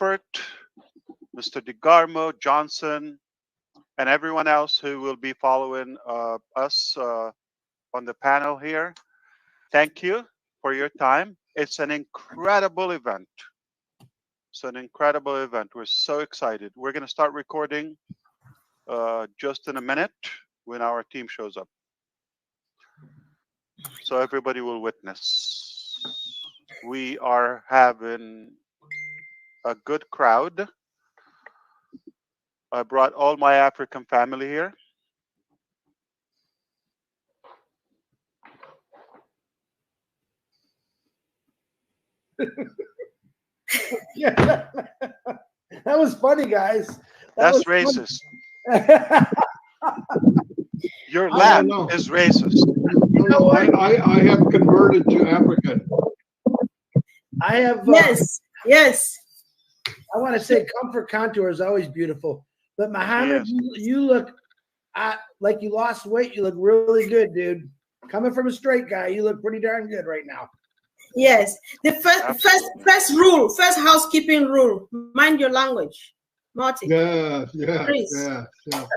Comfort, Mr. DeGarmo, Johnson, and everyone else who will be following us on the panel here. Thank you for your time. It's an incredible event. It's an incredible event. We're so excited. We're going to start recording just in a minute when our team shows up. So everybody will witness. We are having a good crowd. I brought all my African family here. Yeah. That was funny, guys. That's racist. Your laugh is racist. No, I have converted to African. I have. Yes. I want to say Comfort Contour is always beautiful, but Muhammad, you look like you lost weight. You look really good, dude. Coming from a straight guy, you look pretty darn good right now. Yes. The first housekeeping rule: mind your language. Martin. Yeah,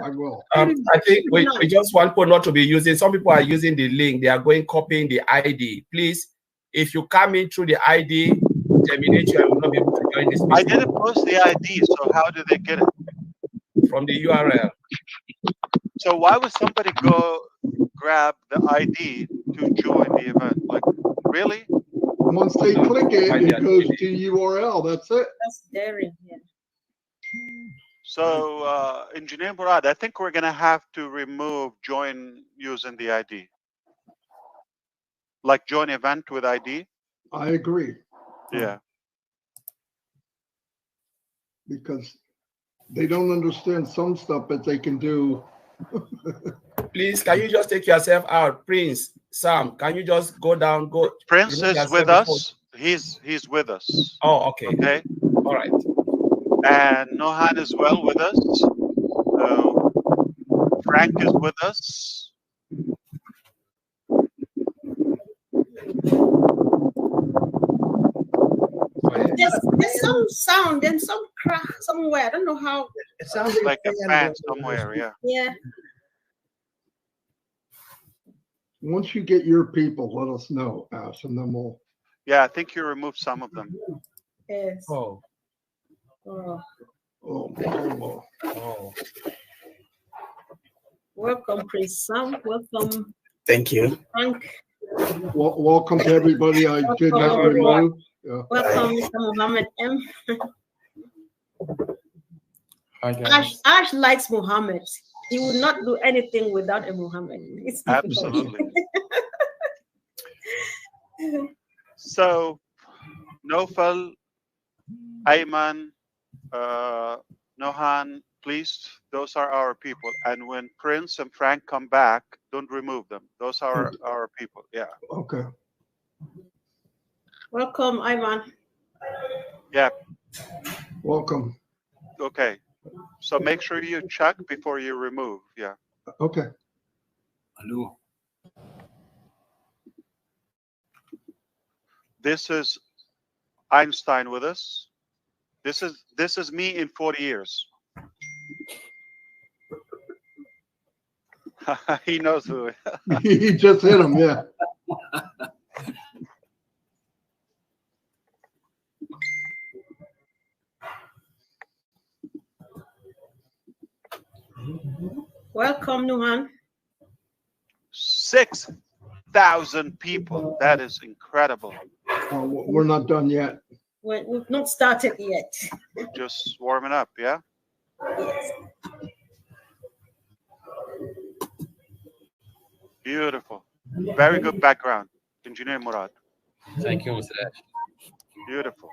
I will. I think we just want people not to be using. Some people are using the link. They are going copying the ID. Please, if you come in through the ID, terminate you. I will not be able to join this meeting. I didn't post the ID, so how did they get it? From the URL. So why would somebody go grab the ID to join the event? Like, really? Once they click it, it goes to URL. That's it. That's daring. Yeah. So, Engineer Murad, I think we're going to have to remove join using the ID. Like join event with ID. I agree. Yeah. Because they don't understand some stuff that they can do. Please, can you just take yourself out? Prince, Sam, can you just go down? Prince is with us. He's with us. Oh, okay. Okay. All right. And Nohan is well with us. Frank is with us. There's some sound and some crack somewhere. I don't know how. It sounds like a fan somewhere. Yeah. Yeah. Once you get your people, let us know, Ash, and then we'll. Yeah, I think you removed some of them. Yes. Oh. Welcome, Prince Sam. Welcome. Thank you. Frank. Welcome to everybody. I did not remove. Yeah. Welcome, Mr. Muhammad M. Hi, Ash likes Muhammad. He would not do anything without a Muhammad. It's absolutely. So, Nofal, Ayman, Nohan, please, those are our people. And when Prince and Frank come back, don't remove them. Those are our people. Yeah. Okay. Welcome, Ayman. Yeah. Welcome. Okay. So make sure you check before you remove. Yeah. Okay. Hello. This is Einstein with us. This is me in 40 years. He knows who. He just hit him, yeah. Welcome, Nuhan. 6,000 people. That is incredible. We're not done yet. We've not started yet. Just warming up, yeah? Yes. Beautiful. Very good background, Engineer Murad. Thank you, Mr. Ash. Beautiful.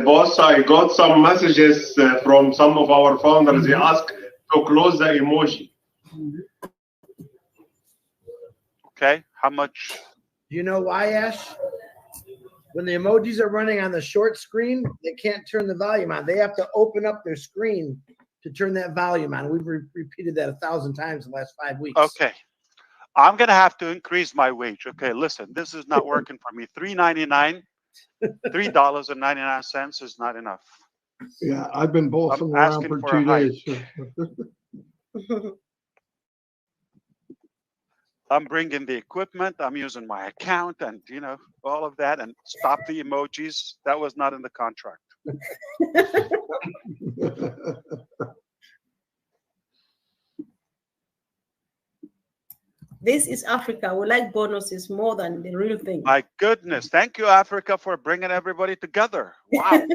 Boss, I got some messages from some of our founders. They asked to close the emoji. Okay, how much? Do you know why, Ash? When the emojis are running on the short screen, they can't turn the volume on. They have to open up their screen to turn that volume on. We've repeated that 1,000 times in the last 5 weeks. Okay. I'm going to have to increase my wage. Okay, listen, this is not working for me. $3.99 $3.99 is not enough. Yeah, I've been bossing I'm around asking for for a 2 hike. days. I'm bringing the equipment. I'm using my account, and all of that. And stop the emojis. That was not in the contract. This is Africa. We like bonuses more than the real thing. My goodness. Thank you, Africa, for bringing everybody together. Wow.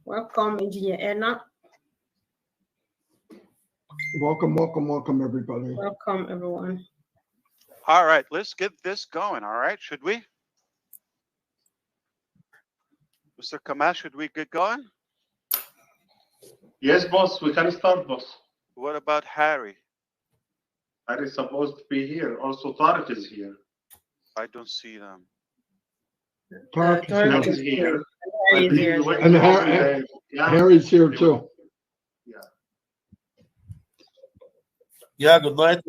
Welcome, Engineer Erna. Welcome, welcome, welcome, everybody. Welcome, everyone. All right, let's get this going. All right, should we? Mr. Kamal, should we get going? Yes, boss, we can start, boss. What about Harry? Harry is supposed to be here. Also, Tariq is here. I don't see them. Tarek is Tarek here. He's here. Harry is here. And Harry's here too. Yeah, good night.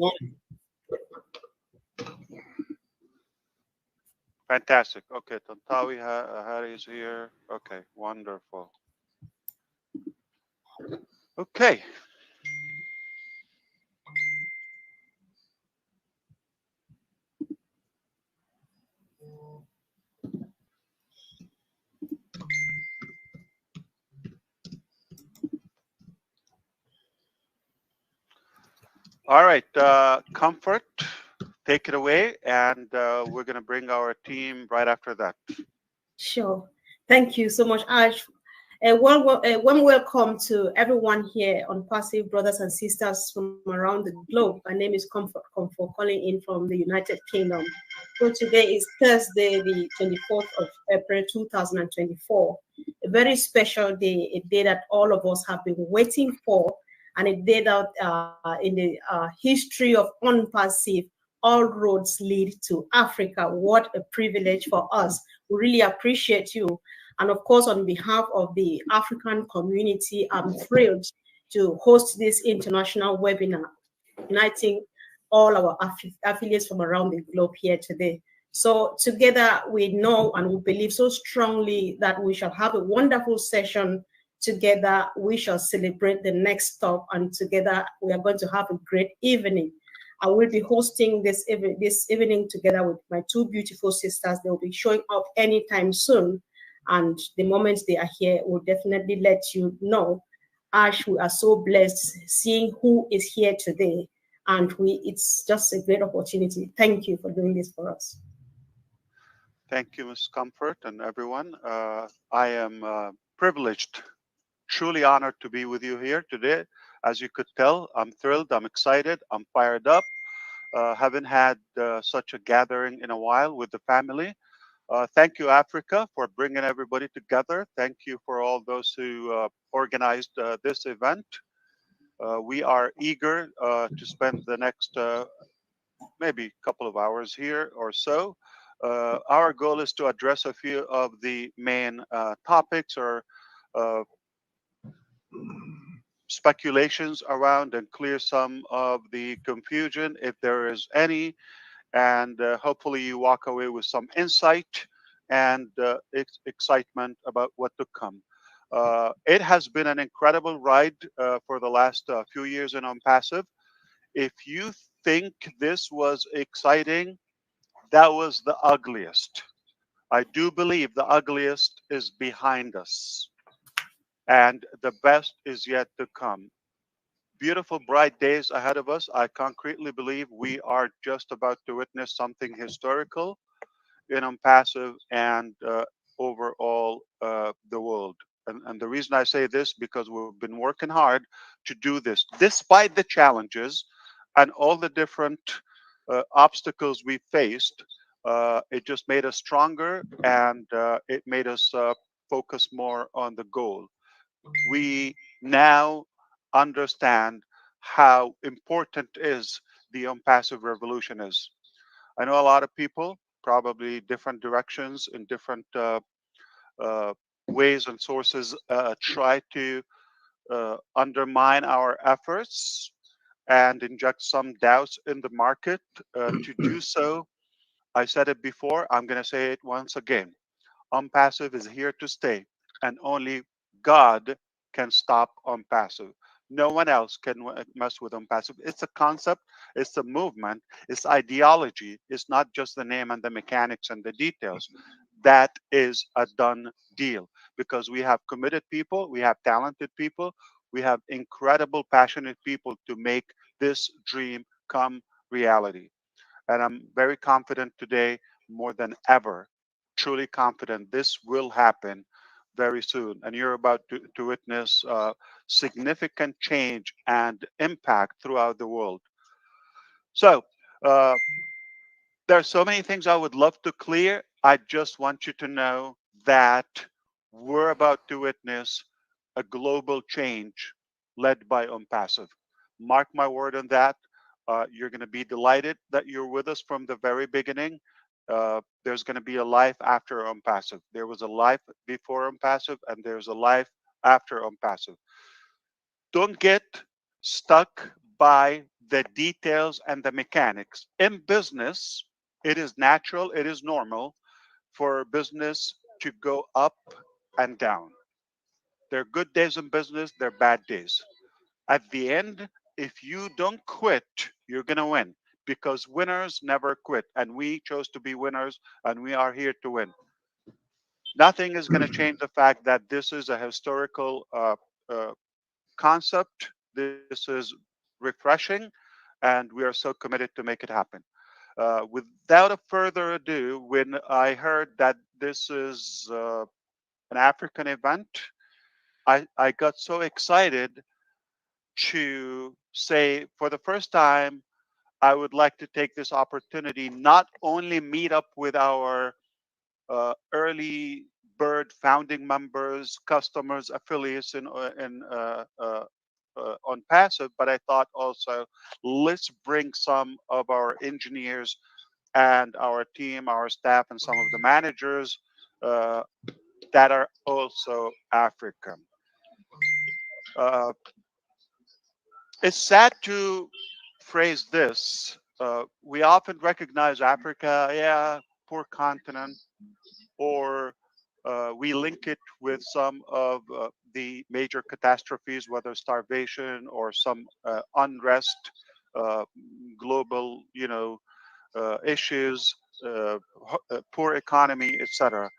Fantastic. Okay, Tantawi Harry is here. Okay, wonderful. Okay. All right, Comfort, take it away, and we're going to bring our team right after that. Sure. Thank you so much, Ash. Warm welcome to everyone here on Passive, brothers and sisters from around the globe. My name is Comfort calling in from the United Kingdom. So today is Thursday, the 24th of April, 2024. A very special day, a day that all of us have been waiting for, and a day that in the history of ONPASSIVE, all roads lead to Africa. What a privilege for us. We really appreciate you. And of course, on behalf of the African community, I'm thrilled to host this international webinar, uniting all our affiliates from around the globe here today. So together we know and we believe so strongly that we shall have a wonderful session. Together we shall celebrate the next stop, and together we are going to have a great evening. I will be hosting this evening together with my two beautiful sisters. They will be showing up anytime soon. And the moment they are here, we'll definitely let you know. Ash, we are so blessed seeing who is here today. And it's just a great opportunity. Thank you for doing this for us. Thank you, Ms. Comfort, and everyone. I am privileged, truly honored to be with you here today. As you could tell, I'm thrilled, I'm excited, I'm fired up. Haven't had such a gathering in a while with the family. Thank you, Africa, for bringing everybody together. Thank you for all those who organized this event. We are eager to spend the next maybe couple of hours here or so. Our goal is to address a few of the main topics or speculations around and clear some of the confusion if there is any. And hopefully you walk away with some insight and excitement about what to come. It has been an incredible ride for the last few years in ONPASSIVE. If you think this was exciting, that was the ugliest. I do believe the ugliest is behind us, and the best is yet to come. Beautiful, bright days ahead of us. I concretely believe we are just about to witness something historical in ONPASSIVE and overall the world. And the reason I say this, because we've been working hard to do this, despite the challenges and all the different obstacles we faced. It just made us stronger, and it made us focus more on the goal. We now understand how important is the ONPASSIVE revolution is. I know a lot of people, probably different directions in different ways and sources, try to undermine our efforts and inject some doubts in the market. To do so, I said it before, I'm going to say it once again. ONPASSIVE is here to stay, and only God can stop ONPASSIVE. No one else can mess with ONPASSIVE. It's a concept, it's a movement, it's ideology. It's not just the name and the mechanics and the details. That is a done deal because we have committed people, we have talented people, we have incredible, passionate people to make this dream come reality. And I'm very confident today, more than ever, truly confident this will happen very soon. And you're about to witness significant change and impact throughout the world. So, uh, there are so many things I would love to clear. I just want you to know that we're about to witness a global change led by ONPASSIVE. Mark my word on that. You're going to be delighted that you're with us from the very beginning. There's going to be a life after ONPASSIVE. There was a life before ONPASSIVE, and there's a life after ONPASSIVE. Don't get stuck by the details and the mechanics. In business, it is natural, it is normal for business to go up and down. There are good days in business, there are bad days. At the end, if you don't quit, you're going to win because winners never quit. And we chose to be winners and we are here to win. Nothing is going to change the fact that this is a historical uh, concept. This is refreshing, and we are so committed to make it happen. Without a further ado, when I heard that this is an African event, I got so excited to say for the first time, I would like to take this opportunity not only meet up with our early bird founding members, customers, affiliates on passive, but I thought also let's bring some of our engineers and our team, our staff, and some of the managers uh, that are also African. Uh, it's sad to phrase this. We often recognize Africa, yeah, poor continent, or we link it with some of the major catastrophes, whether starvation or some unrest, uh, global, issues, poor economy, etc.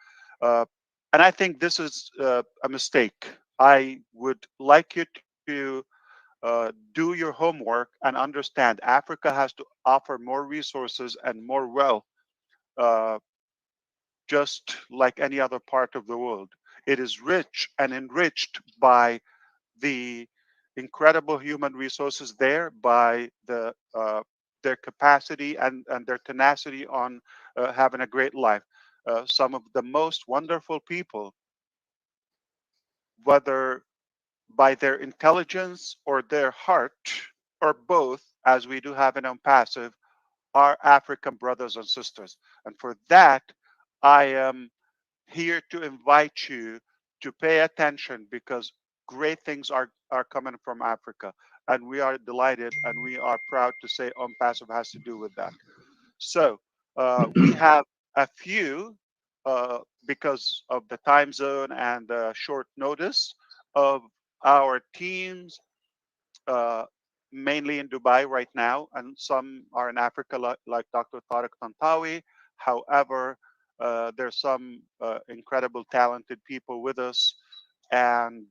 Uh, and I think this is a mistake. I would like you to do your homework and understand Africa has to offer more resources and more wealth, uh, just like any other part of the world. It is rich and enriched by the incredible human resources there, by their capacity and their tenacity on having a great life. Some of the most wonderful people, whether by their intelligence or their heart, or both, as we do have in Passive, are African brothers and sisters. And for that, I am here to invite you to pay attention because great things are coming from Africa. And we are delighted and we are proud to say OnPassive has to do with that. So we have a few, because of the time zone and the short notice of our teams, uh, mainly in Dubai right now, and some are in Africa, like Dr. Tariq Tantawi. However, there's some incredible, talented people with us, and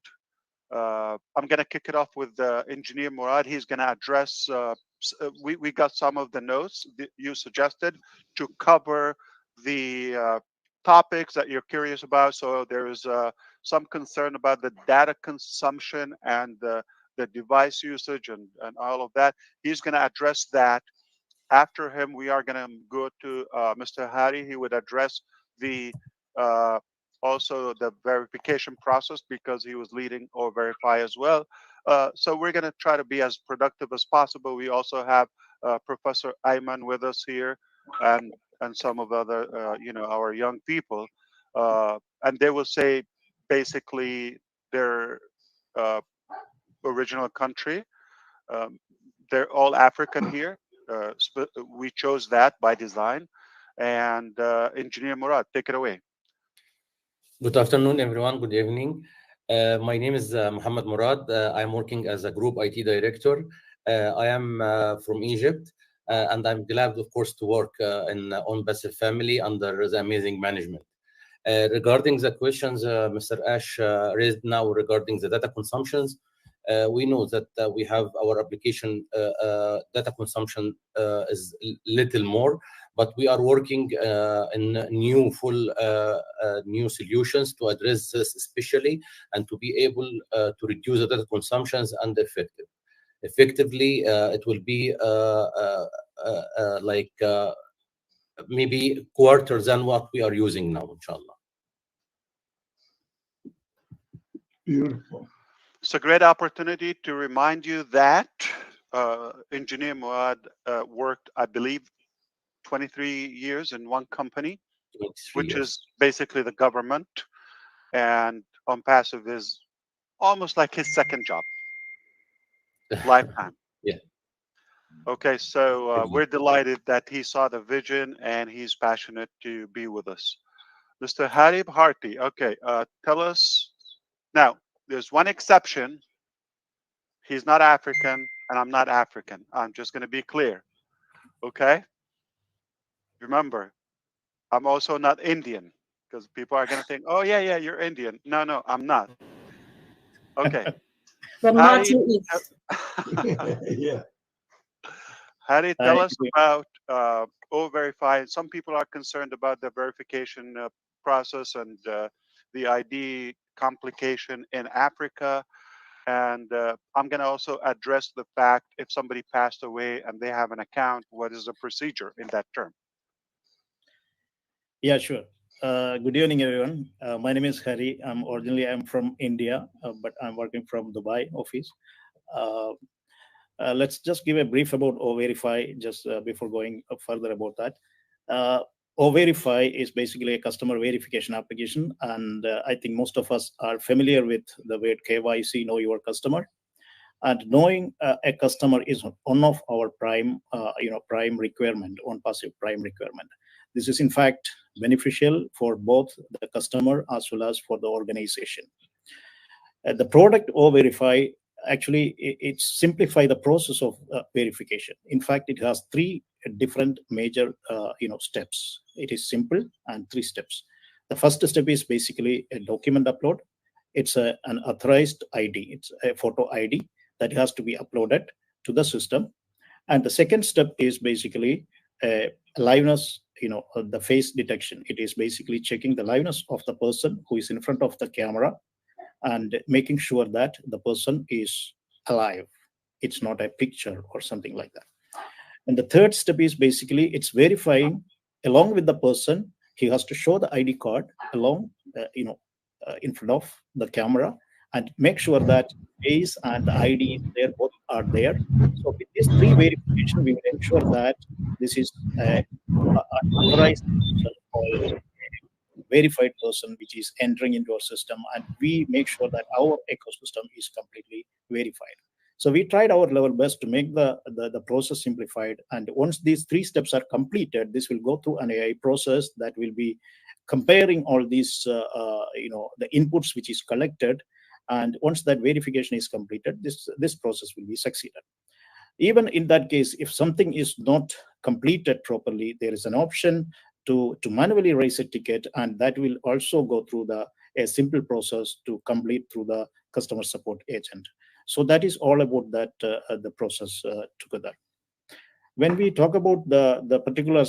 I'm going to kick it off with Engineer Murad. He's going to address. We got some of the notes that you suggested to cover the topics that you're curious about. So there is some concern about the data consumption and the device usage and all of that. He's going to address that. After him, we are going to go to Mr. Hari. He would address the uh, also the verification process because he was leading or verify as well. So we're going to try to be as productive as possible. We also have Professor Ayman with us here, and some of other our young people, and they will say basically their uh, original country. They're all African here. We chose that by design. And Engineer Murad, take it away. Good afternoon, everyone. Good evening. My name is Mohammed Murad. I'm working as a group IT director. I am from Egypt, and I'm glad, of course, to work in ONPASSIVE family under the amazing management. Regarding the questions Mr. Ash raised now regarding the data consumptions, we know that we have our application data consumption is little more, but we are working in new new solutions to address this especially, and to be able to reduce the data consumptions and effectively it will be like maybe quarter than what we are using now, inshallah. Beautiful. It's a great opportunity to remind you that Engineer Murad worked, I believe, 23 years in one company, which is basically the government, and ONPASSIVE is almost like his second job, lifetime. Yeah. Okay, so we're delighted that he saw the vision and he's passionate to be with us. Mr. Harib Harti, okay, tell us now. There's one exception. He's not African, and I'm not African. I'm just going to be clear. Okay? Remember, I'm also not Indian, because people are going to think, oh, yeah, you're Indian. No, I'm not. Okay. But Martin is. Yeah. Harry, tell us about O-Verify. Some people are concerned about the verification process and the ID complication in Africa. And I'm going to also address the fact if somebody passed away and they have an account, what is the procedure in that term? Yeah, sure. Good evening, everyone. My name is Hari. I'm from India, but I'm working from Dubai office. Let's just give a brief about O-Verify just before going further about that. O-Verify is basically a customer verification application, and I think most of us are familiar with the word KYC, know your customer. And knowing a customer is one of our prime requirement, ONPASSIVE prime requirement. This is in fact beneficial for both the customer as well as for the organization. The product O-Verify actually it simplify the process of verification. In fact, it has three different major steps. It is simple and three steps. The first step is basically a document upload. It's an authorized ID. It's a photo ID that has to be uploaded to the system. And the second step is basically a liveness, the face detection. It is basically checking the liveness of the person who is in front of the camera and making sure that the person is alive. It's not a picture or something like that. And the third step is basically it's verifying along with the person. He has to show the ID card along, in front of the camera and make sure that face and the ID there both are there. So with these three verification, we will ensure that this is an authorized or verified person which is entering into our system, and we make sure that our ecosystem is completely verified. So we tried our level best to make the process simplified. And once these three steps are completed, this will go through an AI process that will be comparing all these, the inputs which is collected. And once that verification is completed, this process will be succeeded. Even in that case, if something is not completed properly, there is an option to manually raise a ticket, and that will also go through a simple process to complete through the customer support agent. So that is all about that the process together. When we talk about the particular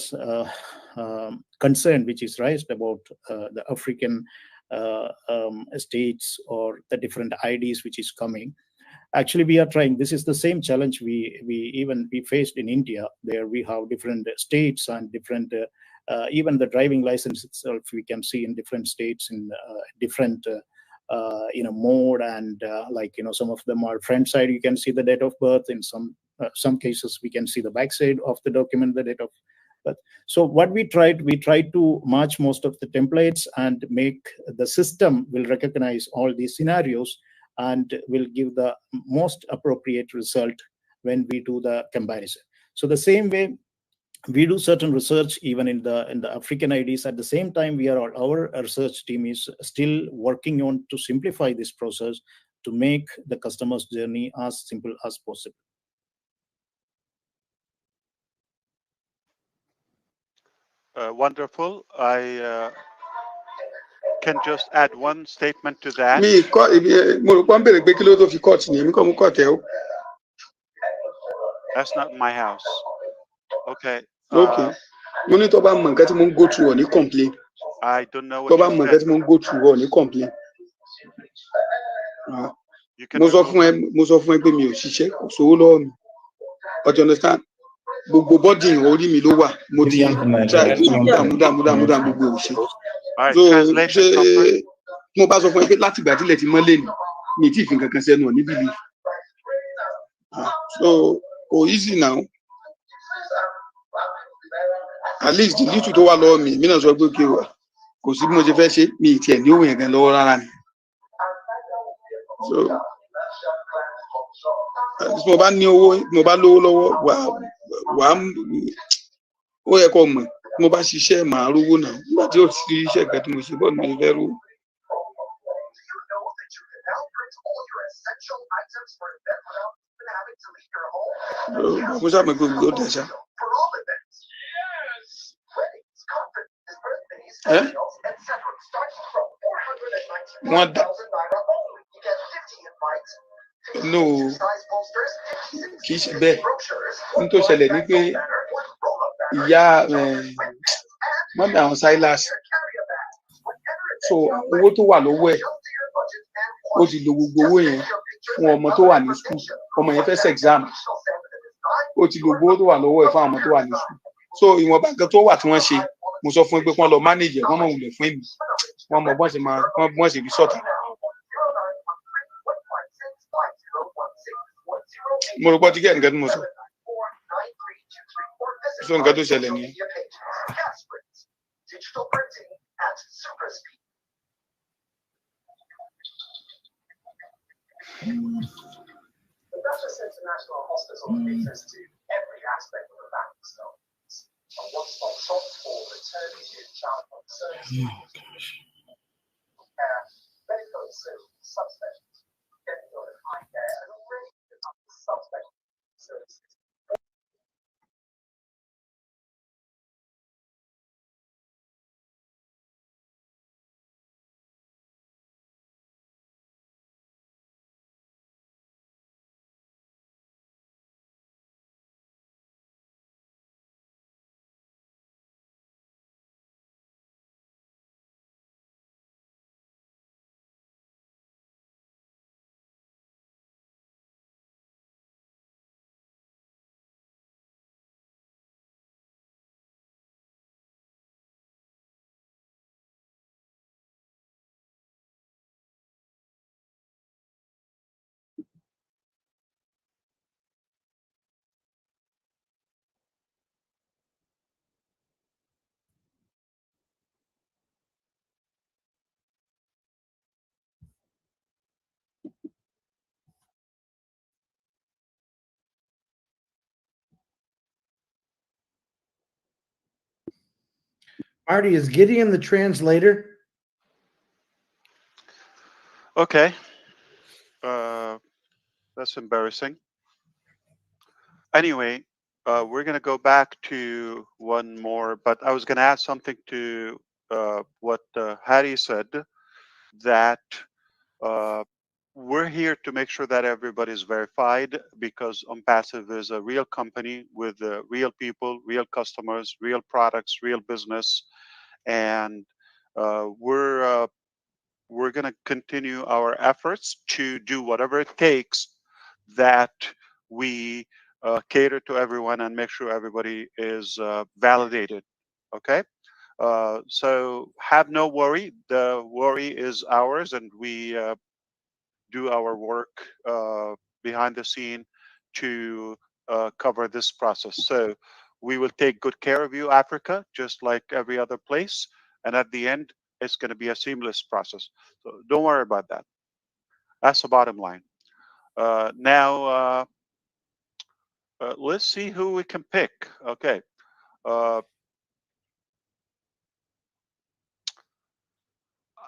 concern which is raised about the African states or the different IDs which is coming, actually we are trying. This is the same challenge we faced in India. There we have different states and different even the driving license itself we can see in different states in different mode, and some of them are front side, you can see the date of birth. In some cases we can see the back side of the document, the date of birth. So what we tried to match most of the templates and make the system will recognize all these scenarios, and will give the most appropriate result when we do the comparison. So the same way, we do certain research even in the African IDs. At the same time, our research team is still working on to simplify this process to make the customer's journey as simple as possible. Wonderful. I can just add one statement to that. That's not my house. Okay. Okay. Mo ní tó bá mọ nǹkan tí mo ń go through ọ̀ ní complain. I don't know Tó what bá you mọ nǹkan said. tí mo ń go through ọ̀ ní complain. You can Mo sọ remove fún ẹ pé mi ò ṣiṣẹ́ kò sówó lọ́wọ́ mi. But you understand? Gbogbo bọ́dì orí mi ló wà. Mo ti try múdàmúdà gbogbo òṣè. So ṣé mo bá sọ fún ẹ pé láti ìgbà tílẹ̀ ti mọ́lé ni mi ti fi nǹkan kan sẹ́nu ọ̀ níbí bí. So kò easy now. At least the little tó wà lọ́wọ́ mi náà sọ pé kò sí bí mo ṣe fẹ́ ṣe mi ì tiẹ̀ ní òun yẹn gan lọ́wọ́ rárá ni. So tí mo bá ní owó tí mo bá lówó lọ́wọ́ wà á ó yẹ kó mọ̀ tí mo bá ṣiṣẹ́ màá rówó náà nígbà tí ò sí iṣẹ́ kan tí mo ṣe bọ́ọ̀lù mi fẹ́ rówó. Mo sábà pé gbogbo ó dẹ̀ ṣá. Wọ́n dá no kì í ṣe bẹ́ẹ̀ ní tó ṣẹlẹ̀ ní pé ìyá mọ́mí àwọn Silas so owó tó wà lọ́wọ́ ẹ̀ ó ti lo gbogbo owó yẹn fún ọmọ tó wà ní school ọmọ yẹn fẹ́ ṣe exam ó ti lo gbogbo owó tó wà lọ́wọ́ ẹ̀ fún àwọn ọmọ tó wà ní school so ìwọ̀nba nǹkan tó wà tí wọ́n ṣe mo sọ fún ẹ pé kí wọ́n lọ manage ẹ̀ wọ́n mọ̀ wùlẹ̀ fún èmi wọ́n mọ̀ bọ́n ṣe rí sọ̀tà. Mo rò pé ọtí kẹ́ nǹkan tí mo sọ nǹkan tó ṣẹlẹ̀ nìyẹn. International Hospital has access to every aspect of the bank stuff. A one-stop shop for maternity and child health services, medical and social subspecialties, technical and high care, and a range of other subspecialty services. Marty, is Gideon the translator? Okay. That's embarrassing. Anyway, we're going to go back to one more, but I was going to add something to what Harry said, that we're here to make sure that everybody's verified, because ONPASSIVE is a real company with real people, real customers, real products, real business. And we're going to continue our efforts to do whatever it takes that we cater to everyone and make sure everybody is validated. Okay. So have no worry. The worry is ours, and we do our work behind the scene to cover this process. So we will take good care of you, Africa, just like every other place. And at the end, it's going to be a seamless process. So don't worry about that. That's the bottom line. Now, let's see who we can pick. Okay.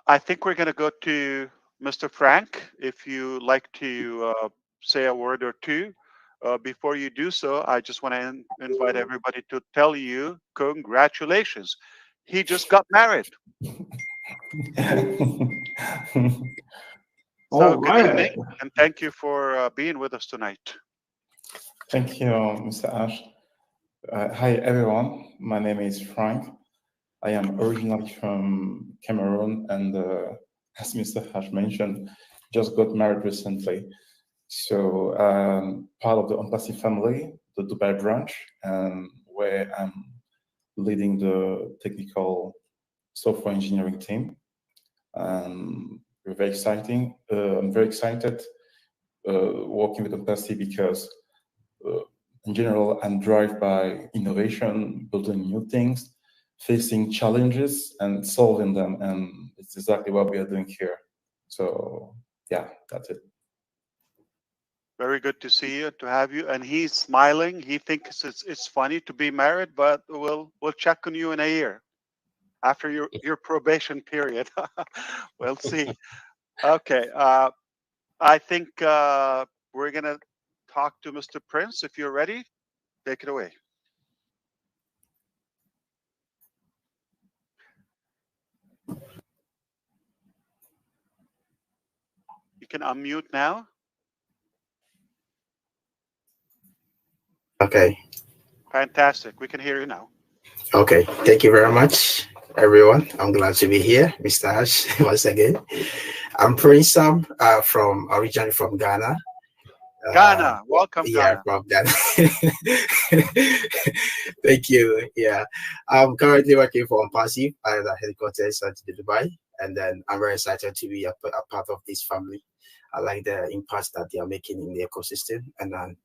I think we're going to go to Mr. Frank. If you like to say a word or two. Before you do so, I just want to invite everybody to tell you congratulations. He just got married. So good evening, and thank you for being with us tonight. Thank you, Mr. Ash. Hi, everyone. My name is Frank. I am originally from Cameroon, and as Mr. Ash mentioned, just got married recently. So part of the ONPASSIVE family, the Dubai branch, where I'm leading the technical software engineering team. We're very exciting. I'm very excited working with ONPASSIVE because in general, I'm driven by innovation, building new things, facing challenges and solving them. And it's exactly what we are doing here. So yeah, that's it. Very good to see you, to have you. And he's smiling. He thinks it's funny to be married, but we'll check on you in a year after your probation period. We'll see. Okay. I think we're going to talk to Mr. Prince. If you're ready, take it away. You can unmute now. Okay. Fantastic. We can hear you now. Okay. Thank you very much, everyone. I'm glad to be here, Mr. Ash, once again. I'm Prince Sam, originally from Ghana. Ghana. Welcome, yeah, Ghana. From Ghana. Thank you. Yeah. I'm currently working for ONPASSIVE at the headquarters at Dubai. And then I'm very excited to be a part of this family. I like the impact that they are making in the ecosystem. And then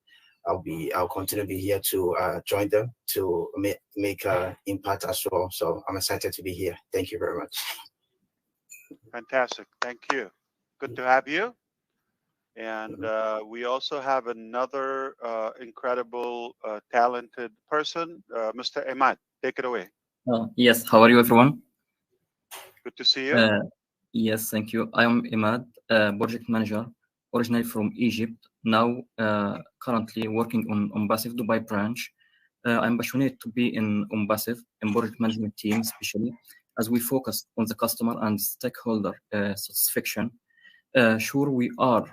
I'll continue to be here to join them to make an impact as well. So I'm excited to be here. Thank you very much. Fantastic. Thank you. Good to have you. And we also have another incredible, talented person, Mr. Imad. Take it away. Yes. How are you, everyone? Good to see you. Yes, thank you. I am Imad, project manager, originally from Egypt. Now, currently working on ONPASSIVE Dubai branch. I'm passionate to be in ONPASSIVE in project management team, especially as we focus on the customer and stakeholder satisfaction. Sure, we are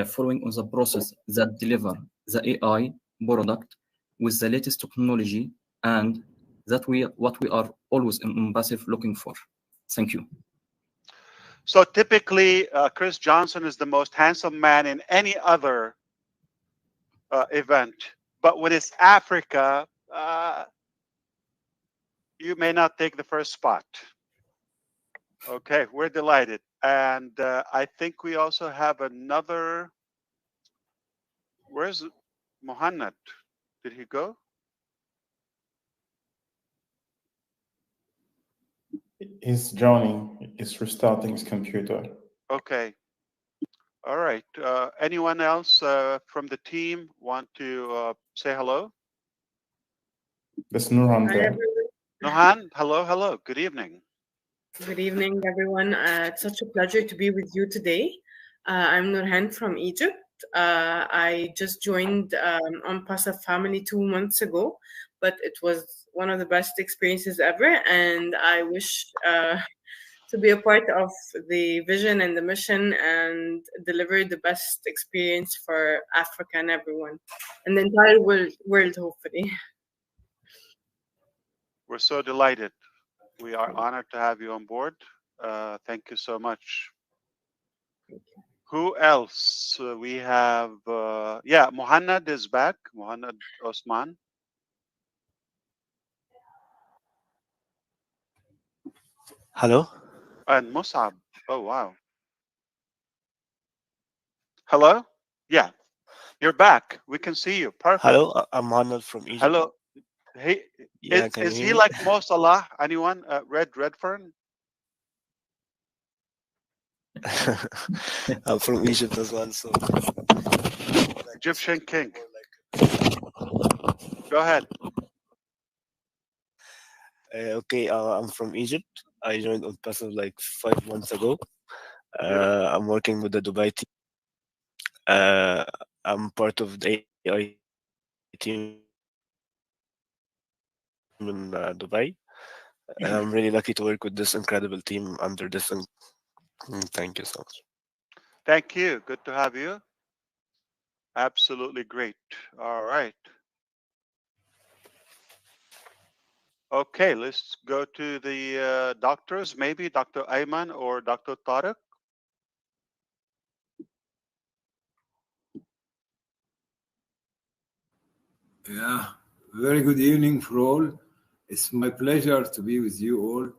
following on the process that deliver the AI product with the latest technology, and that what we are always in ONPASSIVE looking for. Thank you. So typically, Chris Johnson is the most handsome man in any other event. But when it's Africa, you may not take the first spot. Okay, we're delighted. And I think we also have another. Where's Mohanad? Did he go? He's joining. He's restarting his computer. Okay. All right. Anyone else from the team want to say hello? There's Nurhan there. Nurhan, hello. Good evening. Good evening, everyone. It's such a pleasure to be with you today. I'm Nurhan from Egypt. I just joined ONPASSIVE family 2 months ago, but it was one of the best experiences ever, and I wish to be a part of the vision and the mission and deliver the best experience for Africa and everyone, and the entire world hopefully. We're so delighted. We are honored to have you on board. Thank you so much. Who else? We have, Mohanad is back. Mohanad Osman. Hello. And Musab. Oh, wow. Hello? Yeah. You're back. We can see you. Perfect. Hello. I'm Arnold from Egypt. Hello. Hey, Yeah, is he like Mo Salah? Anyone? Redfern? I'm from Egypt as well, so Egyptian king. Go ahead. okay. I'm from Egypt. I joined ONPASSIVE like 5 months ago. I'm working with the Dubai team. Uh, I'm part of the AI team in Dubai. And I'm really lucky to work with this incredible team under this. Thank you so much. Thank you. Good to have you. Absolutely great. All right. Okay, let's go to the doctors, maybe Dr. Ayman or Dr. Tariq. Yeah, very good evening for all. It's my pleasure to be with you all.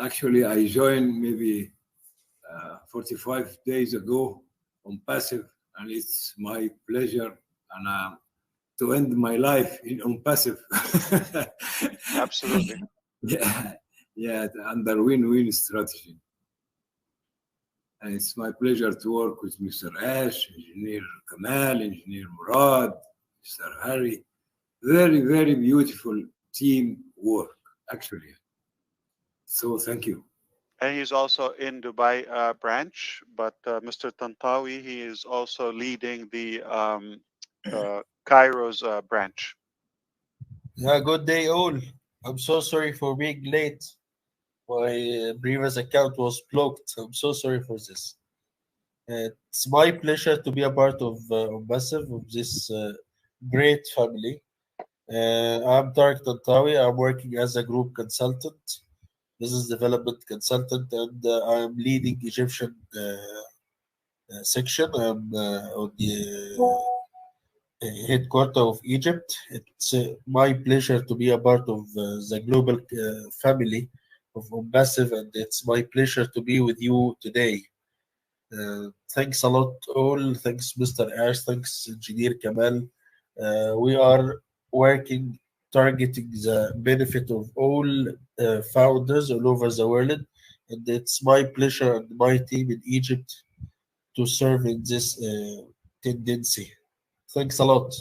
Actually, I joined maybe 45 days ago on Passive, and it's my pleasure and to end my life on Passive. Absolutely. Yeah, under win-win strategy. And it's my pleasure to work with Mr. Ash, Engineer Kamal, Engineer Murad, Mr. Harry. Very, very beautiful team work, actually. So thank you. And he's also in Dubai branch, but Mr. Tantawi, he is also leading the Cairo's branch. Yeah, good day all. I'm so sorry for being late. My previous account was blocked. I'm so sorry for this. It's my pleasure to be a part of Massive, of this great family. I'm Tariq Tantawi. I'm working as a group consultant, business development consultant, and I'm leading Egyptian section. I'm on the headquarters of Egypt. It's my pleasure to be a part of the global family of ONPASSIVE, and it's my pleasure to be with you today. Thanks a lot, all. Thanks, Mr. Ash. Thanks, Engineer Kamal. We are working, targeting the benefit of all founders all over the world, and it's my pleasure and my team in Egypt to serve in this tendency. Thanks a lot.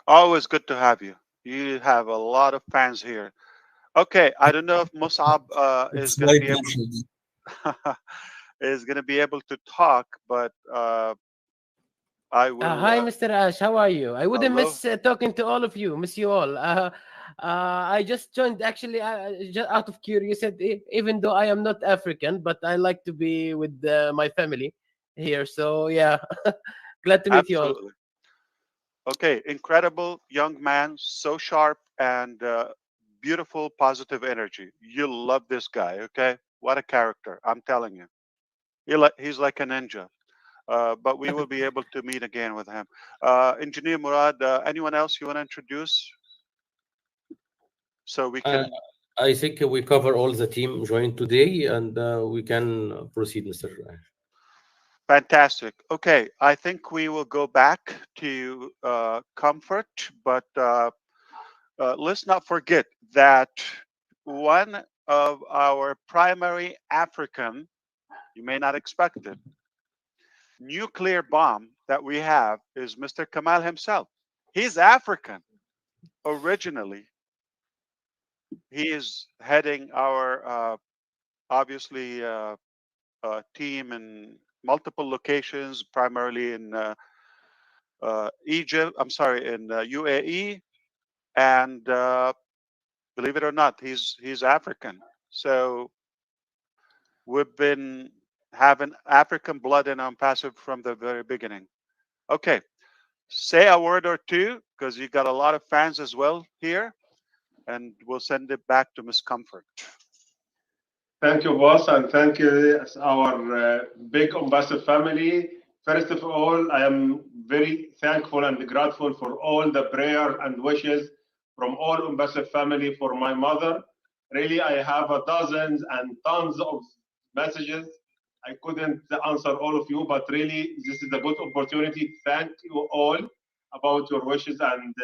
Always good to have you. You have a lot of fans here. Okay, I don't know if Musab is It's going to my be pleasure. is going to be able to talk, but I will. Hi, Mr. Ash. How are you? I wouldn't Hello. miss talking to all of you. Miss you all. I just joined actually just out of curiosity, even though I am not African, but I like to be with my family here. So, yeah, glad to meet you all. Absolutely. Okay, incredible young man, so sharp and beautiful, positive energy. You'll love this guy. Okay, what a character! I'm telling you, he's like a ninja. But we will be able to meet again with him. Engineer Murad, anyone else you want to introduce so we Uh, can? I think we cover all the team joined today, and we can proceed, Mr. Ash. Fantastic. Okay, I think we will go back to comfort, but let's not forget that one of our primary African, you may not expect it, nuclear bomb that we have is Mr. Kamal himself. He's African originally. He is heading our obviously team in multiple locations, primarily in Egypt. I'm sorry, in UAE, and believe it or not, he's African. So we've been having African blood in ONPASSIVE from the very beginning. Okay, say a word or two because you got a lot of fans as well here, and we'll send it back to Miss Comfort. Thank you, boss, and thank you, our big ONPASSIVE family. First of all, I am very thankful and grateful for all the prayer and wishes from all ONPASSIVE family for my mother. Really, I have dozens and tons of messages. I couldn't answer all of you, but really, this is a good opportunity to thank you all about your wishes and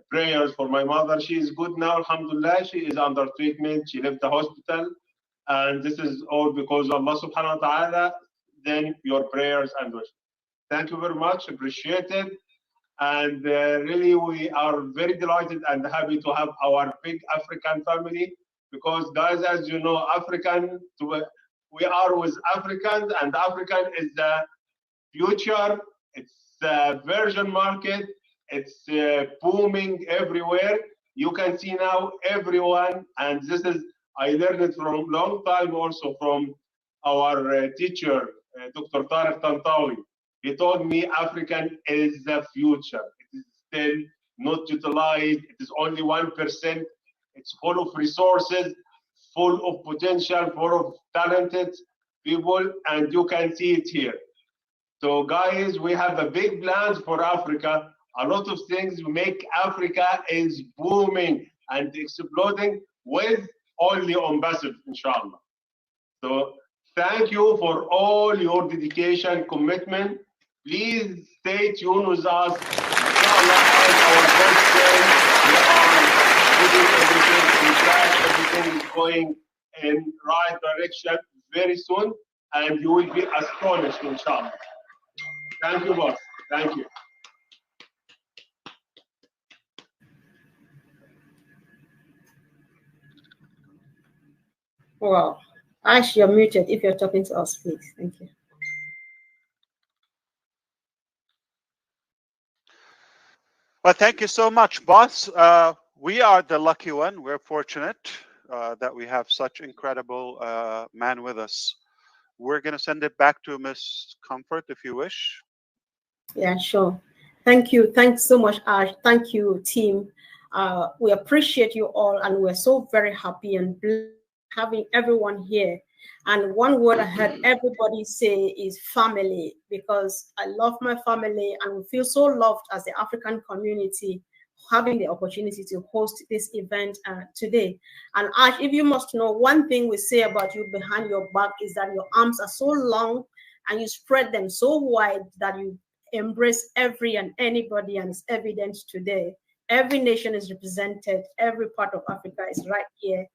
prayers for my mother. She is good now, alhamdulillah. She is under treatment. She left the hospital. And this is all because of Allah subhanahu wa ta'ala, then your prayers and wishes. Thank you very much, appreciate it. And really, we are very delighted and happy to have our big African family because, guys, as you know, we are with Africans, and African is the future. It's the virgin market. It's booming everywhere. You can see now everyone, and this is, I learned it from long time also from our teacher, Dr. Tariq Tantawi. He told me African is the future. It is still not utilized. It is only 1%. It's full of resources, full of potential, full of talented people, and you can see it here. So guys, we have a big plans for Africa. A lot of things make Africa is booming and exploding with only ONPASSIVE, inshallah. So thank you for all your dedication, commitment. Please stay tuned with us. Inshallah, as our best friend, we are putting everything in track. Everything is going in right direction very soon, and you will be astonished, inshallah. Thank you, boss. Thank you. Wow. Ash, you're muted if you're talking to us, please. Thank you. Well, thank you so much, boss. We are the lucky one. We're fortunate that we have such incredible man with us. We're going to send it back to Miss Comfort if you wish. Yeah, sure. Thank you. Thanks so much, Ash. Thank you, team. We appreciate you all, and we're so very happy and blessed having everyone here. And one word I heard everybody say is family, because I love my family and we feel so loved as the African community having the opportunity to host this event today. And Ash, if you must know, one thing we say about you behind your back is that your arms are so long and you spread them so wide that you embrace every and anybody, and it's evident today. Every nation is represented, every part of Africa is right here,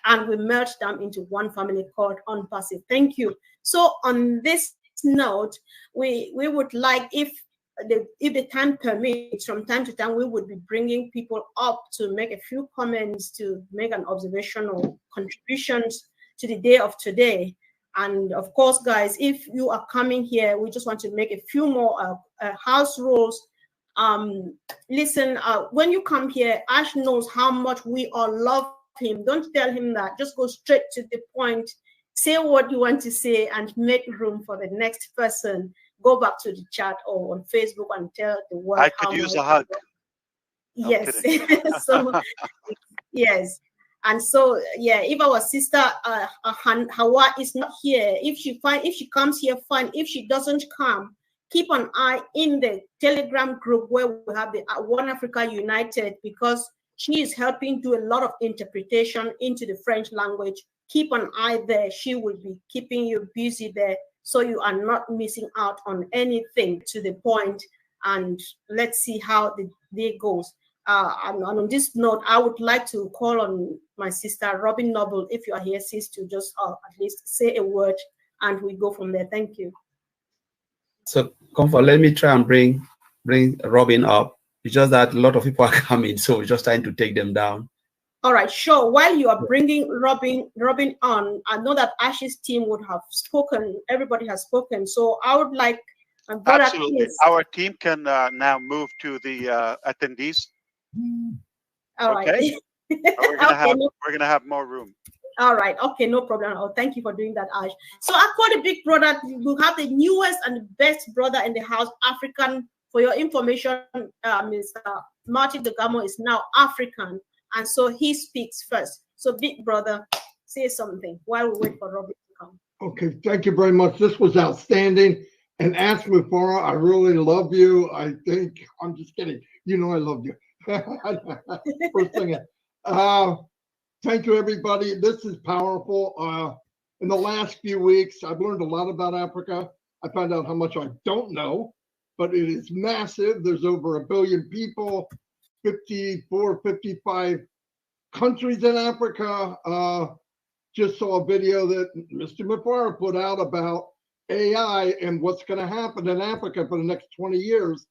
and we merge them into one family called ONPASSIVE. Thank you. So on this note, we would like, if they can permit, from time to time, we would be bringing people up to make a few comments, to make an observational contributions to the day of today. And of course, guys, if you are coming here, we just want to make a few more house rules. Listen, when you come here, Ash knows how much we all love him. Don't tell him that. Just go straight to the point. Say what you want to say and make room for the next person. Go back to the chat or on Facebook and tell the world. I could use a hug. Yes. So, yes. And so, yeah, if our sister Hawa is not here, if she comes here, fine. If she doesn't come, keep an eye in the Telegram group where we have the One Africa United, because she is helping do a lot of interpretation into the French language. Keep an eye there. She will be keeping you busy there, so you are not missing out on anything, to the point. And let's see how the day goes. And on this note, I would like to call on my sister, Robin Noble, if you are here, sis, to just at least say a word, and we go from there. Thank you. So, Comfort, let me try and bring Robin up. It's just that a lot of people are coming, so we're just trying to take them down. All right, sure. While you are bringing Robin on, I know that Ash's team would have spoken. Everybody has spoken, so I would like. Absolutely, our team can now move to the attendees. All right. Okay. We're gonna have more room. All right. Okay, no problem. Oh, thank you for doing that, Ash. So I call the big brother. We have the newest and the best brother in the house, African. For your information, Mr. Martin Degamo is now African, and so he speaks first. So, big brother, say something while we wait for Robin to come. Okay, thank you very much. This was outstanding. And Ash Mufara, I really love you. I think, I'm just kidding. You know I love you. First thing. Thank you, everybody. This is powerful. In the last few weeks, I've learned a lot about Africa. I found out how much I don't know, but it is massive. There's over 1 billion people, 54, 55 countries in Africa. just saw a video that Mr. Mafara put out about AI and what's going to happen in Africa for the next 20 years.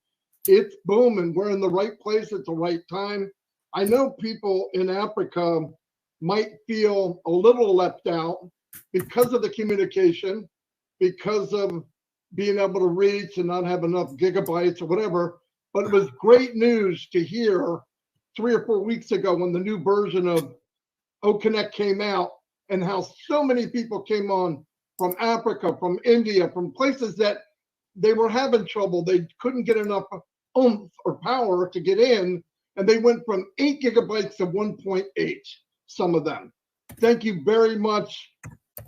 It's booming. We're in the right place at the right time. I know people in Africa might feel a little left out because of the communication, because of being able to reach and not have enough gigabytes or whatever. But it was great news to hear 3 or 4 weeks ago when the new version of OConnect came out and how so many people came on from Africa, from India, from places that they were having trouble. They couldn't get enough oomph or power to get in. And they went from 8 gigabytes to 1.8, some of them. Thank you very much,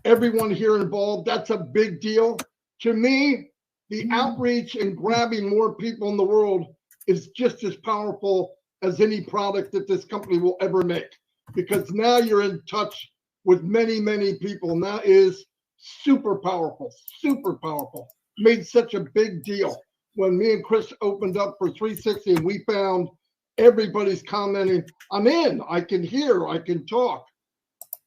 everyone here involved. That's a big deal. To me, the outreach and grabbing more people in the world is just as powerful as any product that this company will ever make, because now you're in touch with many, many people. And that is super powerful, super powerful. Made such a big deal. When me and Chris opened up for 360 and we found everybody's commenting, I'm in, I can hear, I can talk.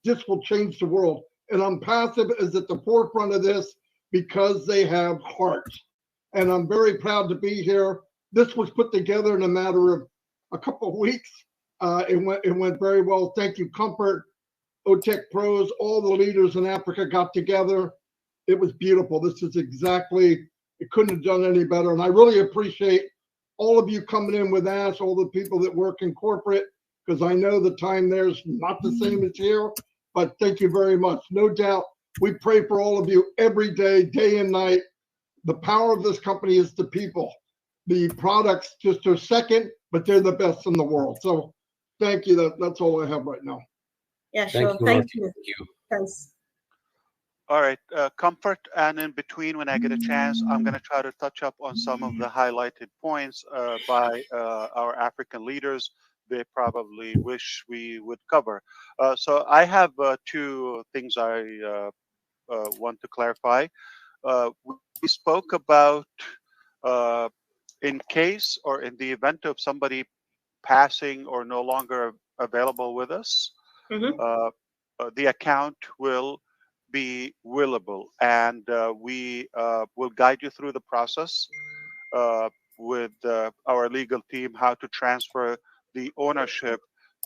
This will change the world. And ONPASSIVE is at the forefront of this because they have heart. And I'm very proud to be here. This was put together in a matter of a couple of weeks. It went very well. Thank you, Comfort, OTEC Pros, all the leaders in Africa got together. It was beautiful. This is exactly, it couldn't have done any better. And I really appreciate all of you coming in with us, all the people that work in corporate, because I know the time there's not the same as here, but thank you very much. No doubt, we pray for all of you every day, day and night. The power of this company is the people. The products just are second, but they're the best in the world. So thank you. That's all I have right now. Yeah, sure. Thank you. Thanks. All right, Comfort, and in between, when I get a chance, I'm going to try to touch up on some of the highlighted points by our African leaders they probably wish we would cover. So I have 2 things I want to clarify. We spoke about in case or in the event of somebody passing or no longer available with us, the account will be willable, and we will guide you through the process with our legal team how to transfer the ownership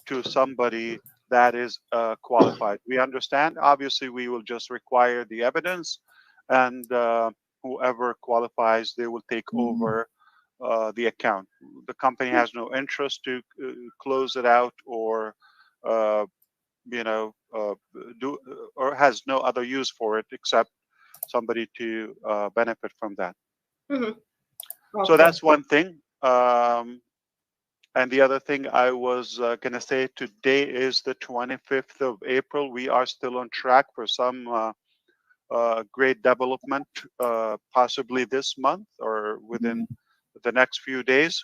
to somebody that is qualified. We understand, obviously, we will just require the evidence, and whoever qualifies, they will take over the account. The company has no interest to close it out or do or has no other use for it except somebody to benefit from that. So that's one thing. And the other thing I was going to say, today is the 25th of April. We are still on track for some great development, possibly this month or within the next few days.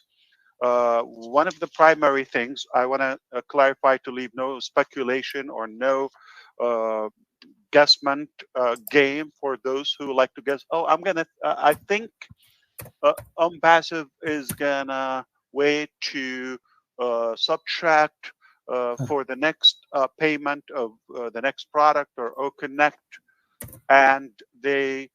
One of the primary things I want to clarify, to leave no speculation or no guessment game for those who like to guess. Oh, I think ONPASSIVE is gonna wait to subtract for the next payment of the next product or OConnect, and they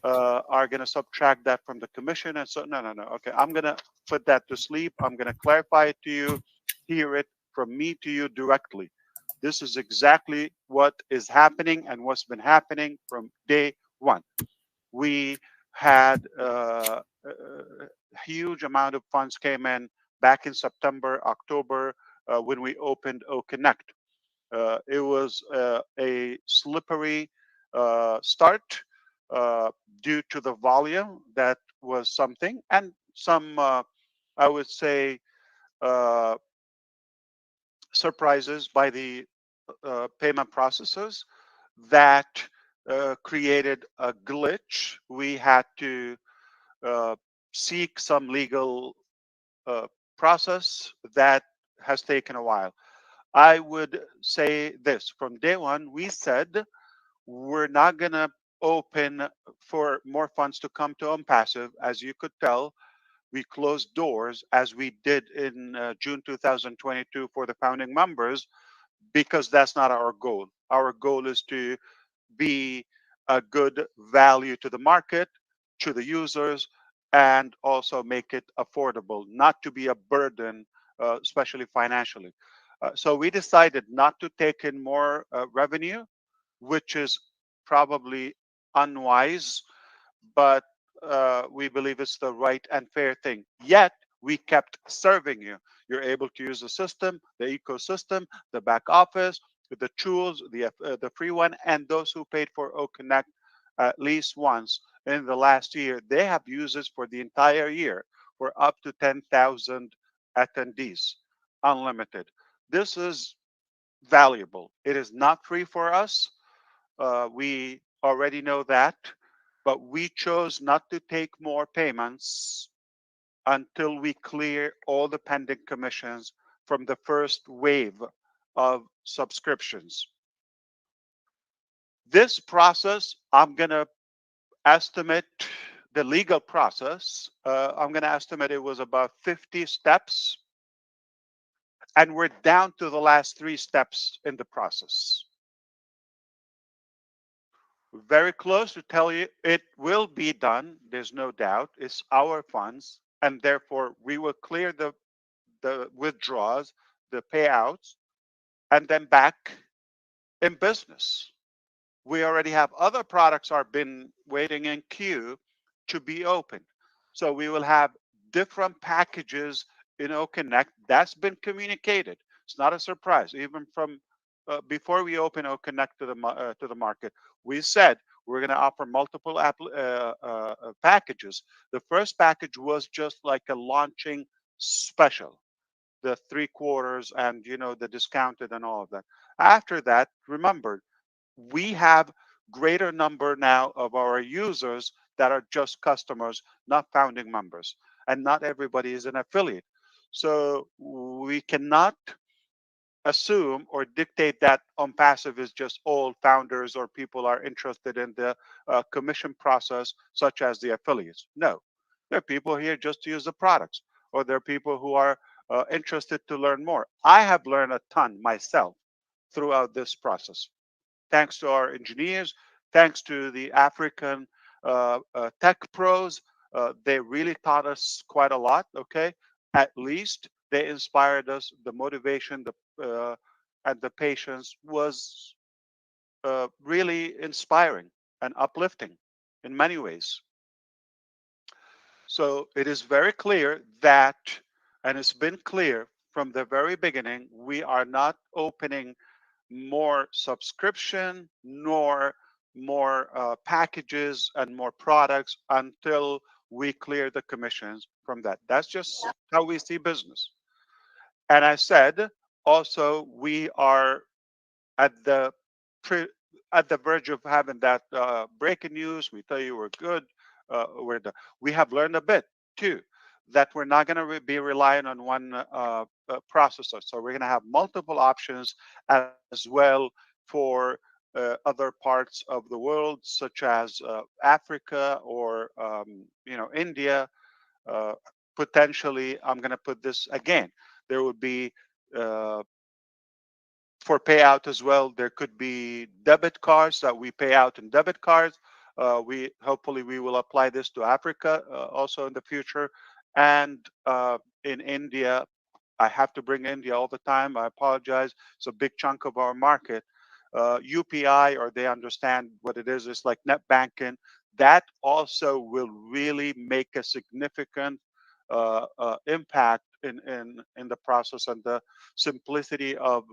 are going to subtract that from the commission. And so, no. Okay, I'm going to put that to sleep. I'm going to clarify it to you, hear it from me to you directly. This is exactly what is happening and what's been happening from day one. We had a huge amount of funds came in back in September, October, when we opened OConnect. It was a slippery start due to the volume. That was something, and some, I would say, surprises by the payment processors that created a glitch. We had to seek some legal process that has taken a while. I would say this: from day one, we said we're not going to open for more funds to come to ONPASSIVE. As you could tell, we closed doors as we did in June 2022 for the founding members, because that's not our goal. Our goal is to be a good value to the market, to the users, and also make it affordable, not to be a burden, especially financially. So we decided not to take in more revenue, which is probably unwise, but we believe it's the right and fair thing. Yet we kept serving you. You're able to use the system, the ecosystem, the back office, the tools, the free one, and those who paid for OConnect at least once in the last year, they have uses for the entire year for up to 10,000 attendees, unlimited. This is valuable. It is not free for us. We already know that, but we chose not to take more payments until we clear all the pending commissions from the first wave of subscriptions. This process, I'm going to estimate the legal process. I'm going to estimate it was about 50 steps, and we're down to the last 3 steps in the process. Very close to tell you it will be done. There's no doubt. It's our funds, and therefore we will clear the withdrawals, the payouts, and then back in business. We already have other products are been waiting in queue to be opened. So we will have different packages in OConnect. That's been communicated. It's not a surprise. Even from before we open OConnect to the market, we said we're going to offer multiple packages. The first package was just like a launching special, the 3/4 and the discounted and all of that. After that, remember, we have greater number now of our users that are just customers, not founding members, and not everybody is an affiliate. So we cannot assume or dictate that ONPASSIVE is just all founders or people are interested in the commission process, such as the affiliates. No, there are people here just to use the products, or there are people who are interested to learn more. I have learned a ton myself throughout this process. Thanks to our engineers, thanks to the African tech pros. They really taught us quite a lot, okay? At least they inspired us. The motivation and the patience was really inspiring and uplifting in many ways. So it is very clear that, and it's been clear from the very beginning, we are not opening more subscription nor more packages and more products until we clear the commissions from that. That's just how we see business. And I said also we are at the verge of having that breaking news. We tell you we're good. We have learned a bit too, that we're not going to be relying on one processor. So we're going to have multiple options as well for other parts of the world, such as Africa or India. Potentially, I'm going to put this again. There would be for payout as well. There could be debit cards that we pay out in debit cards. Hopefully we will apply this to Africa also in the future. And in India, I have to bring India all the time. I apologize. It's a big chunk of our market. UPI, or they understand what it is. It's like net banking. That also will really make a significant impact in the process and the simplicity of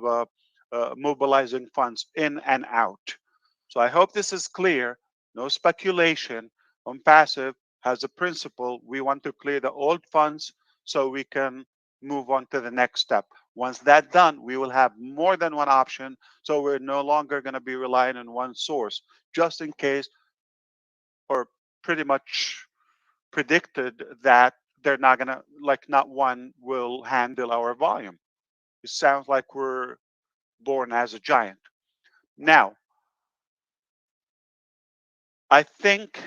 mobilizing funds in and out. So I hope this is clear. No speculation. ONPASSIVE has a principle. We want to clear the old funds so we can move on to the next step. Once that's done, we will have more than one option. So we're no longer going to be relying on one source, just in case, or pretty much predicted that they're not going to, like, not one will handle our volume. It sounds like we're born as a giant. Now, I think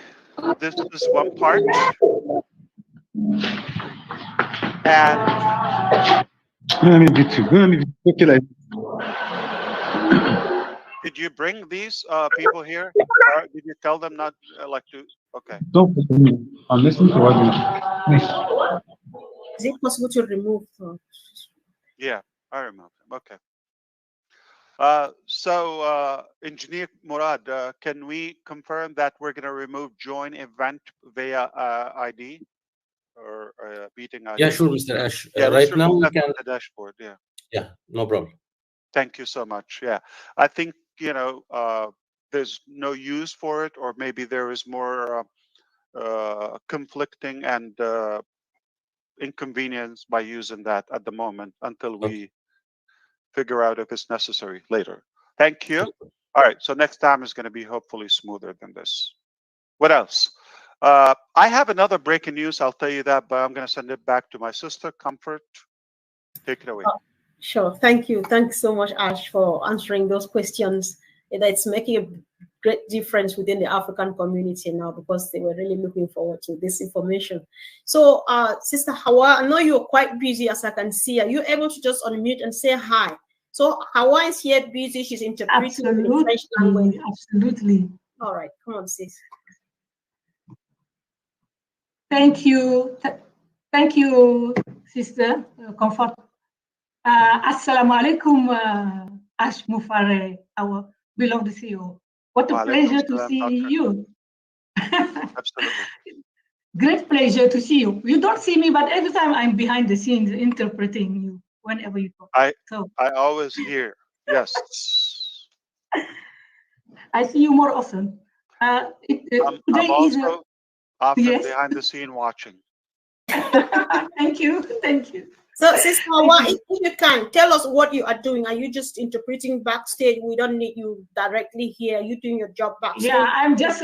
this is one part. And Did you bring these people here? Or did you tell them not like to? Okay. Don't put me. I'm listening to what you. Is it possible to remove? Yeah, I remember. Okay. Engineer Murad, can we confirm that we're going to remove join event via ID or meeting ID? Yeah, sure, Mr. Ash. Yeah, Right let's now remove we that can. from the dashboard. Yeah. Yeah, no problem. Thank you so much. Yeah, I think there's no use for it, or maybe there is more conflicting and inconvenience by using that at the moment until we figure out if it's necessary later. Thank you. All right, so next time is going to be hopefully smoother than this. What else? I have another breaking news. I'll tell you that, but I'm going to send it back to my sister, Comfort. Take it away. Sure. Thank you. Thanks so much, Ash, for answering those questions. It's making a great difference within the African community now because they were really looking forward to this information. So, Sister Hawa, I know you're quite busy as I can see. Are you able to just unmute and say hi? So Hawa is here busy. She's interpreting in French language. Absolutely. All right. Come on, sis. Thank you. Thank you, Sister Comfort. Assalamu alaikum, Ash Mufare, our beloved CEO. What a pleasure to see you. Absolutely. Great pleasure to see you. You don't see me, but every time I'm behind the scenes interpreting you whenever you talk. I always hear. Yes. I see you more often. I'm Today also often yes. behind the scene watching. Thank you. Thank you. So, Sister Hawa, if you can tell us what you are doing. Are you just interpreting backstage? We don't need you directly here. Are you doing your job backstage? Yeah, I'm just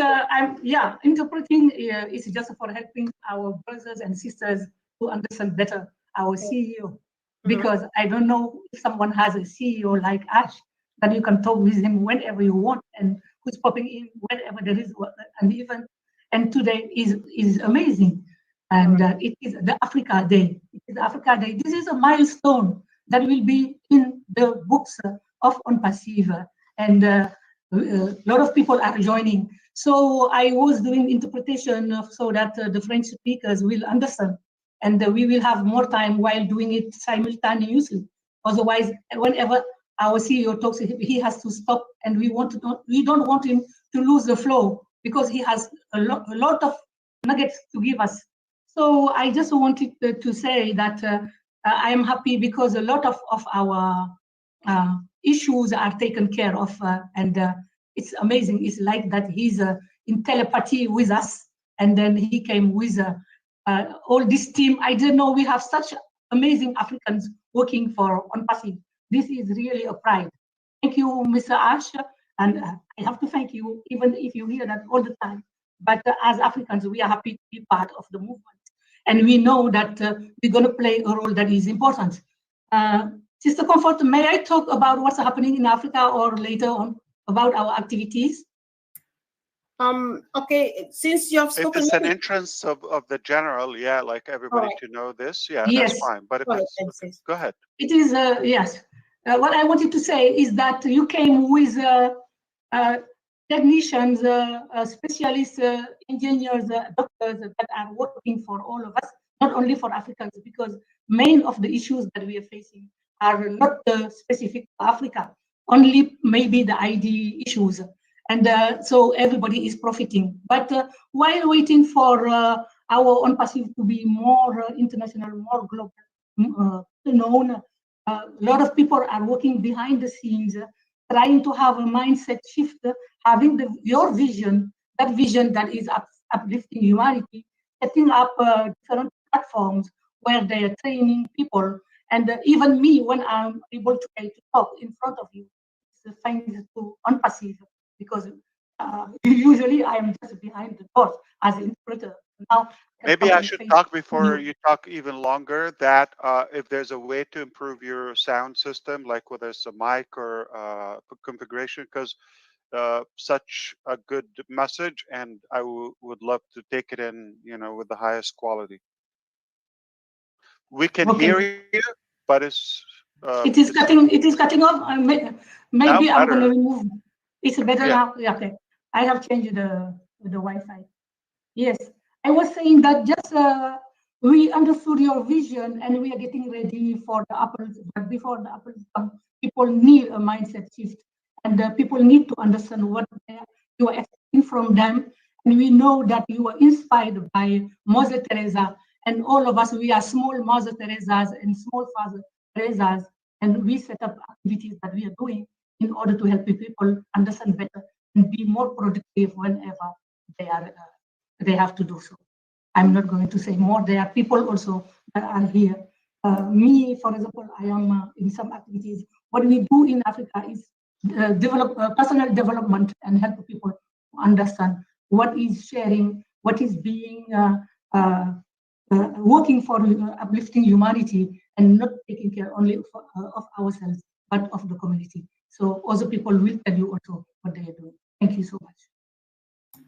interpreting is just for helping our brothers and sisters to understand better our CEO, because I don't know if someone has a CEO like Ash that you can talk with him whenever you want and who's popping in whenever there is an event. And today is amazing. And it is the Africa Day. It is Africa Day. This is a milestone that will be in the books of ONPASSIVE, and a lot of people are joining. So I was doing interpretation so that the French speakers will understand, and we will have more time while doing it simultaneously. Otherwise, whenever our CEO talks, he has to stop, and we don't want him to lose the flow because he has a lot of nuggets to give us. So I just wanted to say that I am happy because a lot of our issues are taken care of, and it's amazing. It's like that he's in telepathy with us, and then he came with all this team. I didn't know we have such amazing Africans working for ONPASSIVE. This is really a pride. Thank you, Mr. Ash, and I have to thank you, even if you hear that all the time. But as Africans, we are happy to be part of the movement. And we know that we're going to play a role that is important. Sister Comfort, may I talk about what's happening in Africa or later on about our activities? Okay, since you have spoken. If it's an entrance of the general, yeah, like everybody to know this, yeah, Yes. that's fine. But if it's, go ahead. It is, yes. What I wanted to say is that you came with technicians, specialists, engineers, doctors that are working for all of us, not only for Africans, because main of the issues that we are facing are not specific to Africa, only maybe the ID issues. And so everybody is profiting. But while waiting for our ONPASSIVE to be more international, more global, known, a lot of people are working behind the scenes, trying to have a mindset shift, having your vision, that vision that is uplifting humanity, setting up different platforms where they are training people. And even me, when I'm able to talk in front of you, it's thanks to ONPASSIVE, because usually I am just behind the doors as an interpreter. Now, maybe I should talk before you talk even longer, that if there's a way to improve your sound system, like whether it's a mic or configuration, because such a good message, and I would love to take it in, with the highest quality. We can hear you, but it's it is cutting off. Maybe I'm going to remove. It's better now. Yeah, okay. I have changed the Wi-Fi. Yes, I was saying that just we understood your vision and we are getting ready for the apples. But before the apples come, people need a mindset shift, and people need to understand what you are expecting from them. And we know that you are inspired by Mother Teresa, and all of us, we are small Mother Teresas and small Father Teresas, and we set up activities that we are doing in order to help people understand better and be more productive whenever they have to do so. I'm not going to say more. There are people also that are here. Me, for example, I am in some activities. What we do in Africa is develop personal development and help people understand what is sharing, what is being working for uplifting humanity and not taking care only of ourselves, but of the community. So other people will tell you also what they are doing. Thank you so much.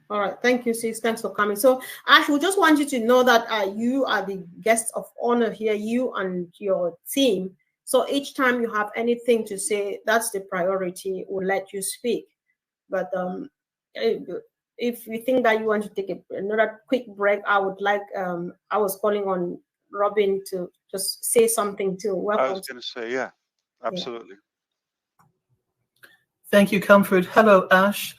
All right, thank you, sis. Thanks for coming. So, Ash, we just want you to know that you are the guest of honor here, you and your team. So each time you have anything to say, that's the priority. We'll let you speak. But if you think that you want to take another quick break, I would like, I was calling on Robin to just say something too. Welcome. I was going to say, yeah, absolutely. Yeah. Thank you, Comfort. Hello, Ash.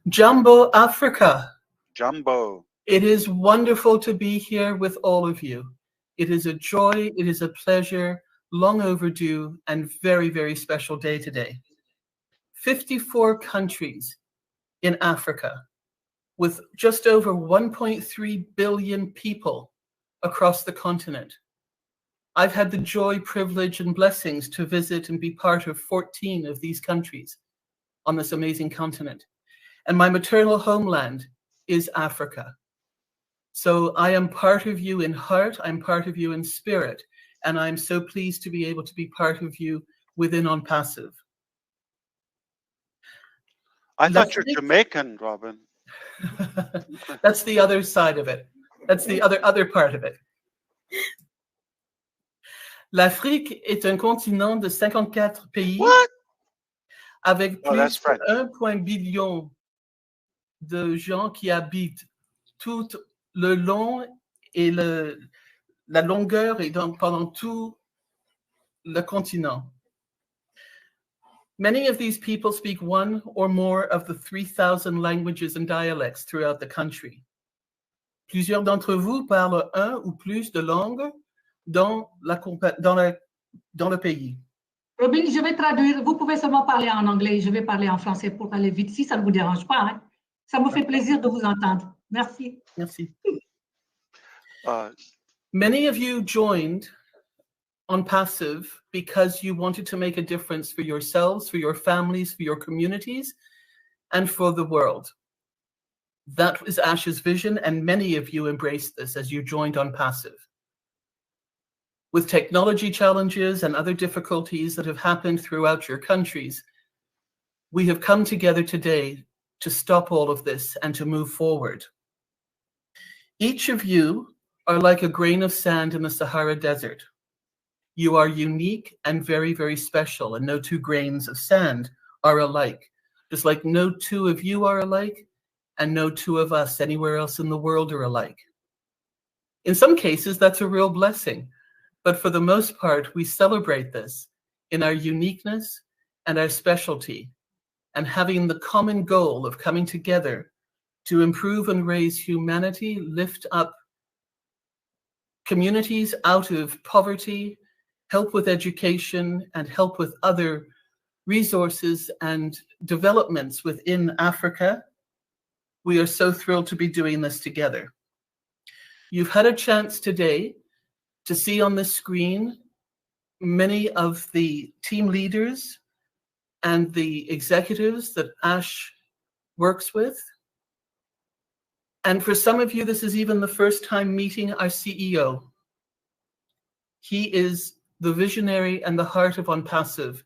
Jumbo Africa. Jumbo. It is wonderful to be here with all of you. It is a joy, it is a pleasure, long overdue, and very, very special day today. 54 countries in Africa with just over 1.3 billion people across the continent. I've had the joy, privilege, and blessings to visit and be part of 14 of these countries on this amazing continent. And my maternal homeland is Africa. So I am part of you in heart, I'm part of you in spirit, and I'm so pleased to be able to be part of you within ONPASSIVE. I thought you're Jamaican, Robin. That's the other side of it. That's the other part of it. L'Afrique est un continent de 54 pays. What? Avec plus de 1,1 billion de gens qui habitent tout le long et la longueur et donc pendant tout le continent. Many of these people speak one or more of the 3,000 languages and dialects throughout the country. Plusieurs d'entre vous parlent un ou plus de langues dans le pays. Robin, je vais traduire. Vous pouvez seulement parler en anglais. Je vais parler en français pour aller vite, si ça ne vous dérange pas. Hein. Ça me fait plaisir de vous entendre. Merci. Merci. Many of you joined ONPASSIVE because you wanted to make a difference for yourselves, for your families, for your communities, and for the world. That was Ash's vision, and many of you embraced this as you joined ONPASSIVE. With technology challenges and other difficulties that have happened throughout your countries, we have come together today to stop all of this and to move forward. Each of you are like a grain of sand in the Sahara Desert. You are unique and very, very special, and no two grains of sand are alike, just like no two of you are alike, and no two of us anywhere else in the world are alike. In some cases, that's a real blessing, but for the most part, we celebrate this in our uniqueness and our specialty, and having the common goal of coming together to improve and raise humanity, lift up communities out of poverty, help with education, and help with other resources and developments within Africa. We are so thrilled to be doing this together. You've had a chance today to see on the screen many of the team leaders and the executives that Ash works with. And for some of you, this is even the first time meeting our CEO. He is the visionary and the heart of ONPASSIVE.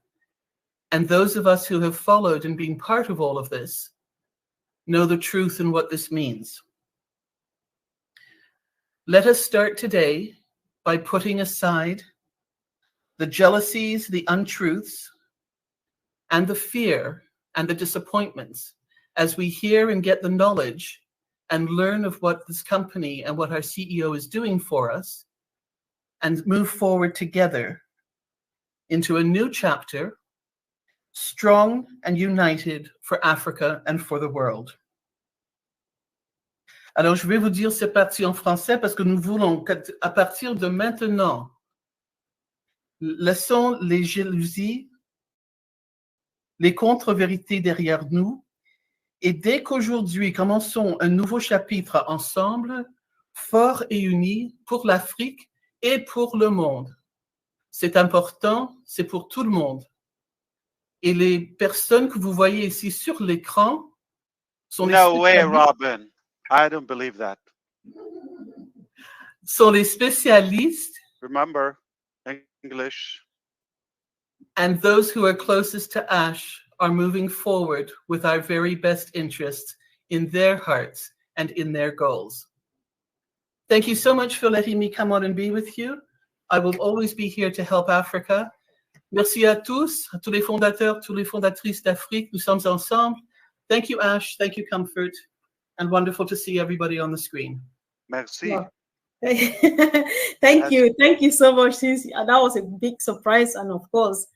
And those of us who have followed and been part of all of this know the truth and what this means. Let us start today by putting aside the jealousies, the untruths, and the fear and the disappointments as we hear and get the knowledge and learn of what this company and what our CEO is doing for us, and move forward together into a new chapter, strong and united for Africa and for the world. Alors, je vais vous dire cette partie en français parce que nous voulons qu'à partir de maintenant, laissons les jalousies, les contre-vérités derrière nous, et dès qu'aujourd'hui, commençons un nouveau chapitre ensemble, forts et unis pour l'Afrique et pour le monde. C'est important, c'est pour tout le monde. Et les personnes que vous voyez ici sur l'écran sont No way, Robin. I don't believe that. Sont les spécialistes. Remember, English. And those who are closest to Ash are moving forward with our very best interests in their hearts and in their goals. Thank you so much for letting me come on and be with you. I will always be here to help Africa. Merci à tous les fondateurs, toutes les fondatrices d'Afrique. Nous sommes ensemble. Thank you, Ash. Thank you, Comfort. And wonderful to see everybody on the screen. Merci. Wow. Thank you so much, sis. That was a big surprise, and of course,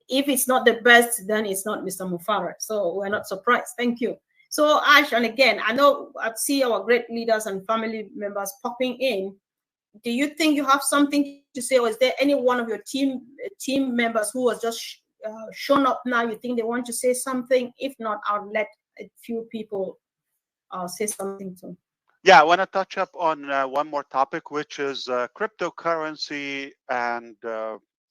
if it's not the best, then it's not Mr. Mufara. So we're not surprised. Thank you. So Ash, and again, I know I see our great leaders and family members popping in. Do you think you have something to say, or is there any one of your team members who has just shown up now? You think they want to say something? If not, I'll let a few people say something too. Yeah, I want to touch up on one more topic, which is cryptocurrency and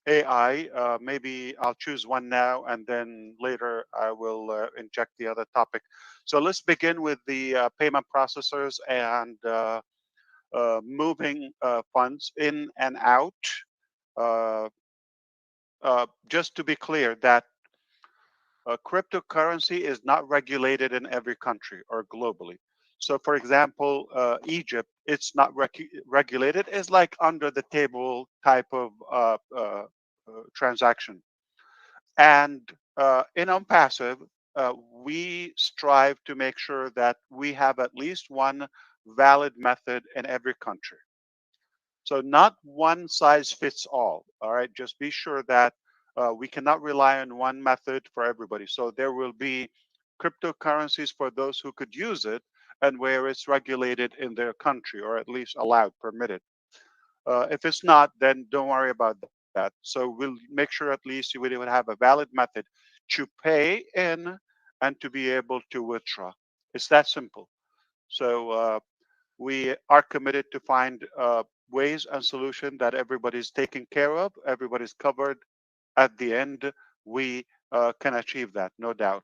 AI. Maybe I'll choose one now, and then later I will inject the other topic. So let's begin with the payment processors and moving funds in and out. Just to be clear, that cryptocurrency is not regulated in every country or globally. So, for example, Egypt, it's not regulated. It's like under the table type of transaction. And in ONPASSIVE, we strive to make sure that we have at least one valid method in every country. So not one size fits all right? Just be sure that we cannot rely on one method for everybody. So there will be cryptocurrencies for those who could use it, and where it's regulated in their country, or at least allowed, permitted. If it's not, then don't worry about that. So we'll make sure at least you would have a valid method to pay in and to be able to withdraw. It's that simple. So we are committed to find ways and solutions that everybody's taken care of, everybody's covered. At the end, we can achieve that, no doubt.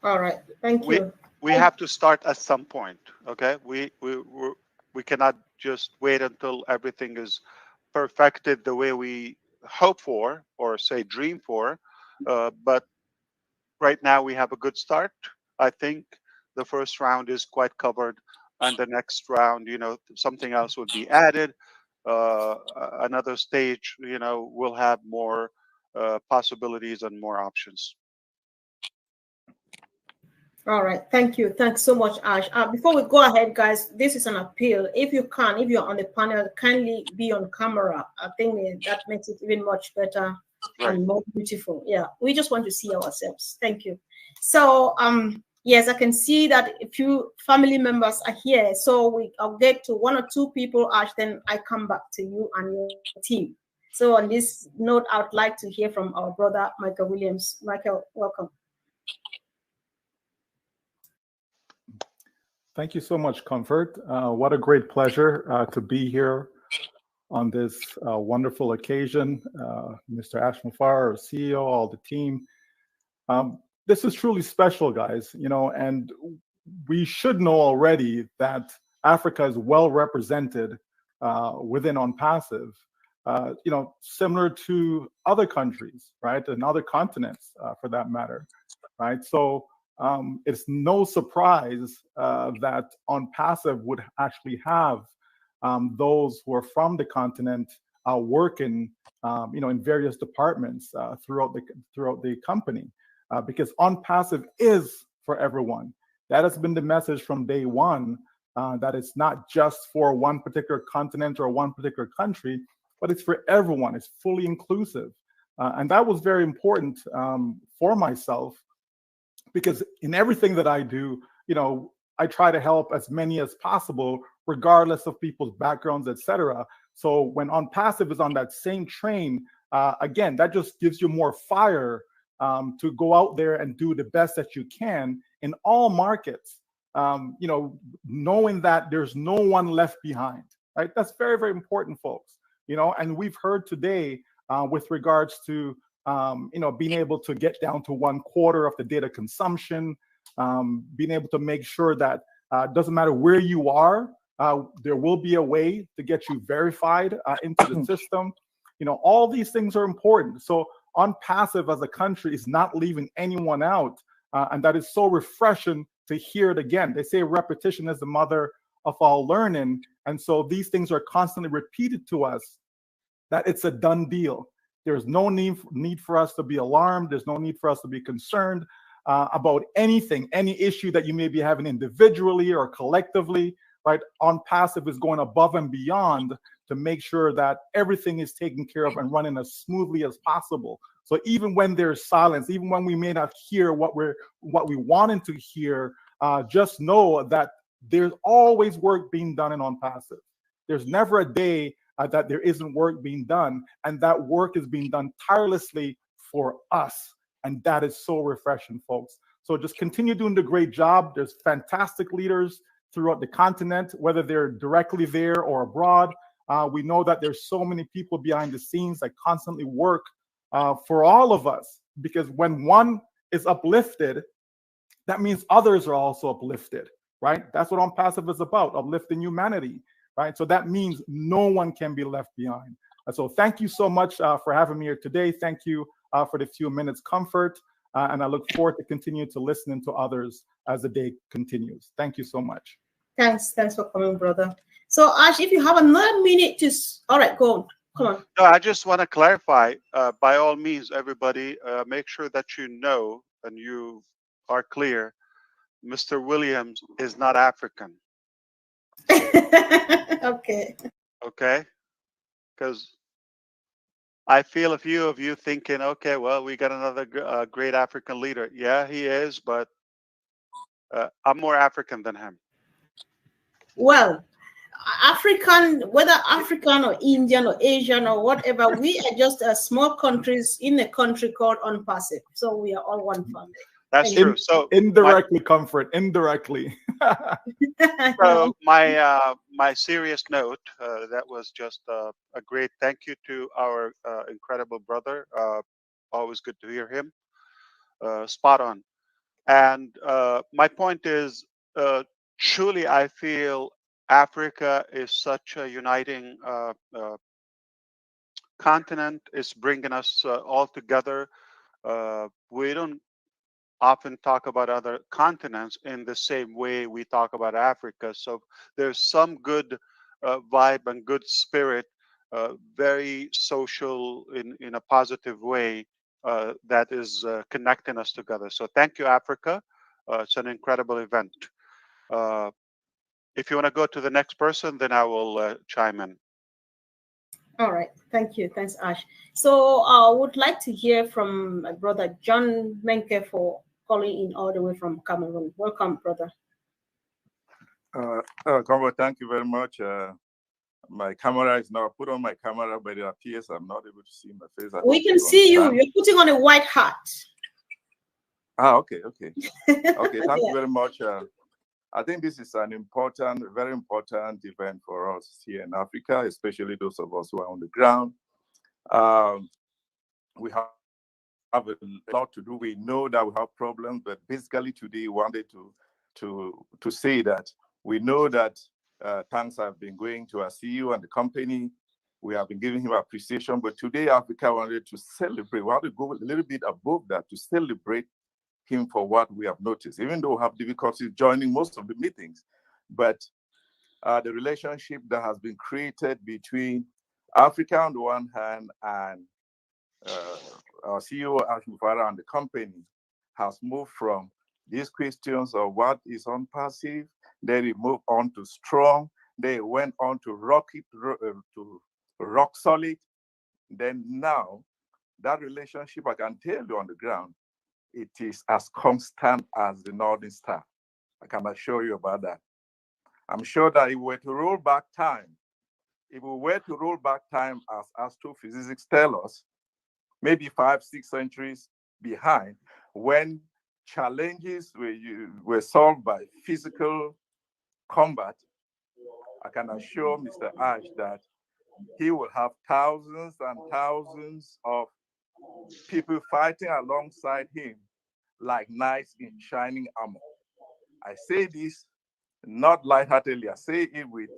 All right, thank you. We have to start at some point, okay? We cannot just wait until everything is perfected the way we hope for, or say dream for. But right now we have a good start. I think the first round is quite covered, and the next round, something else would be added. Another stage, will have more possibilities and more options. All right, thank you. Thanks so much, Ash. Before we go ahead, guys, this is an appeal. If you're on the panel, kindly be on camera. I think that makes it even much better and more beautiful. Yeah, we just want to see ourselves. Thank you. So, yes, I can see that a few family members are here. So I'll get to one or two people, Ash, then I come back to you and your team. So on this note, I would like to hear from our brother, Michael Williams. Michael, welcome. Thank you so much, Comfort. What a great pleasure to be here on this wonderful occasion. Mr. Ash Mufara, our CEO, all the team. This is truly special, guys, and we should know already that Africa is well represented within ONPASSIVE, similar to other countries, right, and other continents for that matter, right? So it's no surprise that ONPASSIVE would actually have those who are from the continent working, in various departments throughout the company, because ONPASSIVE is for everyone. That has been the message from day one. That it's not just for one particular continent or one particular country, but it's for everyone. It's fully inclusive. And that was very important for myself, because in everything that I do, I try to help as many as possible, regardless of people's backgrounds, etc. So when ONPASSIVE is on that same train, again, that just gives you more fire to go out there and do the best that you can in all markets. Knowing that there's no one left behind, right? That's very, very important, folks. And we've heard today with regards to, being able to get down to 1/4 of the data consumption, being able to make sure that it doesn't matter where you are, there will be a way to get you verified into the system. All these things are important. So ONPASSIVE as a country is not leaving anyone out. And that is so refreshing to hear it again. They say repetition is the mother of all learning. And so these things are constantly repeated to us, that it's a done deal. There's no need for us to be alarmed. There's no need for us to be concerned about anything, any issue that you may be having individually or collectively, right? ONPASSIVE is going above and beyond to make sure that everything is taken care of and running as smoothly as possible. So even when there's silence, even when we may not hear what we wanted to hear, just know that there's always work being done in ONPASSIVE. There's never a day that there isn't work being done, and that work is being done tirelessly for us. And that is so refreshing, folks. So just continue doing the great job. There's fantastic leaders throughout the continent, whether they're directly there or abroad. We know that there's so many people behind the scenes that constantly work for all of us, because when one is uplifted, that means others are also uplifted, right? That's what ONPASSIVE is about, uplifting humanity, right? So that means no one can be left behind. So thank you so much for having me here today. Thank you for the few minutes comfort. And I look forward to continue to listening to others as the day continues. Thank you so much. Thanks for coming, brother. So Ash, if you have another minute to, all right, go on. Come on. No, I just want to clarify, by all means, everybody, make sure that you know and you are clear, Mr. Williams is not African. Okay. Okay? Because I feel a few of you thinking, okay, well, we got another great African leader. Yeah, he is, but I'm more African than him. Well, African, whether African or Indian or Asian or whatever, we are just small countries in a country called ONPASSIVE. So we are all one family. That's true. So indirectly, comfort, indirectly. So my serious note, that was just a great thank you to our incredible brother. Always good to hear him. Spot on. And my point is, truly, I feel Africa is such a uniting continent. It's bringing us all together. We don't often talk about other continents in the same way we talk about Africa. So there's some good vibe and good spirit, very social in a positive way, that is connecting us together. So thank you, Africa. It's an incredible event. If you want to go to the next person, then I will chime in. All right. Thank you. Thanks, Ash. So I would like to hear from my brother, John Menke, for calling in all the way from Cameroon. Welcome, brother. Congo, thank you very much. My camera is now put on my camera, but it appears I'm not able to see my face. We can see you. You're putting on a white hat. Okay. Okay, thank you very much. I think this is an important, very important event for us here in Africa, especially those of us who are on the ground. We have a lot to do. We know that we have problems, but basically today we wanted to say that we know that thanks have been going to our CEO and the company. We have been giving him appreciation, but today Africa wanted to celebrate. We want to go a little bit above that to celebrate him for what we have noticed, even though we have difficulties joining most of the meetings. But the relationship that has been created between Africa on the one hand, and our CEO, Ash Mufara, and the company has moved from these questions of what is ONPASSIVE, then it moved on to strong, they went on to rock solid. Then now, that relationship, I can tell you on the ground, it is as constant as the Northern Star. I can assure you about that. I'm sure that if we were to roll back time, as astrophysics tell us, maybe 5-6 centuries behind, when challenges were solved by physical combat, I can assure Mr. Ash that he will have thousands and thousands of people fighting alongside him like knights in shining armor. I say this not lightheartedly, I say it with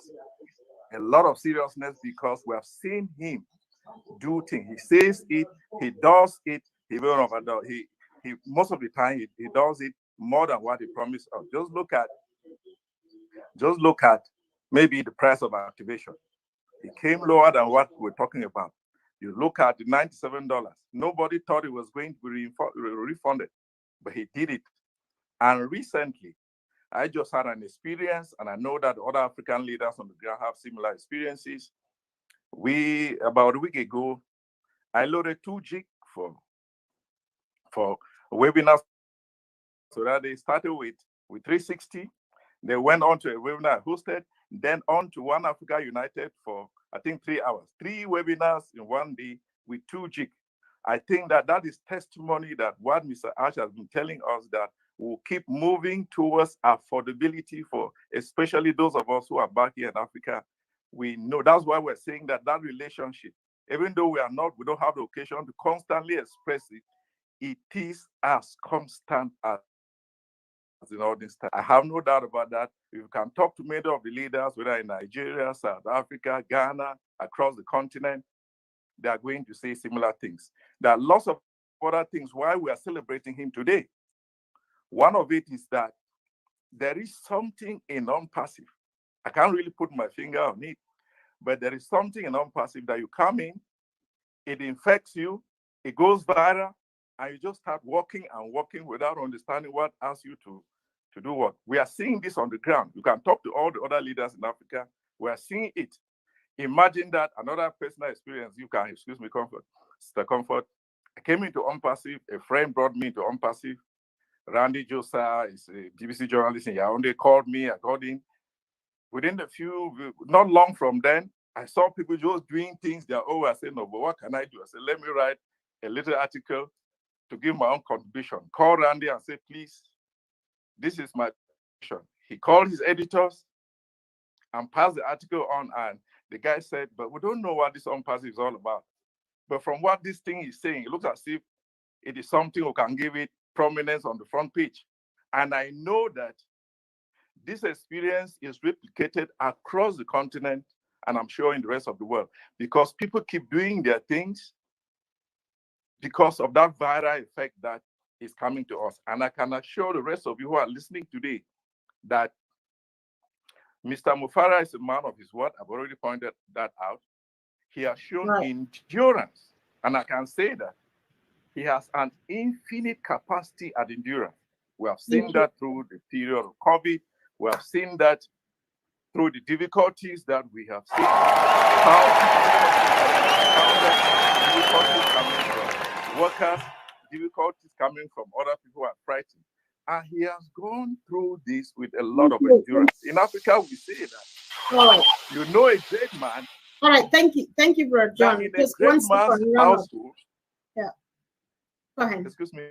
a lot of seriousness because we have seen him do things. He says it, he does it, he will not do. He most of the time he does it more than what he promised us. Just look at maybe the price of activation. It came lower than what we're talking about. You look at the $97. Nobody thought it was going to be refunded, but he did it. And recently, I just had an experience, and I know that other African leaders on the ground have similar experiences. About a week ago, I loaded 2 gig for webinars. So that they started with 360. They went on to a webinar I hosted, then on to One Africa United for, I think, 3 hours. 3 webinars in one day with 2 gig. I think that is testimony that what Mr. Ash has been telling us, that we'll keep moving towards affordability for especially those of us who are back here in Africa. We know that's why we're saying that relationship, even though we don't have the occasion to constantly express it, it is as constant as in all this time. I have no doubt about that. If you can talk to many of the leaders, whether in Nigeria, South Africa, Ghana, across the continent, they are going to say similar things. There are lots of other things why we are celebrating him today. One of it is that there is something in ONPASSIVE. I can't really put my finger on it, but there is something in ONPASSIVE that you come in, it infects you, it goes viral, and you just start walking and walking without understanding what asks you to do what. We are seeing this on the ground. You can talk to all the other leaders in Africa. We are seeing it. Imagine that another personal experience. You can, excuse me, Comfort. Mr. Comfort. I came into ONPASSIVE. A friend brought me into ONPASSIVE. Randy Josa is a BBC journalist in Yaoundé, called me. I got in. Within not long from then, I saw people just doing things their own. I said, no, but what can I do? I said, let me write a little article to give my own contribution. Call Randy and say, please, this is my contribution. He called his editors and passed the article on, and the guy said, but we don't know what this ONPASSIVE is all about. But from what this thing is saying, it looks as if it is something who can give it prominence on the front page. And I know that this experience is replicated across the continent, and I'm sure in the rest of the world, because people keep doing their things because of that viral effect that is coming to us. And I can assure the rest of you who are listening today that Mr. Mufara is a man of his word. I've already pointed that out. He has shown endurance, and I can say that he has an infinite capacity at endurance. We have seen that through the period of COVID. We have seen that through the difficulties that we have seen. Difficulties coming from workers, difficulties coming from other people who are frightened. And he has gone through this with a lot of endurance. In Africa, we say that. All right. You know a great man. All right, thank you, Brother John. In a great man's household. Yeah. Go ahead. Excuse me.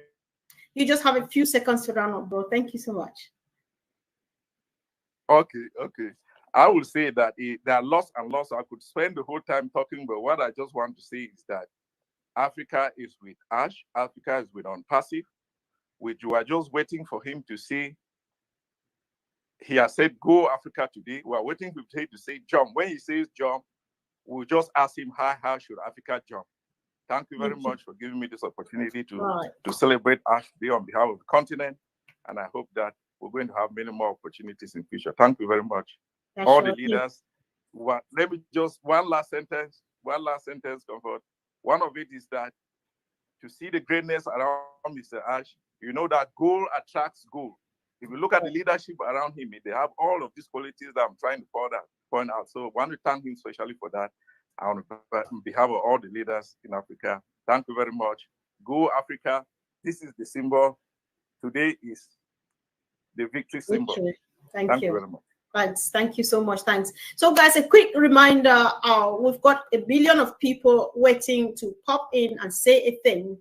You just have a few seconds to round up, bro. Thank you so much. Okay. I will say that there are lots and lots. I could spend the whole time talking, but what I just want to say is that Africa is with Ash. Africa is with ONPASSIVE, which you are just waiting for him to say. He has said, go Africa today. We are waiting for him to say jump. When he says jump, we'll just ask him, how should Africa jump? Thank you very much for giving me this opportunity to celebrate Ash Day on behalf of the continent. And I hope that we're going to have many more opportunities in future. Thank you very much. All the leaders. Let me just, one last sentence. one last sentence, Comfort. One of it is that to see the greatness around Mr. Ash, you know that goal attracts goal. If you look at the leadership around him, they have all of these qualities that I'm trying to point out. So I want to thank him especially for that. On behalf of all the leaders in Africa, thank you very much. Go Africa. This is the symbol. Today is the victory symbol. Thank you very much. Thanks. Thank you so much. Thanks. So, guys, a quick reminder: we've got 1 billion of people waiting to pop in and say a thing.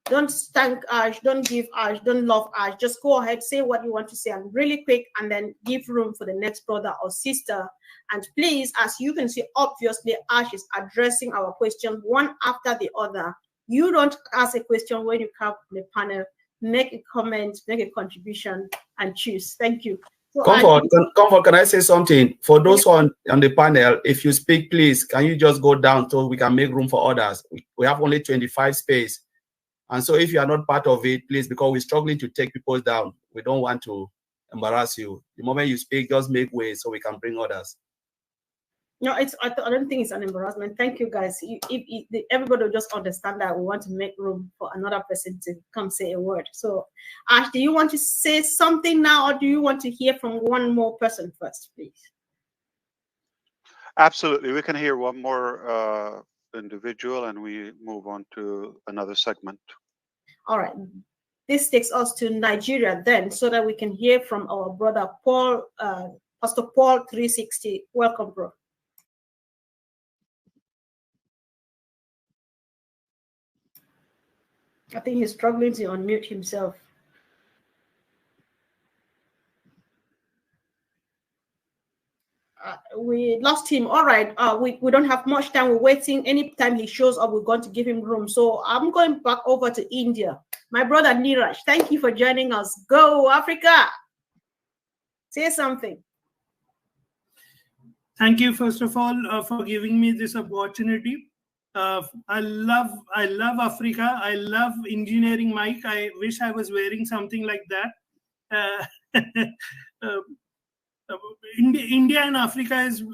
Don't thank Ash. Don't give Ash. Don't love Ash. Just go ahead, say what you want to say, and really quick, and then give room for the next brother or sister. And please, as you can see, obviously, Ash is addressing our questions one after the other. You don't ask a question when you come on the panel. Make a comment, make a contribution, and choose. Thank you. So Comfort, can I say something? For those on the panel, if you speak, please, can you just go down so we can make room for others? We have only 25 space. And so if you are not part of it, please, because we're struggling to take people down, we don't want to embarrass you. The moment you speak, just make way so we can bring others. No, I don't think it's an embarrassment. Thank you, guys. Everybody will just understand that we want to make room for another person to come say a word. So, Ash, do you want to say something now, or do you want to hear from one more person first, please? Absolutely. We can hear one more individual, and we move on to another segment. All right. This takes us to Nigeria then, so that we can hear from our brother Paul, Pastor Paul 360. Welcome, bro. I think he's struggling to unmute himself. We lost him. All right. We don't have much time. We're waiting. Anytime he shows up, we're going to give him room. So I'm going back over to India. My brother Niraj, thank you for joining us. Go Africa. Say something. Thank you, first of all, for giving me this opportunity. I love Africa. I love engineering, Mike. I wish I was wearing something like that. India and Africa is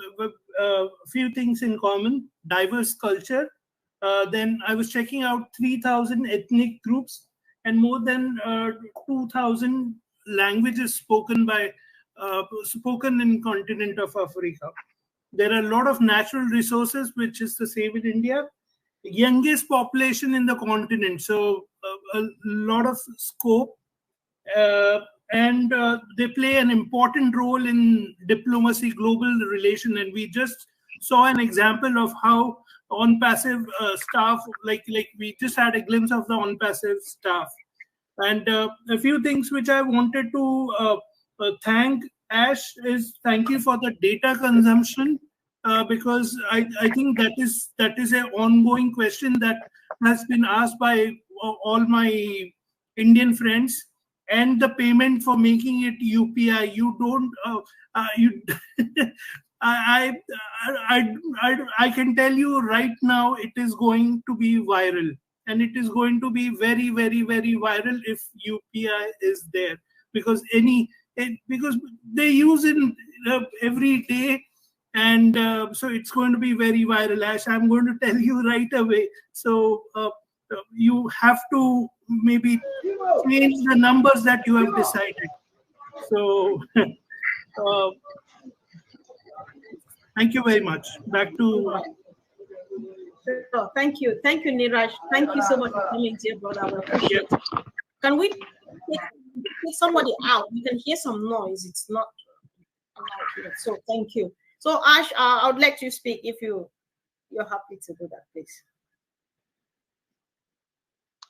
a few things in common. Diverse culture. Then I was checking out 3,000 ethnic groups and more than 2,000 languages spoken in continent of Africa. There are a lot of natural resources, which is the same in India. Youngest population in the continent, so a lot of scope, and they play an important role in diplomacy, global relation. And we just saw an example of how ONPASSIVE staff, like we just had a glimpse of the ONPASSIVE staff. And a few things which I wanted to thank Ash is thank you for the data consumption, because I think that is an ongoing question that has been asked by all my Indian friends. And the payment for making it UPI, you don't I can tell you right now, it is going to be viral, and it is going to be very, very, very viral if UPI is there, because because they use it every day, and so it's going to be very viral. Ash, I'm going to tell you right away. So you have to maybe change the numbers that you have decided. So thank you very much. Back to. Oh, thank you, Niraj. Thank you so much for coming here, brother. I appreciate it. Can we take somebody out? You can hear some noise. It's not allowed here. So thank you. So Ash, I would like to speak if you're happy to do that, please.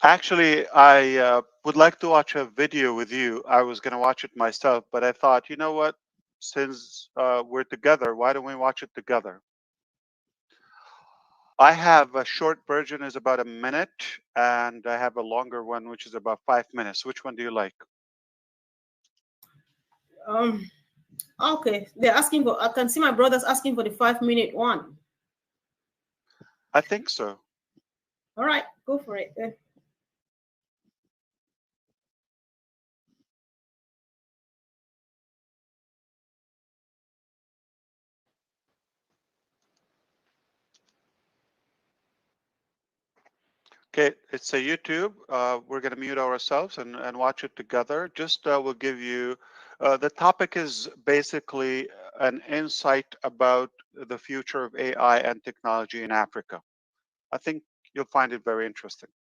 Actually, I would like to watch a video with you. I was going to watch it myself, but I thought, you know what? Since we're together, why don't we watch it together? I have a short version is about 1 minute, and I have a longer one, which is about 5 minutes. Which one do you like? Okay, they're asking for. I can see my brothers asking for the 5-minute one. I think so. All right, go for it then. Okay, it's a YouTube. We're going to mute ourselves and watch it together. Just we'll give you, the topic is basically an insight about the future of AI and technology in Africa. I think you'll find it very interesting.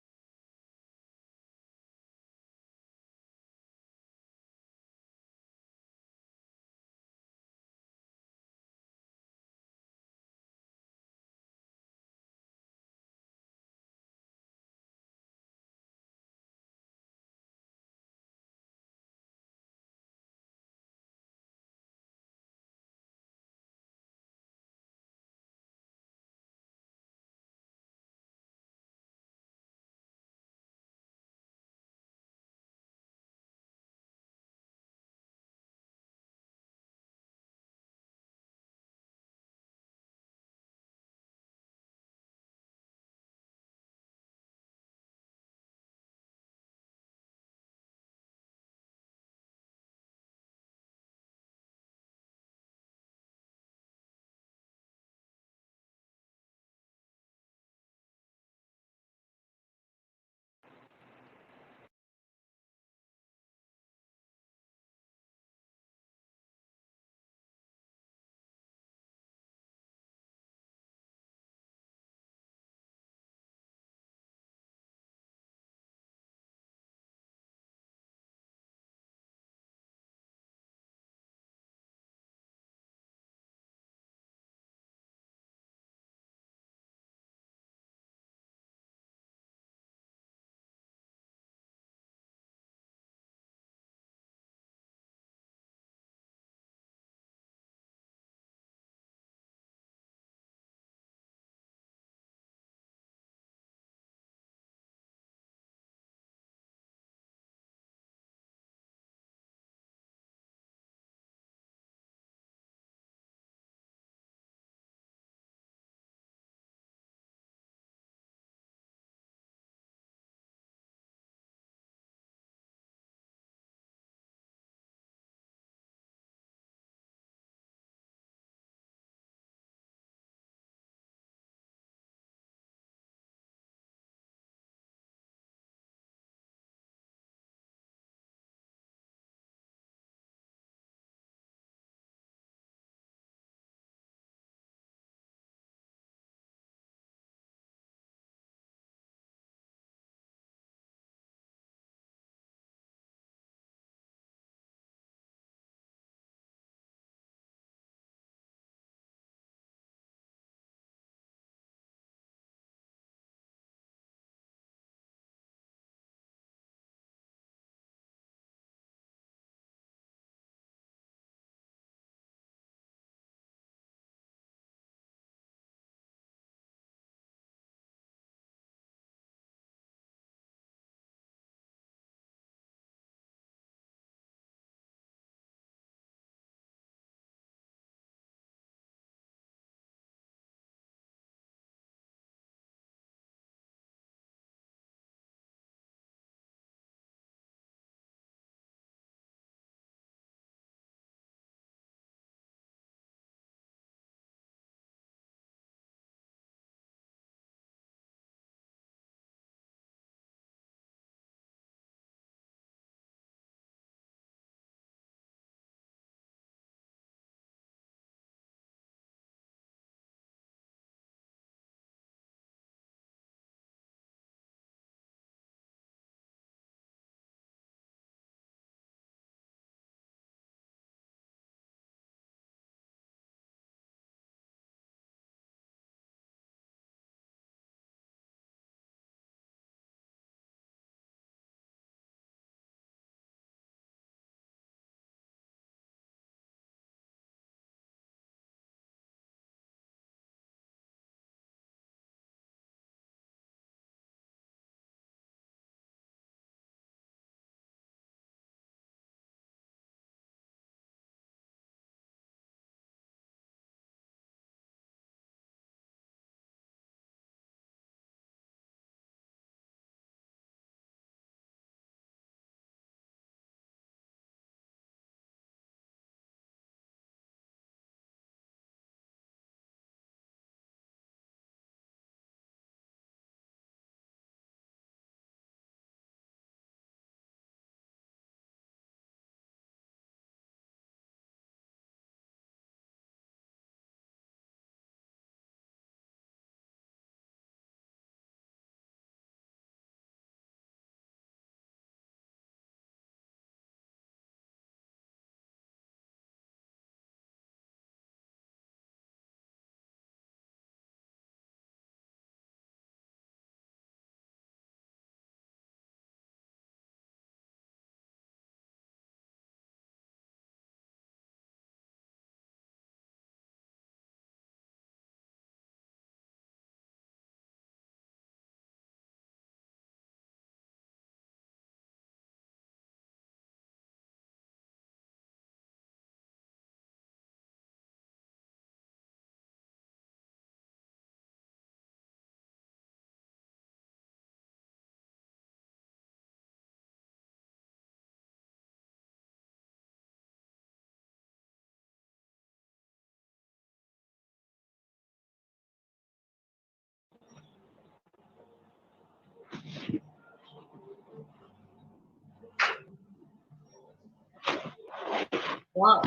Wow.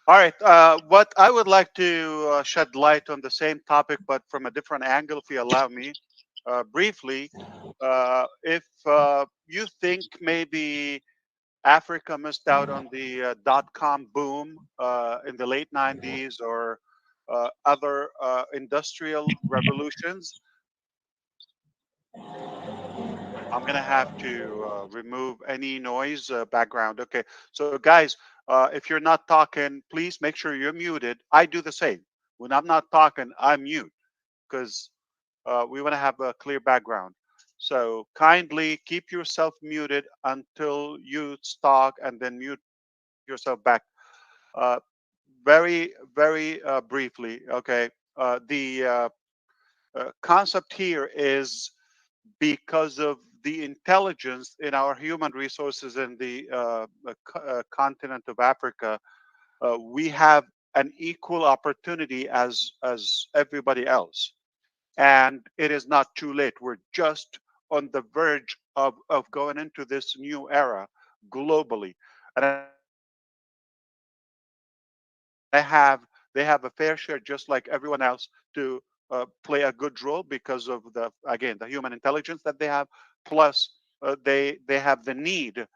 All right. What I would like to shed light on the same topic, but from a different angle, if you allow me, briefly. If you think maybe Africa missed out on the dot-com boom in the late 90s or other industrial revolutions, I'm gonna have to remove any noise background. Okay, so guys, if you're not talking, please make sure you're muted. I do the same. When I'm not talking, I mute because we want to have a clear background. So kindly keep yourself muted until you talk, and then mute yourself back. Uh, very briefly. Okay, the concept here is because of the intelligence in our human resources in the continent of Africa, we have an equal opportunity as everybody else, and it is not too late. We're just on the verge of going into this new era globally, and they have a fair share just like everyone else to play a good role because of the again the human intelligence that they have, plus they have the need to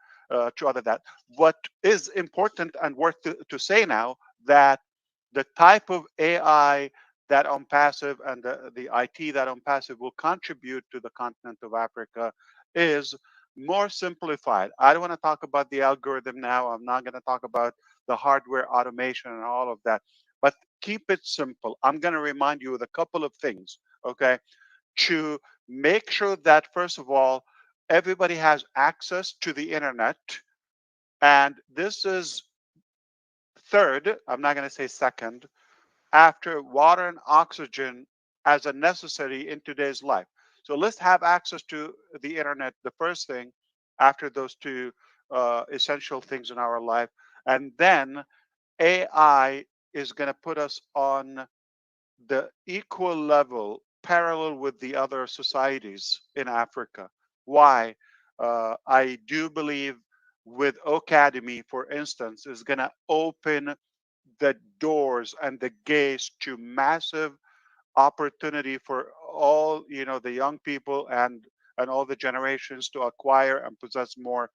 other that. What is important and worth to say now that the type of AI that ONPASSIVE and the IT that ONPASSIVE will contribute to the continent of Africa is more simplified. I don't want to talk about the algorithm now. I'm not going to talk about the hardware automation and all of that, but keep it simple. I'm going to remind you of a couple of things, okay, to make sure that, first of all, everybody has access to the internet. And this is third, I'm not going to say second, after water and oxygen as a necessary in today's life. So let's have access to the internet, the first thing after those two essential things in our life. And then AI is going to put us on the equal level, parallel with the other societies in Africa. Why? I do believe with Academy, for instance, is going to open the doors and the gates to massive opportunity for all the young people and all the generations to acquire and possess more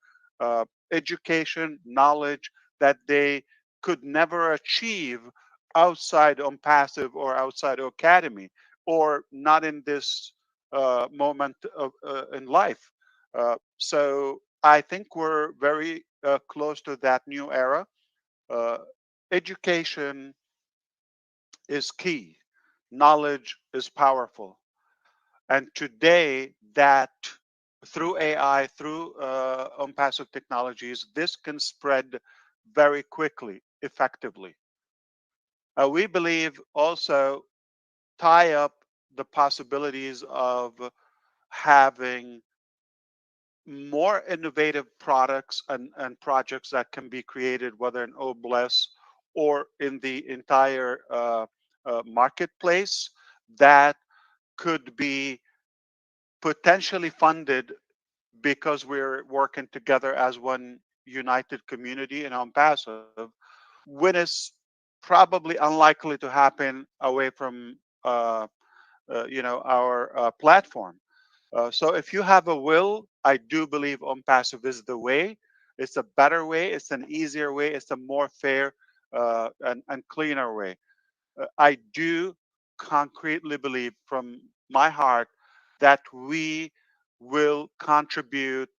education knowledge that they could never achieve outside on passive or outside academy or not in this moment of in life. So I think we're very close to that new era. uh, Education is key. Knowledge is powerful. And today, that through AI, through ONPASSIVE technologies, this can spread very quickly, effectively. We believe also tie up the possibilities of having more innovative products and projects that can be created, whether in OBLES or in the entire marketplace, that could be potentially funded because we're working together as one united community in ONPASSIVE, when it's probably unlikely to happen away from our platform. So if you have a will, I do believe ONPASSIVE is the way. It's a better way. It's an easier way. It's a more fair and cleaner way. I do concretely believe from my heart that we will contribute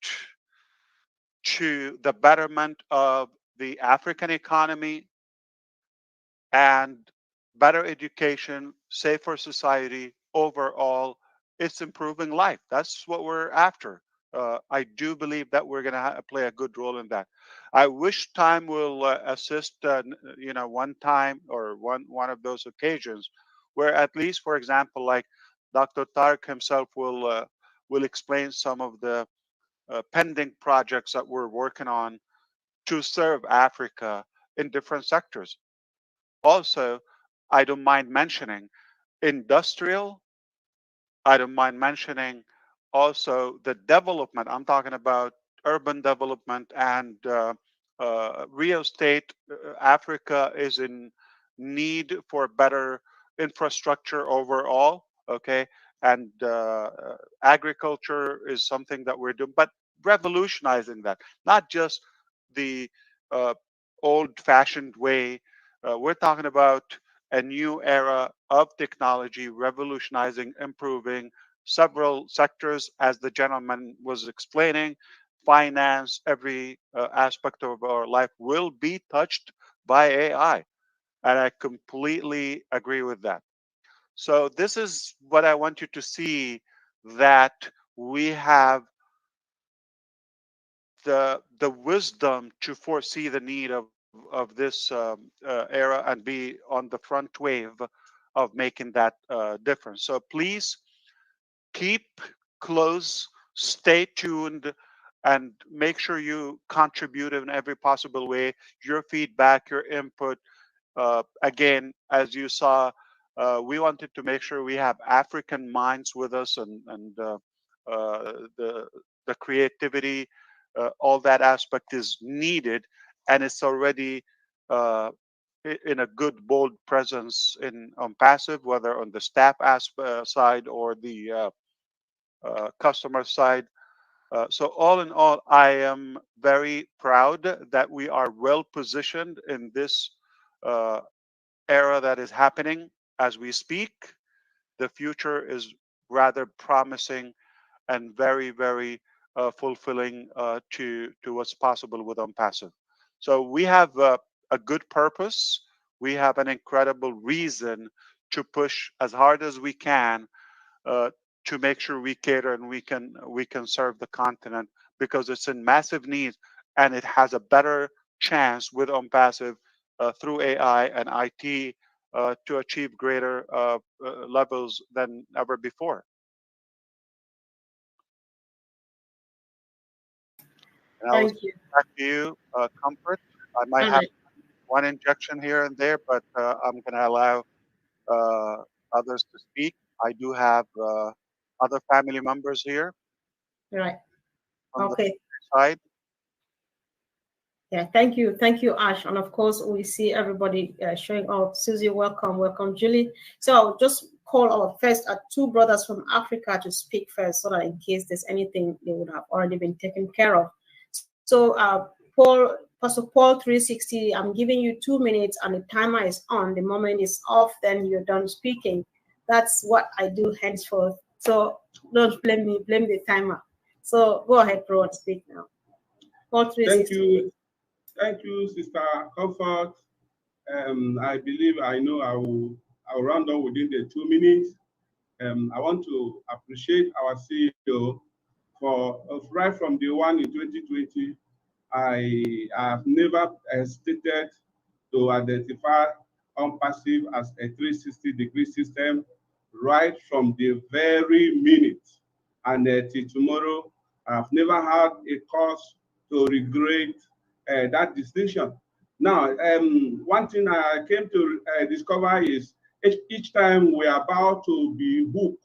to the betterment of the African economy and better education, safer society overall. It's improving life. That's what we're after. I do believe that we're going to play a good role in that. I wish time will assist, one time or one of those occasions where at least, for example, like Dr. Tarek himself will explain some of the pending projects that we're working on to serve Africa in different sectors. Also, I don't mind mentioning industrial. I don't mind mentioning also the development. I'm talking about urban development and real estate. Africa is in need for better infrastructure overall. Okay, and agriculture is something that we're doing, but revolutionizing that, not just the uh, old-fashioned way. We're talking about a new era of technology, revolutionizing, improving several sectors, as the gentleman was explaining. Finance, every aspect of our life will be touched by AI. And I completely agree with that. So this is what I want you to see, that we have the wisdom to foresee the need of this era and be on the front wave of making that difference. So please keep close, stay tuned, and make sure you contribute in every possible way. Your feedback, your input. Again, as you saw, we wanted to make sure we have African minds with us, and the creativity, all that aspect is needed, and it's already in a good, bold presence in ONPASSIVE, whether on the staff side or the customer side. So all in all, I am very proud that we are well positioned in this uh, era that is happening as we speak. The future is rather promising and very, very fulfilling to what's possible with ONPASSIVE. So we have a good purpose. We have an incredible reason to push as hard as we can uh, to make sure we cater and we can serve the continent, because it's in massive need, and it has a better chance with ONPASSIVE through AI and IT to achieve greater levels than ever before. And I'll Thank you. back to you, Comfort. I might All have right. one injection here and there, but I'm going to allow others to speak. I do have other family members here Right. on the Okay. side. Yeah, thank you, Ash, and of course we see everybody showing up. Susie, welcome, Julie. So I'll just call our first two brothers from Africa to speak first, so that in case there's anything, they would have already been taken care of. So Pastor Paul 360, I'm giving you 2 minutes, and the timer is on. The moment it's off, then you're done speaking. That's what I do henceforth. So don't blame me, blame the timer. So go ahead, bro, and speak now. Paul 360. Thank you, Sister Comfort. I believe I know I'll round up within the 2 minutes. I want to appreciate our CEO for right from the one in 2020. I have never hesitated to identify ONPASSIVE as a 360-degree system right from the very minute. And till tomorrow, I've never had a cause to regret that distinction. Now, one thing I came to discover is each time we're about to be hooked,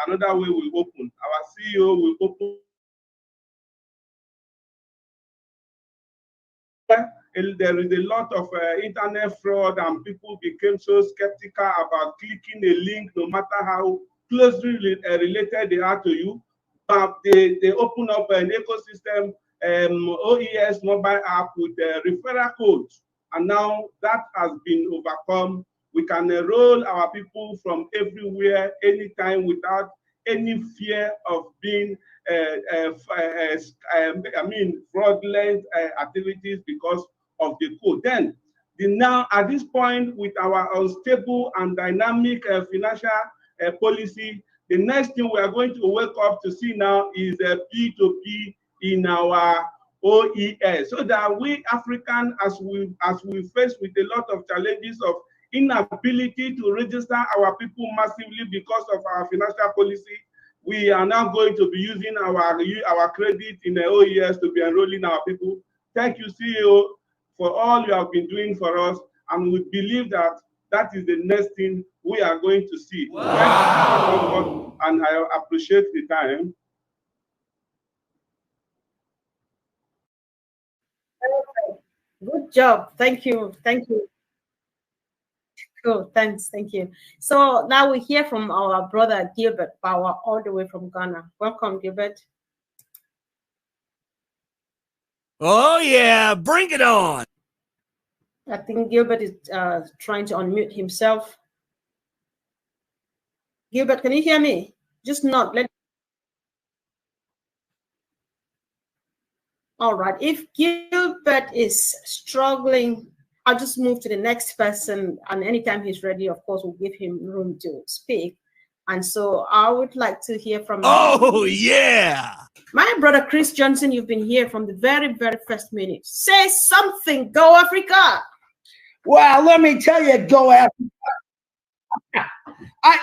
another way will open. Our CEO will open. There is a lot of internet fraud, and people became so skeptical about clicking a link, no matter how closely related they are to you. But they open up an ecosystem, OES mobile app with referral codes, and now that has been overcome. We can enroll our people from everywhere, anytime, without any fear of being fraudulent activities because of the code. Then, now at this point, with our unstable and dynamic financial policy, the next thing we are going to wake up to see now is P2P in our OES, so that we African, as we face with a lot of challenges of inability to register our people massively because of our financial policy, we are now going to be using our credit in the OES to be enrolling our people. Thank you, CEO, for all you have been doing for us, and we believe that that is the next thing we are going to see. Wow. And I appreciate the time. Good job. Thank you. Thank you. Cool. Thanks. Thank you. So now we hear from our brother Gilbert Power, all the way from Ghana. Welcome, Gilbert. Oh, yeah. Bring it on. I think Gilbert is trying to unmute himself. Gilbert, can you hear me? Just not. All right. If Gilbert is struggling, I'll just move to the next person. And anytime he's ready, of course, we'll give him room to speak. And so I would like to hear from Oh, yeah. my brother Chris Johnson. You've been here from the very, very first minute. Say something. Go Africa. Well, let me tell you, go Africa.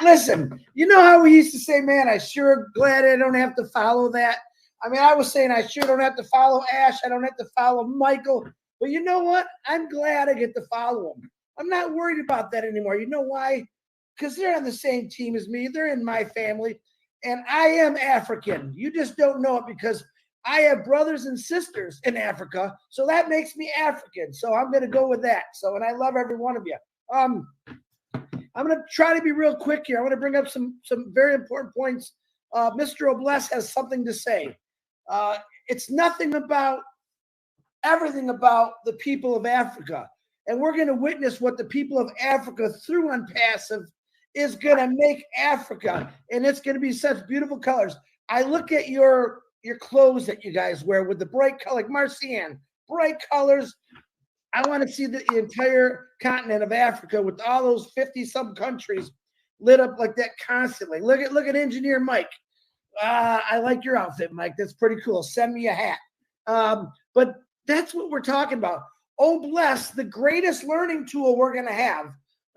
Listen, you know how we used to say, man, I sure glad I don't have to follow that. I mean, I was saying I sure don't have to follow Ash. I don't have to follow Michael. But you know what? I'm glad I get to follow them. I'm not worried about that anymore. You know why? Because they're on the same team as me. They're in my family. And I am African. You just don't know it because I have brothers and sisters in Africa. So that makes me African. So I'm going to go with that. So, and I love every one of you. I'm going to try to be real quick here. I want to bring up some very important points. Mr. Obless has something to say. It's everything about the people of Africa. And we're going to witness what the people of Africa through ONPASSIVE is going to make Africa. And it's going to be such beautiful colors. I look at your clothes that you guys wear with the bright color, like Marcian, bright colors. I want to see the entire continent of Africa with all those 50-some countries lit up like that constantly. Look at Engineer Mike. I like your outfit, Mike. That's pretty cool. Send me a hat. But that's what we're talking about. Oh, bless, the greatest learning tool we're going to have.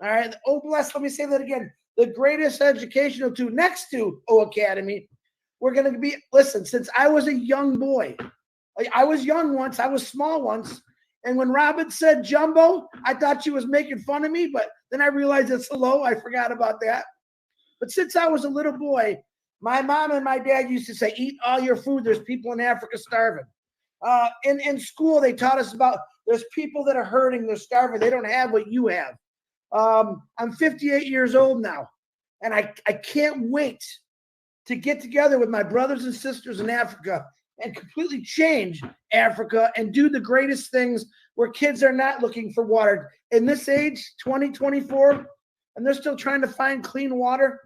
All right. Oh, bless, let me say that again. The greatest educational tool next to O Academy. We're going to be, listen, since I was a young boy, I was young once, I was small once. And when Robin said jumbo, I thought she was making fun of me, but then I realized it's hello. I forgot about that. But since I was a little boy, my mom and my dad used to say, eat all your food. There's people in Africa starving. In school, they taught us about there's people that are hurting, they're starving. They don't have what you have. I'm 58 years old now, and I can't wait to get together with my brothers and sisters in Africa and completely change Africa and do the greatest things where kids are not looking for water. In this age, 2024, and they're still trying to find clean water,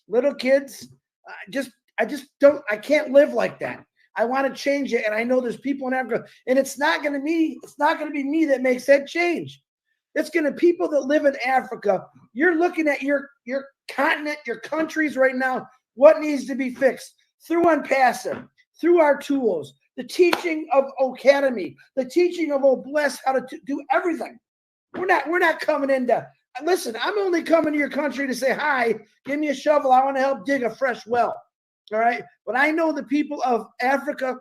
little kids, I can't live like that. I want to change it, and I know there's people in Africa, and it's not going to be me that makes that change. It's going to be people that live in Africa. You're looking at your continent, your countries right now, what needs to be fixed through ONPASSIVE, through our tools, the teaching of Academy, the teaching of Obless, how to do everything. We're not coming into, listen, I'm only coming to your country to say, hi, give me a shovel. I want to help dig a fresh well. All right. But I know the people of Africa,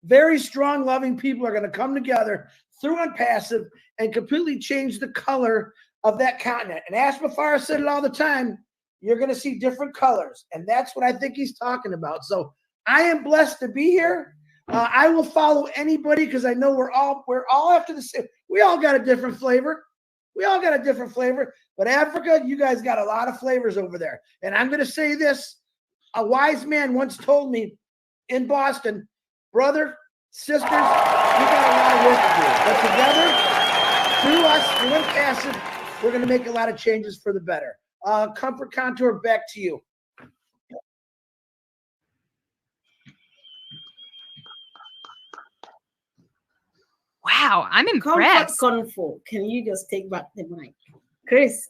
very strong, loving people, are going to come together through ONPASSIVE and completely change the color of that continent. And Ash Mafara said it all the time. You're going to see different colors. And that's what I think he's talking about. So I am blessed to be here. I will follow anybody because I know we're all after the same. We all got a different flavor. But Africa, you guys got a lot of flavors over there. And I'm going to say this. A wise man once told me in Boston, brother, sisters, we got a lot of work to do. But together, through us, through ONPASSIVE, we're going to make a lot of changes for the better. Comfort Contour, back to you. Wow, I'm impressed. Comfort. Can you just take back the mic? Chris.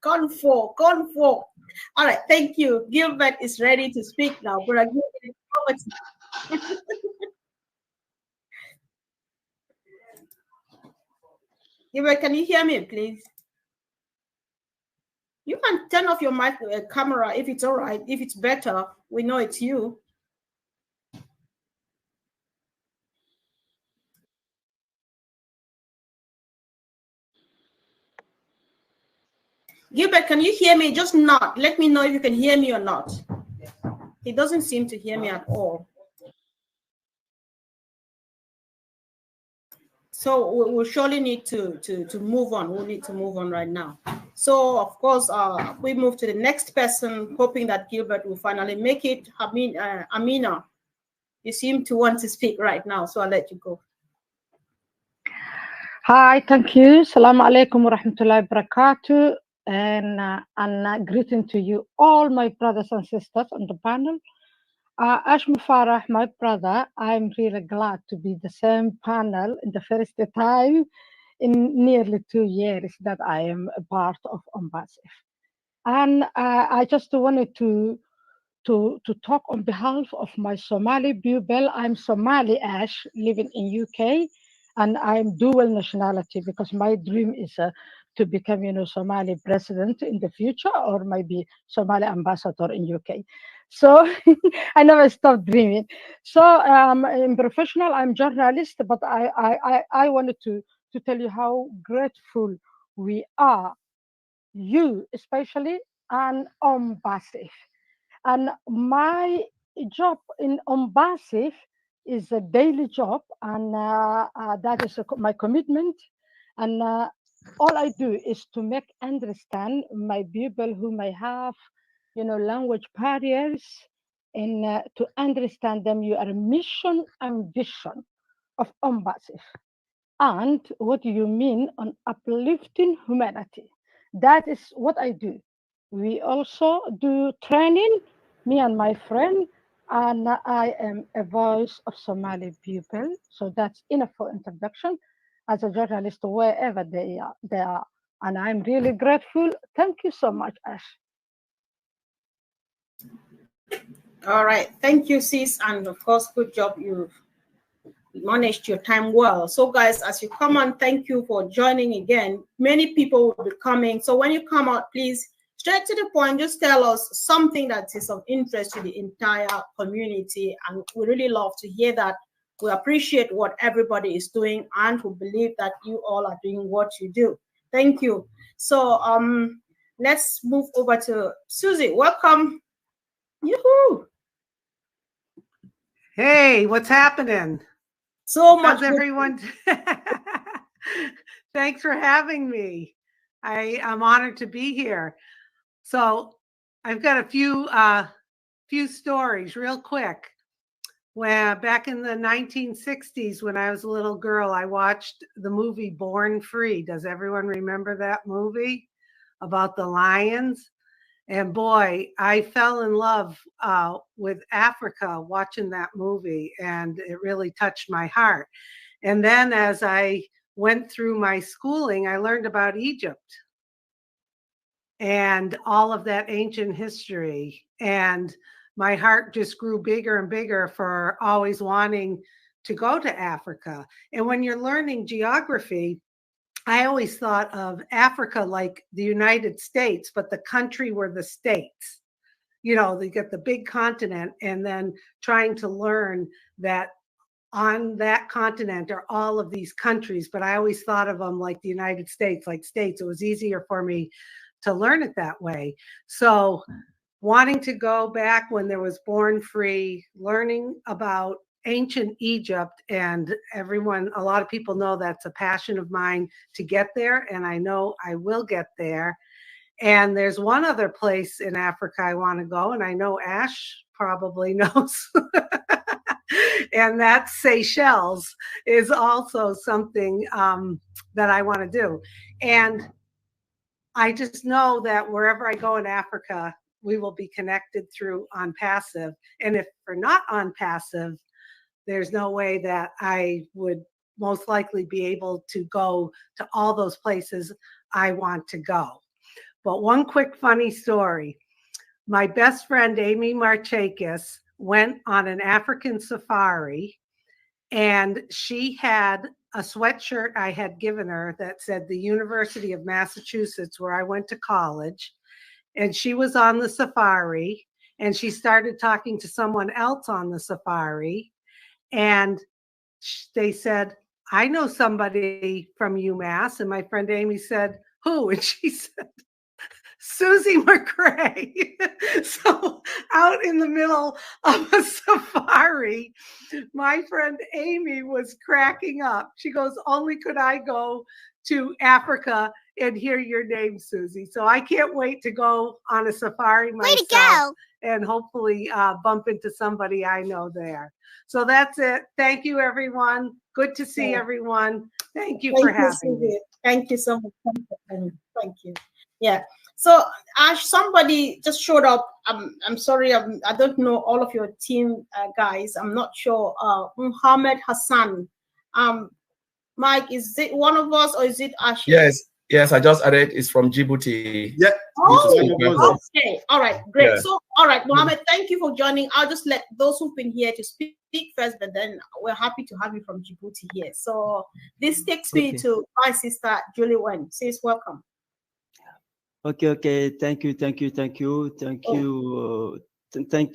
Comfort. All right, thank you. Gilbert is ready to speak now. But Gilbert, can you hear me, please? You can turn off your mic camera if it's all right. If it's better, we know it's you. Gilbert, can you hear me? Just nod. Let me know if you can hear me or not. He doesn't seem to hear me at all. So we surely need to move on. We need to move on right now. So of course, we move to the next person, hoping that Gilbert will finally make it. Amina, you seem to want to speak right now, so I'll let you go. Hi, thank you. Assalamu alaikum wa rahmatullahi wa barakatuh. And greeting to you, all my brothers and sisters on the panel. Ash Mufarah, my brother, I'm really glad to be the same panel in the first time in nearly 2 years that I am a part of ONPASSIVE. And I just wanted to talk on behalf of my Somali people. I'm Somali, Ash, living in UK, and I'm dual nationality because my dream is to become, Somali president in the future, or maybe Somali ambassador in UK. So I never stop dreaming. So in professional, I'm journalist, but I wanted to tell you how grateful we are, you especially, and ONPASSIVE. And my job in ONPASSIVE is a daily job, and that is my commitment. And all I do is to make understand my people who may have, language barriers, and to understand them. You are a mission and vision of ONPASSIVE. And what do you mean on uplifting humanity? That is what I do. We also do training, me and my friend, and I am a voice of Somali people. So that's enough for introduction as a journalist wherever they are. And I'm really grateful. Thank you so much, Ash. All right. Thank you, sis. And of course, good job. You've managed your time well. So guys, as you come on, thank you for joining again. Many people will be coming. So when you come out, please straight to the point, just tell us something that is of interest to the entire community. And we really love to hear that. We appreciate what everybody is doing, and we believe that you all are doing what you do. Thank you. So let's move over to Susie. Welcome. Yoo-hoo. Hey, what's happening? So much. How's everyone? Thanks for having me. I'm honored to be here. So I've got a few stories real quick. When back in the 1960s, when I was a little girl, I watched the movie Born Free. Does everyone remember that movie about the lions? And boy, I fell in love with Africa watching that movie, and it really touched my heart. And then as I went through my schooling, I learned about Egypt and all of that ancient history. And my heart just grew bigger and bigger for always wanting to go to Africa. And when you're learning geography, I always thought of Africa like the United States, but the country were the states. They get the big continent, and then trying to learn that on that continent are all of these countries. But I always thought of them like the United States, like states. It was easier for me to learn it that way. So wanting to go back when there was Born Free, learning about ancient Egypt, and a lot of people know that's a passion of mine to get there, and I know I will get there. And there's one other place in Africa I want to go, and I know Ash probably knows, and that's Seychelles is also something that I want to do. And I just know that wherever I go in Africa, we will be connected through ONPASSIVE. And if we're not ONPASSIVE, there's no way that I would most likely be able to go to all those places I want to go. But one quick funny story. My best friend, Amy Marchakis, went on an African safari, and she had a sweatshirt I had given her that said the University of Massachusetts, where I went to college. And she was on the safari, and she started talking to someone else on the safari. And they said, I know somebody from UMass. And my friend Amy said, who? And she said, Susie McCrae. So out in the middle of a safari, my friend Amy was cracking up. She goes, only could I go to Africa and hear your name, Susie. So I can't wait to go on a safari myself. Way to go. And hopefully bump into somebody I know there. So that's it. Thank you, everyone. Good to see everyone. Thank you for having me. Thank you so much. Thank you. Yeah. So Ash, somebody just showed up. I'm sorry. I don't know all of your team guys. I'm not sure. Muhammad Hassan. Mike, is it one of us or is it Ash? Yes, I just added. It's from Djibouti. Yeah. Oh, okay. All right, great. Yeah. So, all right, Mohammed, thank you for joining. I'll just let those who've been here to speak first, but then we're happy to have you from Djibouti here. So this takes me to my sister, Julie Wen. Sis, welcome. Okay. Thank you. Thank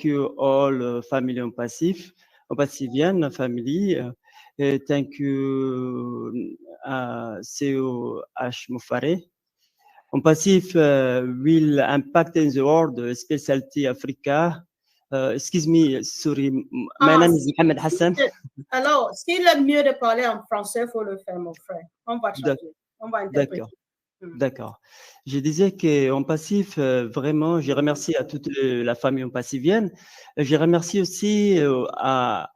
you all family ONPASSIVIAN family. Thank you CEO H. Mufare. ONPASSIVE will impact in the world, specialty Africa. Excuse me, sorry, my name is Mohamed Hassan. Alors, s'il est mieux de parler en français, il faut le faire, mon frère. On va traduire. On va interpréter. D'accord. Je disais que ONPASSIVE, vraiment, je remercie à toute la famille ONPASSIVIenne. Je remercie aussi à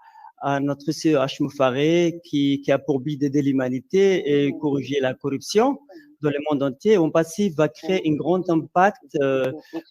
notre CEO H. Mufare qui a pour but d'aider l'humanité et corriger la corruption dans le monde entier. ONPASSIVE va créer un grand impact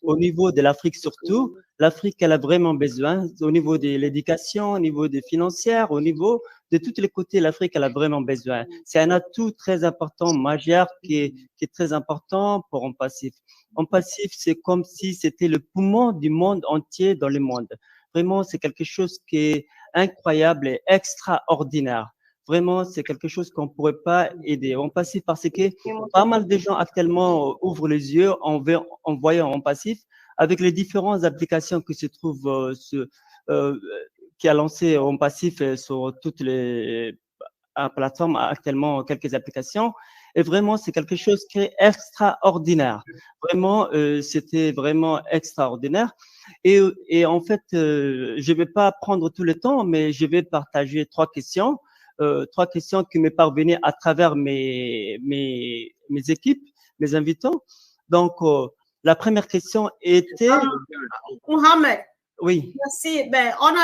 au niveau de l'Afrique surtout. L'Afrique, elle a vraiment besoin au niveau de l'éducation, au niveau des financières, au niveau de tous les côtés. L'Afrique, elle a vraiment besoin. C'est un atout très important, majeur, qui est très important pour ONPASSIVE. ONPASSIVE, c'est comme si c'était le poumon du monde entier dans le monde. Vraiment, c'est quelque chose qui est incroyable et extraordinaire. Vraiment, c'est quelque chose qu'on ne pourrait pas aider. ONPASSIVE parce que pas mal de gens actuellement ouvrent les yeux en voyant ONPASSIVE avec les différentes applications qui se trouvent, qui a lancé ONPASSIVE sur toutes les plateformes, actuellement quelques applications. Et vraiment, c'est quelque chose qui est extraordinaire. Vraiment, c'était vraiment extraordinaire. Et en fait, je ne vais pas prendre tout le temps, mais je vais partager trois questions qui me parvenaient à travers mes équipes, mes invitants. Donc, la première question était… Mohamed. Oui. Merci. Ben, on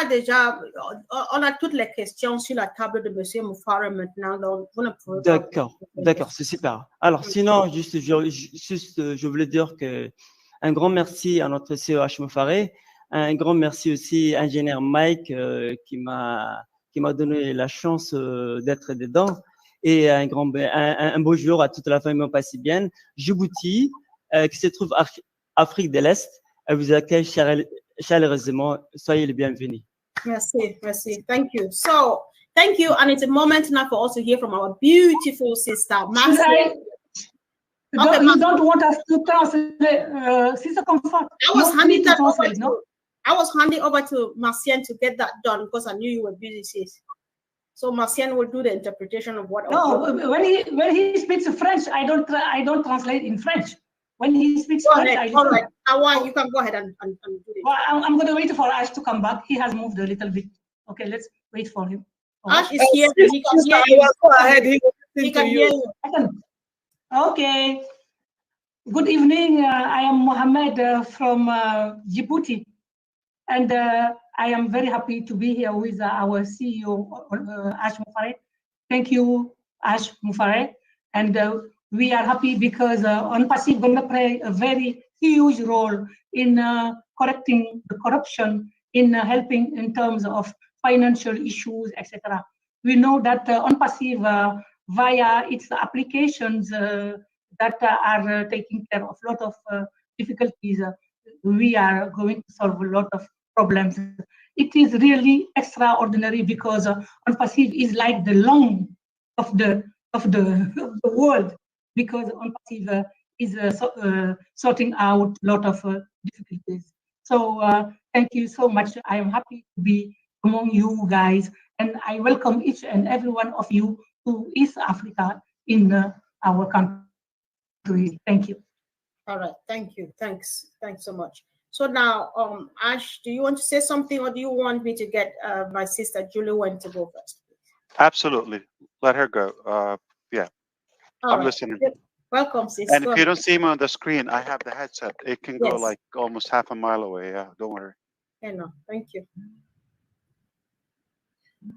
a toutes les questions sur la table de monsieur Mufare maintenant. Donc, vous ne pouvez pas… D'accord, c'est super. Alors, sinon, je voulais dire que un grand merci à notre CEO H. Mufare, un grand merci aussi à ingénieur Mike qui m'a donné la chance d'être dedans, et un bonjour à toute la famille ONPASSIVIenne. Djibouti, qui se trouve Afrique de l'Est, elle vous accueille chaleureusement. Soyez les bienvenus. Merci. Thank you. So, thank you. And it's a moment now for us to hear from our beautiful sister, Marcia. You don't want us to translate, Sister Comfort. I was handing over to Marcienne to get that done because I knew you were busy, sis. So Marcienne will do the interpretation of what. No, when he speaks French, I don't translate in French. When he speaks French, I listen. All right. Awan, you can go ahead and do it. Well, I'm going to wait for Ash to come back. He has moved a little bit. Okay, let's wait for him. Ash is here. He can hear you. Go ahead. He can hear you. Okay. Good evening. I am Mohamed from Djibouti. And I am very happy to be here with our CEO, Ash Mufare. Thank you, Ash Mufare. And we are happy because ONPASSIVE is going to play a very huge role in correcting the corruption, in helping in terms of financial issues, etc. We know that ONPASSIVE, via its applications that are taking care of a lot of difficulties, we are going to solve a lot of problems. It is really extraordinary because ONPASSIVE is like the lung of the world, because ONPASSIVE is sorting out a lot of difficulties. So thank you so much. I am happy to be among you guys, and I welcome each and every one of you to East Africa in our country. Thank you. All right. Thank you. Thanks so much. So now, Ash, do you want to say something, or do you want me to get my sister Julie went to go first? Absolutely. Let her go. Yeah, I'm listening. Welcome, sis. And if you don't see me on the screen, I have the headset. It can go Yes. like almost half a mile away. Yeah, don't worry. Yeah, no, thank you.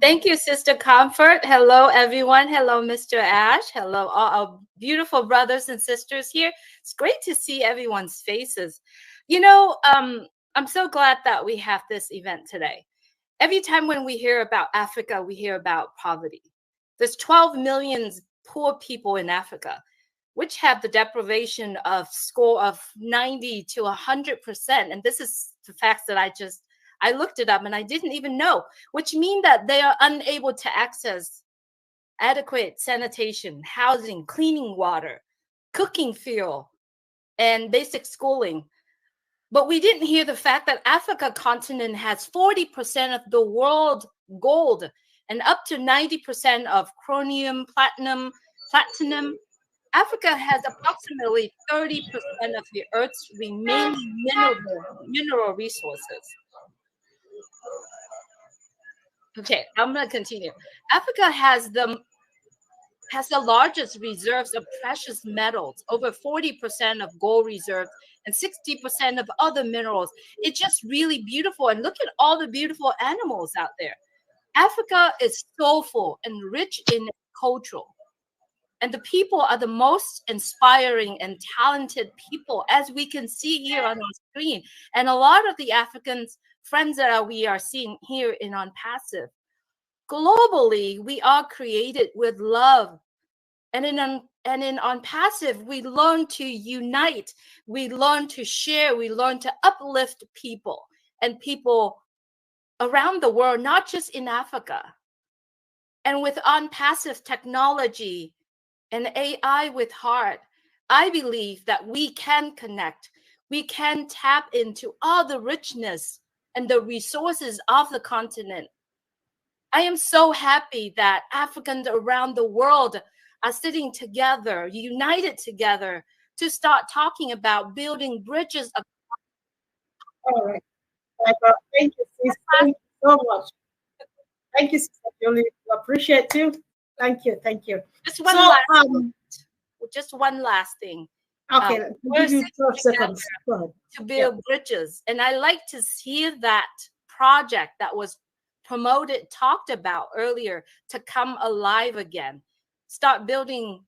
Thank you, Sister Comfort. Hello, everyone. Hello, Mr. Ash. Hello, all our beautiful brothers and sisters here. It's great to see everyone's faces. You know, I'm so glad that we have this event today. Every time when we hear about Africa, we hear about poverty. There's 12 million poor people in Africa, which have the deprivation of score of 90 to 100%. And this is the facts that I looked it up and I didn't even know, which mean that they are unable to access adequate sanitation, housing, cleaning water, cooking fuel, and basic schooling. But we didn't hear the fact that Africa continent has 40% of the world gold and up to 90% of chromium, platinum. Africa has approximately 30% of the Earth's remaining mineral resources. Okay, I'm going to continue. Africa has the largest reserves of precious metals, over 40% of gold reserves and 60% of other minerals. It's just really beautiful. And look at all the beautiful animals out there. Africa is soulful and rich in culture. And the people are the most inspiring and talented people, as we can see here on our screen. And a lot of the Africans friends that we are seeing here in ONPASSIVE. Globally, we are created with love. And in ONPASSIVE, we learn to unite, we learn to share, we learn to uplift people and people around the world, not just in Africa. And with ONPASSIVE technology and AI with heart, I believe that we can connect, we can tap into all the richness and the resources of the continent. I am so happy that Africans around the world are sitting together, united together, to start talking about building bridges. All right. Thank you, sis. Thank you so much. Thank you, Sister Julie. We appreciate you. Thank you. Thank you. Just one last thing. Okay, we're give you 12 seconds. To build bridges. And I like to hear that project that was promoted, talked about earlier, to come alive again. Start building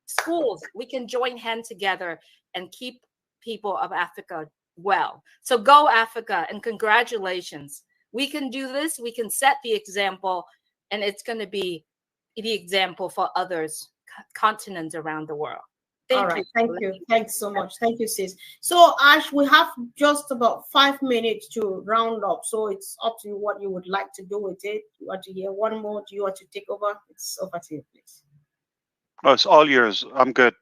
schools. We can join hands together and keep people of Africa well. So go Africa, and congratulations. We can do this. We can set the example, and it's going to be the example for others, continents around the world. Thank you. Thanks so much. Thank you, sis. So, Ash, we have just about 5 minutes to round up. So it's up to you what you would like to do with it. You want to hear one more? Do you want to take over? It's over to you, please. Oh, it's all yours. I'm good.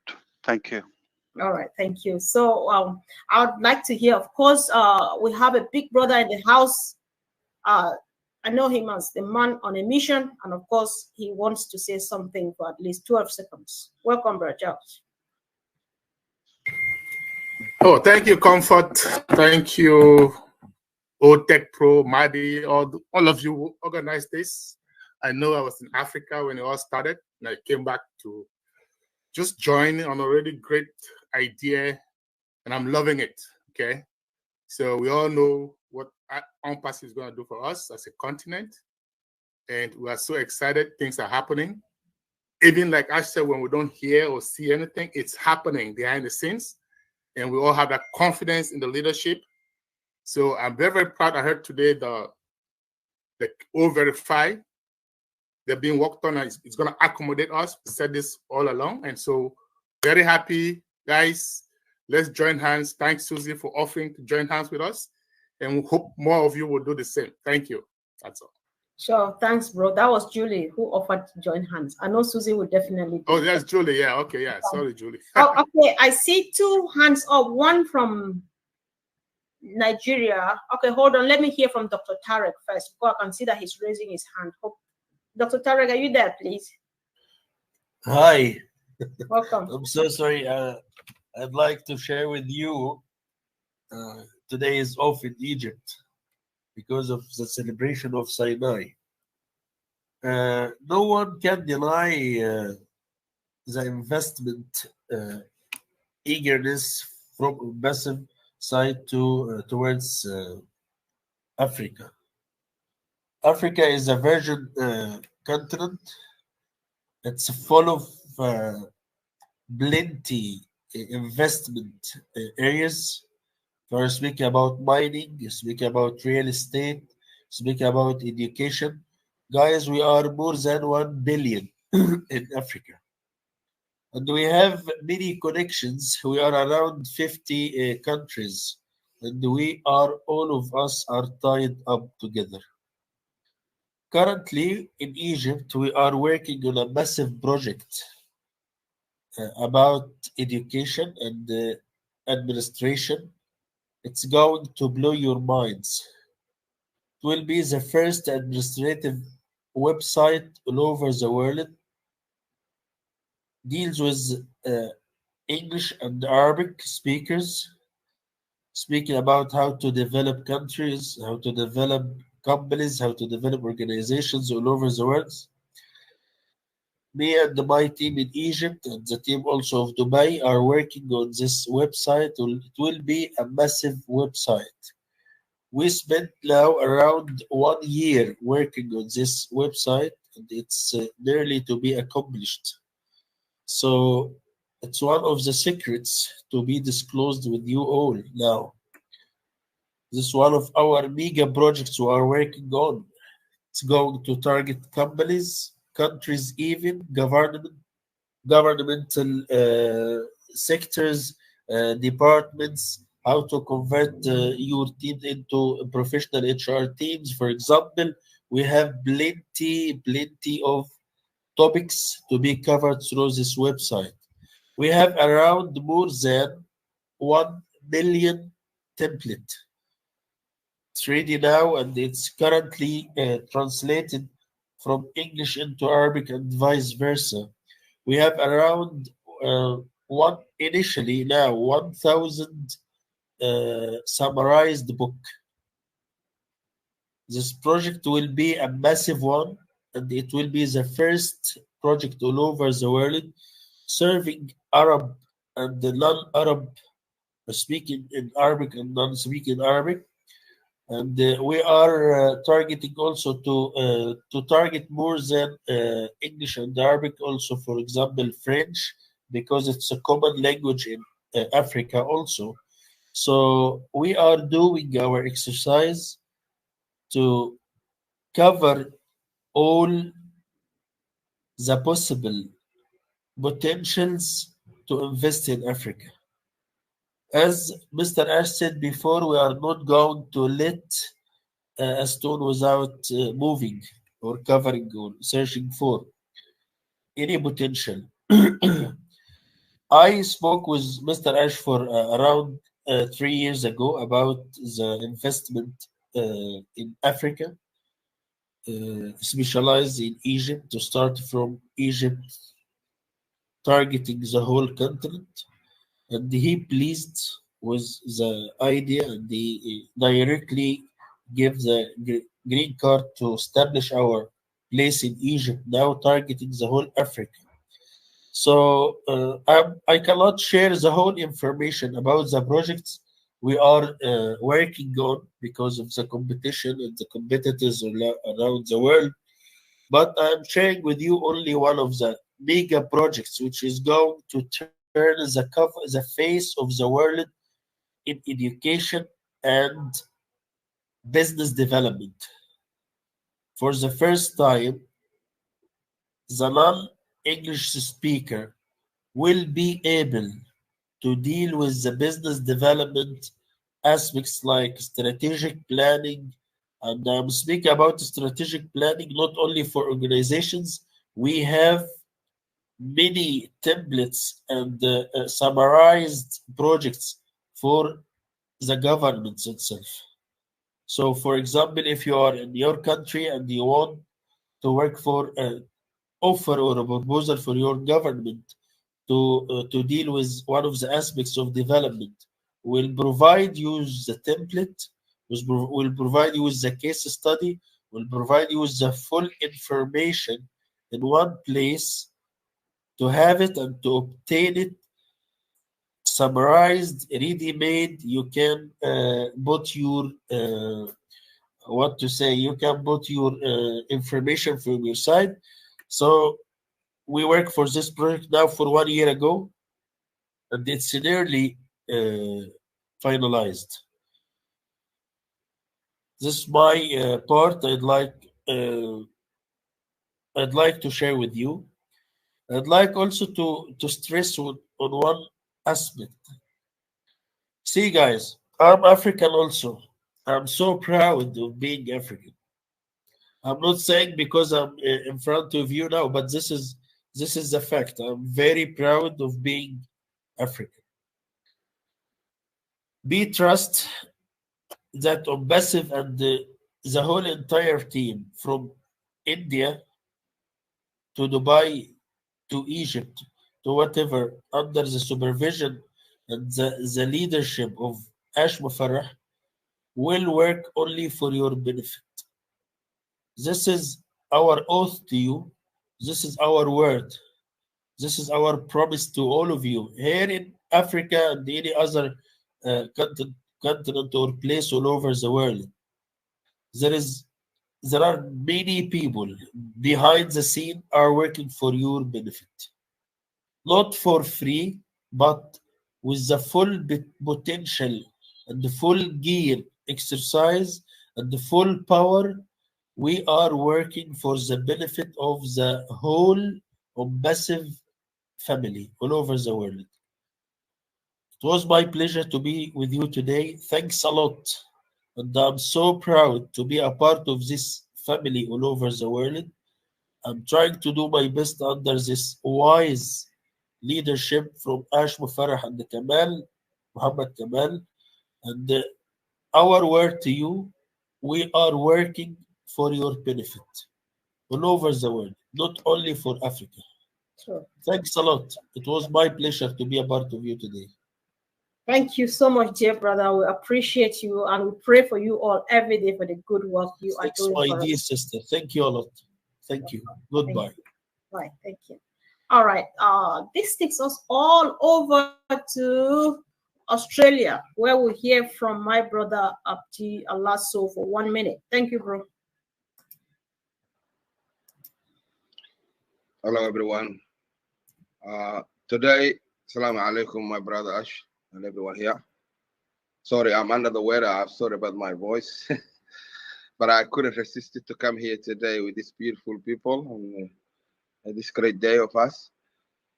Thank you. All right. Thank you. So I would like to hear, of course, we have a big brother in the house. I know him as the man on a mission. And of course, he wants to say something for at least 12 seconds. Welcome, Brother Charles. Oh, thank you, Comfort. Thank you, OTech Pro, Madi, all of you who organized this. I know I was in Africa when it all started, and I came back to just join on a really great idea, and I'm loving it, okay? So we all know what ONPASSIVE is going to do for us as a continent, and we are so excited. Things are happening. Even like I said, when we don't hear or see anything, it's happening behind the scenes. And we all have that confidence in the leadership. So I'm very, very proud. I heard today the O-Verify, they're being worked on. It's going to accommodate us. We said this all along. And so very happy, guys. Let's join hands. Thanks, Susie, for offering to join hands with us. And we hope more of you will do the same. Thank you. That's all. Sure. Thanks, bro. That was Julie who offered to join hands. I know Susie would definitely do. Oh, that's Julie. Yeah. Okay. Yeah. Sorry, Julie. Oh, okay. I see 2 hands up. One from Nigeria. Okay, hold on. Let me hear from Dr. Tarek first before I can see that he's raising his hand. Dr. Tarek, are you there, please? Hi. Welcome. I'm so sorry. I'd like to share with you. Today is off in Egypt because of the celebration of Sinai. No one can deny the investment eagerness from massive side towards Africa. Africa is a virgin continent. It's full of plenty investment areas. We're speaking about mining, speaking about real estate, speaking about education. Guys, we are more than 1 billion in Africa. And we have many connections. We are around 50 countries. And all of us are tied up together. Currently, in Egypt, we are working on a massive project about education and administration. It's going to blow your minds. It will be the first administrative website all over the world. Deals with English and Arabic speakers, speaking about how to develop countries, how to develop companies, how to develop organizations all over the world. Me and my team in Egypt and the team also of Dubai are working on this website. It will be a massive website. We spent now around 1 year working on this website, and it's nearly to be accomplished. So it's one of the secrets to be disclosed with you all now. This is one of our mega projects we are working on. It's going to target companies, countries, even governmental sectors, departments, how to convert your team into professional HR teams. For example, we have plenty of topics to be covered through this website. We have around more than 1 million template. It's ready now, and it's currently translated from English into Arabic and vice versa. We have around initially now 1,000 summarized book. This project will be a massive one, and it will be the first project all over the world serving Arab and the non-Arab speaking in Arabic and non-speaking Arabic. And we are targeting also to target more than English and Arabic, also, for example, French, because it's a common language in Africa also. So we are doing our exercise to cover all the possible potentials to invest in Africa. As Mr. Ash said before, we are not going to let a stone without moving or covering or searching for any potential. I spoke with Mr. Ash for around 3 years ago about the investment in Africa, specialized in Egypt, to start from Egypt, targeting the whole continent. And he pleased with the idea, and he directly gave the green card to establish our place in Egypt, now targeting the whole Africa. So I cannot share the whole information about the projects we are working on because of the competition and the competitors around the world. But I'm sharing with you only one of the mega projects, which is going to turn the face of the world in education and business development. For the first time, the non-English speaker will be able to deal with the business development aspects like strategic planning. And I'm speaking about strategic planning not only for organizations. We have many templates and summarized projects for the government itself. So, for example, if you are in your country and you want to work for an offer or a proposal for your government to deal with one of the aspects of development. We'll provide you the template, we'll provide you with the case study, we'll provide you with the full information in one place to have it and to obtain it summarized, ready-made. You can put your you can put your information from your side. So we work for this project now for 1 year ago, and it's nearly finalized. This is my part. I'd like to share with you. I'd like also to stress on one aspect. See, guys, I'm African also. I'm so proud of being African. I'm not saying because I'm in front of you now, but this is the fact. I'm very proud of being African. Be trust that ONPASSIVE and the whole entire team from India to Dubai to Egypt to whatever, under the supervision and the leadership of Ash Mufarrah, will work only for your benefit. This is our oath to you. This is our word. This is our promise to all of you here in Africa and any other continent or place all over the world. There are many people behind the scene are working for your benefit. Not for free, but with the full potential and the full gear exercise and the full power. We are working for the benefit of the whole ONPASSIVE family all over the world. It was my pleasure to be with you today. Thanks a lot. And I'm so proud to be a part of this family all over the world. I'm trying to do my best under this wise leadership from Ash Mufarrah and Muhammad Kamal. And our word to you, we are working for your benefit all over the world, not only for Africa. Sure. Thanks a lot. It was my pleasure to be a part of you today. Thank you so much, dear brother. We appreciate you and we pray for you all every day for the good work you are doing. Thanks, my dear sister. Thank you a lot. Thank you. Goodbye. Thank you. Right. Thank you. All right. This takes us all over to Australia, where we'll hear from my brother Abdi Alaso for 1 minute. Thank you, bro. Hello, everyone. Today, Assalamu alaikum, my brother Ash and everyone here. Sorry, I'm under the weather. I'm sorry about my voice. But I couldn't resist it to come here today with these beautiful people and this great day of us.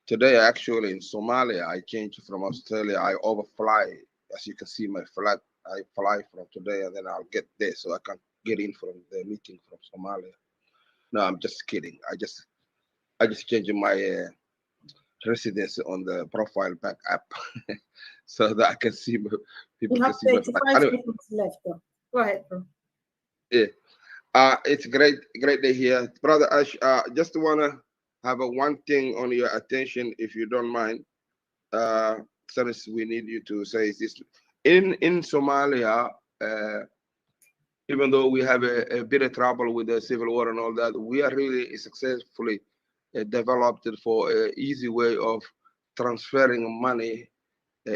Today, actually, in Somalia, I changed from Australia. I overfly. As you can see, my flight, I fly from today, and then I'll get there so I can get in from the meeting from Somalia. No, I'm just kidding. I just changed my residence on the profile back app so that I can see people. You have 35 seconds left, though. Go ahead, bro. Yeah. It's great day here, brother Ash. Just wanna have one thing on your attention, if you don't mind. Since we need you to say this in Somalia, even though we have a bit of trouble with the civil war and all that, we are really successfully developed it for an easy way of transferring money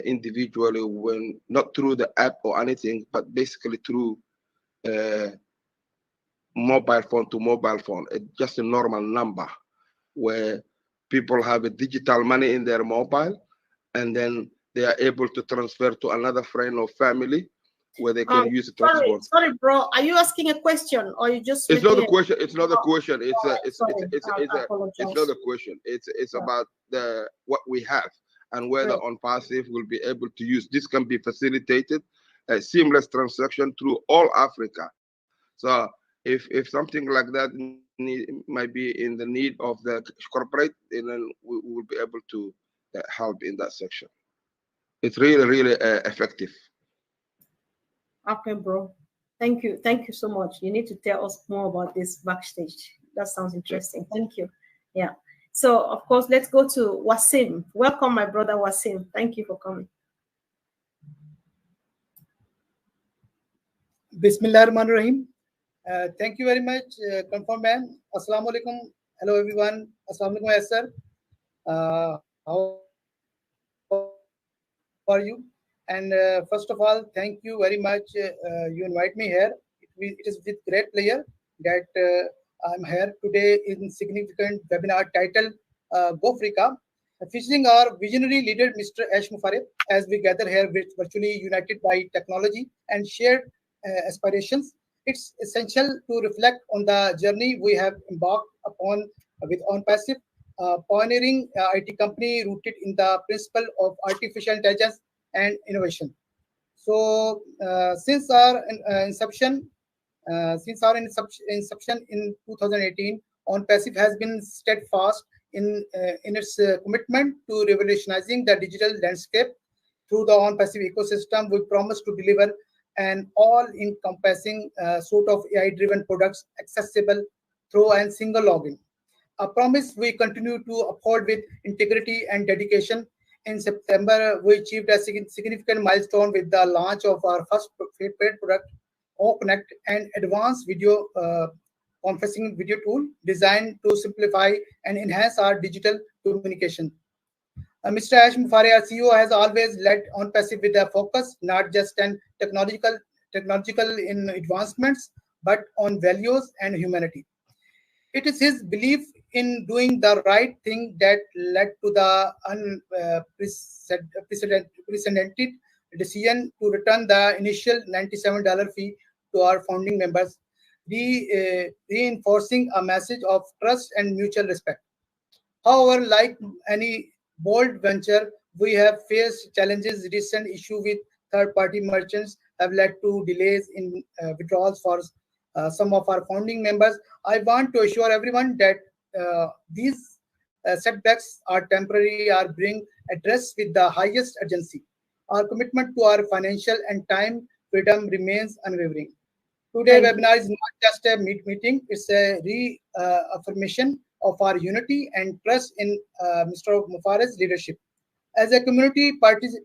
individually, when not through the app or anything, but basically through mobile phone to mobile phone. It's just a normal number where people have a digital money in their mobile, and then they are able to transfer to another friend or family where they can use it. Sorry, bro. Are you asking a question or you just? It's not a question. It's not a question. It's not a question. It's about what we have and whether ONPASSIVE will be able to use. This can be facilitated a seamless transaction through all Africa. So if something like that might be in the need of the corporate, then we will be able to help in that section. It's really effective. Okay, bro. Thank you so much. You need to tell us more about this backstage. That sounds interesting. Thank you. Yeah. So, of course, let's go to Wasim. Welcome, my brother Wasim. Thank you for coming. Bismillahirrahmanirrahim. Thank you very much, Confirm Man. Assalamu alaikum. Hello, everyone. Assalamu alaikum, yes, sir. How are you? And first of all, thank you very much. You invite me here. It is with great pleasure that I'm here today in significant webinar titled Go Africa, featuring our visionary leader, Mr. Ash Mufareh, as we gather here virtually united by technology and shared aspirations. It's essential to reflect on the journey we have embarked upon with ONPASSIVE, pioneering IT company rooted in the principle of artificial intelligence and innovation. So since our inception in 2018, ONPASSIVE has been steadfast in its commitment to revolutionizing the digital landscape. Through the ONPASSIVE ecosystem, we promise to deliver an all-encompassing suite of AI-driven products accessible through a single login. A promise we continue to uphold with integrity and dedication. In September, we achieved a significant milestone with the launch of our first paid product, OConnect, an advanced video conferencing video tool designed to simplify and enhance our digital communication. Mr. Ash Mufareh, our CEO, has always led ONPASSIVE with a focus not just on technological in advancements, but on values and humanity. It is his belief in doing the right thing that led to the unprecedented decision to return the initial $97 fee to our founding members, reinforcing a message of trust and mutual respect. However, like any bold venture, we have faced challenges. Recent issue with third-party merchants have led to delays in withdrawals for some of our founding members. I want to assure everyone that these setbacks are temporary, are being addressed with the highest urgency. Our commitment to our financial and time freedom remains unwavering. Today's webinar is not just a meeting, it's a reaffirmation of our unity and trust in Mr. Mufareh's leadership. As a community,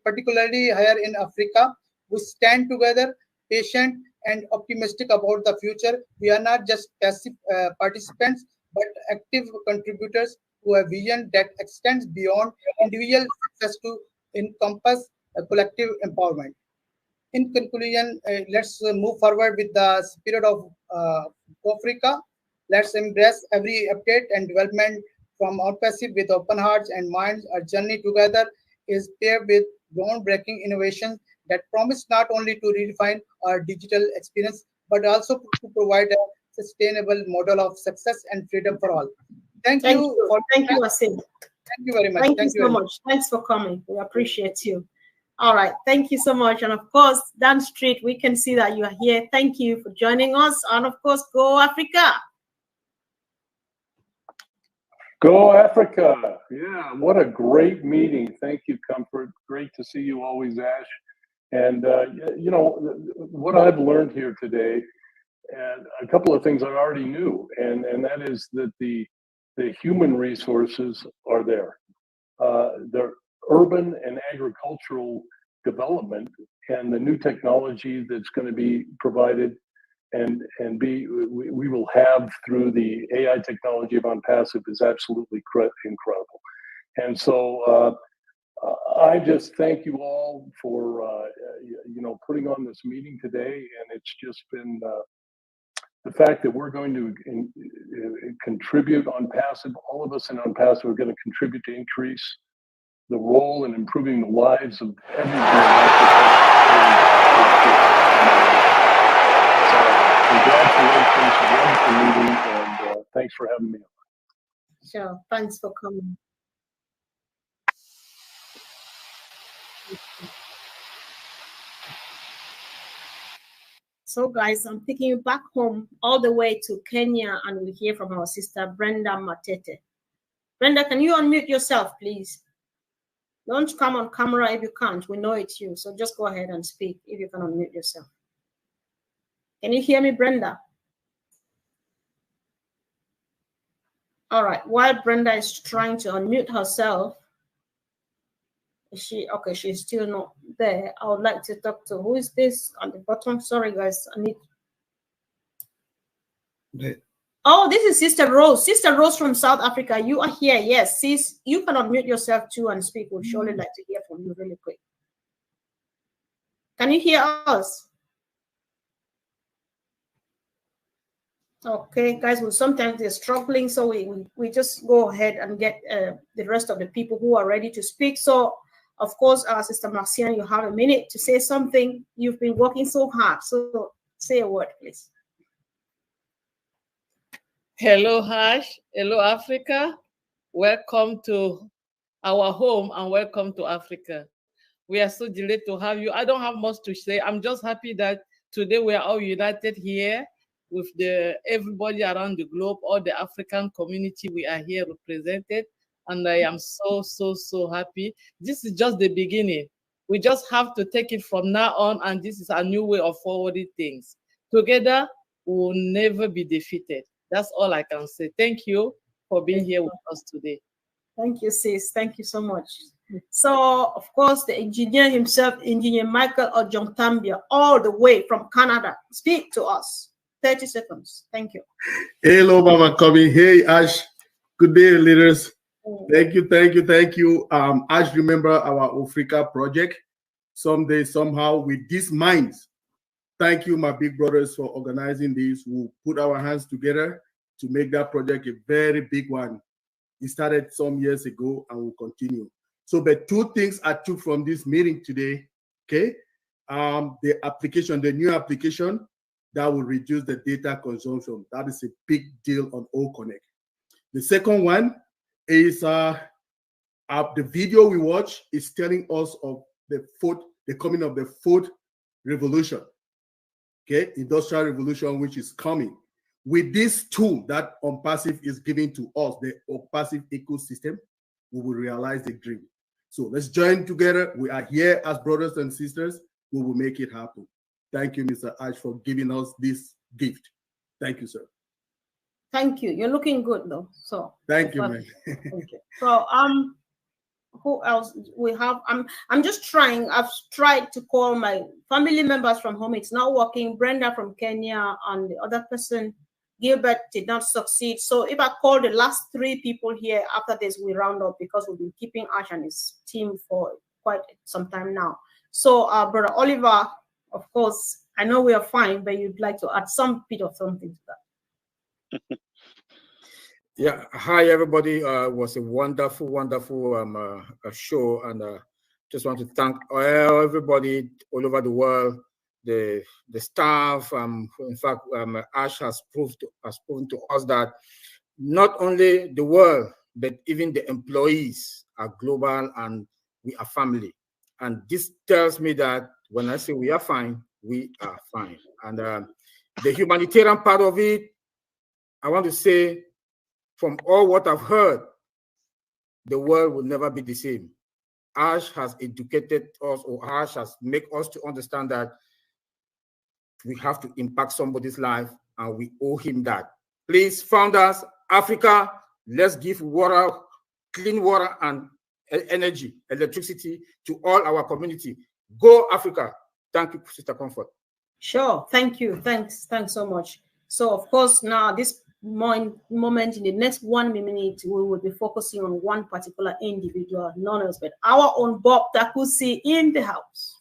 particularly here in Africa, we stand together, patient and optimistic about the future. We are not just passive participants, but active contributors to a vision that extends beyond individual success to encompass collective empowerment. In conclusion, let's move forward with the spirit of Africa. Let's embrace every update and development from ONPASSIVE with open hearts and minds. Our journey together is paired with groundbreaking innovations that promise not only to redefine our digital experience, but also to provide a sustainable model of success and freedom for all. Thank you, Wasim. Thank you very much. Thank you so much. Thanks for coming. We appreciate you. All right. Thank you so much. And of course, down the street, we can see that you are here. Thank you for joining us. And of course, go Africa. Go Africa. Yeah, what a great meeting. Thank you, Comfort. Great to see you always, Ash. And, you know, what I've learned here today, and a couple of things I already knew, and that is that the human resources are there. The urban and agricultural development and the new technology that's going to be provided and we will have through the AI technology of ONPASSIVE is absolutely incredible. And so I just thank you all for you know, putting on this meeting today. And it's just been the fact that we're going to contribute ONPASSIVE. All of us in ONPASSIVE are going to contribute to increase the role in improving the lives of everyone in Africa. Congratulations, wonderful meeting, and thanks for having me on. Sure, thanks for coming. So guys, I'm taking you back home all the way to Kenya, and we'll hear from our sister, Brenda Matete. Brenda, can you unmute yourself, please? Don't come on camera if you can't. We know it's you, so just go ahead and speak if you can unmute yourself. Can you hear me, Brenda? All right. While Brenda is trying to unmute herself, okay? She's still not there. I would like to talk to, who is this on the bottom? Sorry, guys. I need. Oh, this is Sister Rose. Sister Rose from South Africa. You are here. Yes, sis. You can unmute yourself too and speak. We'd surely like to hear from you really quick. Can you hear us? Okay, guys, well, sometimes they're struggling, so we just go ahead and get the rest of the people who are ready to speak. So, of course, Sister Marcian, you have a minute to say something. You've been working so hard, so say a word, please. Hello, Hash. Hello, Africa. Welcome to our home and welcome to Africa. We are so delighted to have you. I don't have much to say. I'm just happy that today we are all united here with everybody around the globe, all the African community. We are here represented, and I am so happy. This is just the beginning. We just have to take it from now on, and this is a new way of forwarding things. Together, we will never be defeated. That's all I can say. Thank you for being here with us today. Thank you, sis. Thank you so much. So, of course, the engineer himself, Engineer Michael Ojontambia, all the way from Canada. Speak to us. 30 seconds. Thank you. Hello, Mama Kobe. Hey, Ash. Good day, leaders. Thank you. Ash, remember our Africa project. Someday, somehow, with these minds. Thank you, my big brothers, for organizing this. We'll put our hands together to make that project a very big one. It started some years ago and will continue. So the two things I took from this meeting today, okay? The application, the new application that will reduce the data consumption. That is a big deal on OConnect. The second one is the video we watch is telling us of the coming of the fourth revolution, okay? Industrial revolution, which is coming. With this tool that ONPASSIVE is giving to us, the ONPASSIVE ecosystem, we will realize the dream. So let's join together. We are here as brothers and sisters. We will make it happen. Thank you, Mr. Ash, for giving us this gift. Thank you, sir. Thank you. You're looking good, though. So thank you, man. Thank you. So who else we have? I'm just trying. I've tried to call my family members from home. It's not working. Brenda from Kenya and the other person, Gilbert, did not succeed. So if I call the last three people here after this, we round up because we've been keeping Ash and his team for quite some time now. So Brother Oliver, of course, I know we are fine, but you'd like to add some bit of something to that. Yeah, hi everybody. It was a wonderful show, and just want to thank everybody all over the world, the staff. In fact, Ash has proven to us that not only the world, but even the employees are global and we are family. And this tells me that when I say we are fine, we are fine. And the humanitarian part of it, I want to say, from all what I've heard, the world will never be the same. Ash has educated us, or Ash has made us to understand that we have to impact somebody's life, and we owe him that. Please, founders, Africa, let's give water, clean water and energy, electricity to all our community. Go Africa. Thank you, Sister Comfort. Sure. Thank you. Thanks so much. So, of course, now this moment in the next 1 minute, we will be focusing on one particular individual, none else but our own Bob Takusi in the house.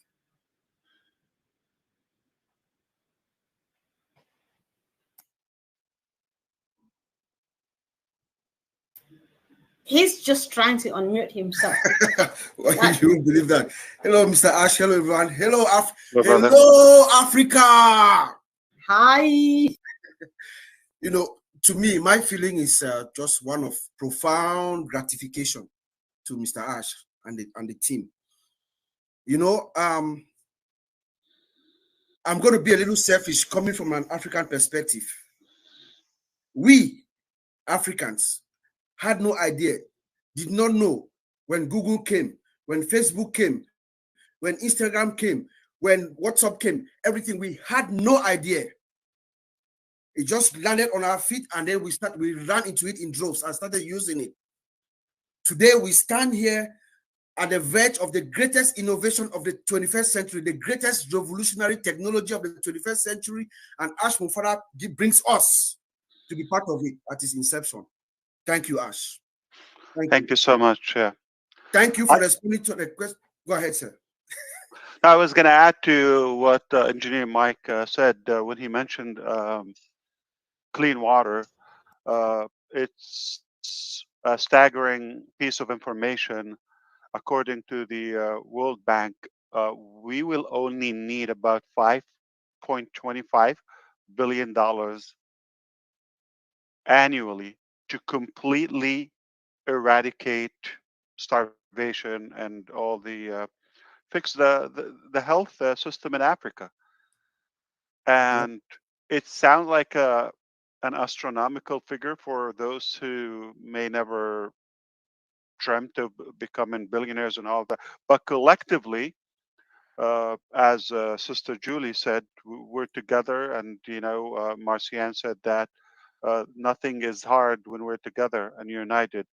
He's just trying to unmute himself. Well, you won't believe that. Hello, Mr. Ash. Hello, everyone. Hello, Africa. Hi. You know, to me, my feeling is just one of profound gratification to Mr. Ash and the team. You know, I'm going to be a little selfish coming from an African perspective. We, Africans, had no idea, did not know when Google came, when Facebook came, when Instagram came, when WhatsApp came, everything. We had no idea It just landed on our feet, and then we ran into it in droves and started using it. Today, we stand here at the verge of the greatest innovation of the 21st century, the greatest revolutionary technology of the 21st century, and Ash Mufara brings us to be part of it at its inception. Thank you, Ash. Thank you so much. Yeah. Thank you for responding to the question. Go ahead, sir. I was going to add to what Engineer Mike said when he mentioned clean water. It's a staggering piece of information. According to the World Bank, we will only need about $5.25 billion annually to completely eradicate starvation and all the fix the health system in Africa. And it sounds like an astronomical figure for those who may never dreamt of becoming billionaires and all that. But collectively, as Sister Julie said, we're together, and Marcian said that nothing is hard when we're together and united.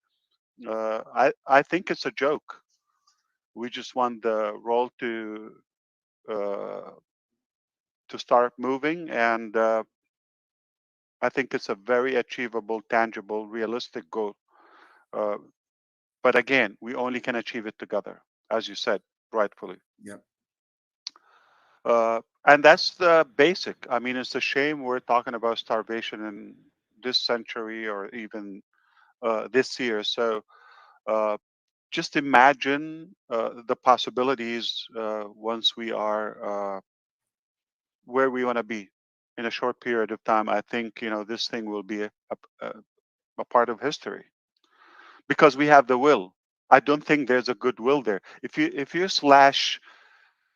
I think it's a joke. We just want the role to start moving, and I think it's a very achievable, tangible, realistic goal. But again, we only can achieve it together, as you said, rightfully. Yeah. And that's the basic. I mean, it's a shame we're talking about starvation in this century or even this year. So just imagine the possibilities once we are where we want to be in a short period of time. I think this thing will be a part of history because we have the will. I don't think there's a goodwill there. If you slash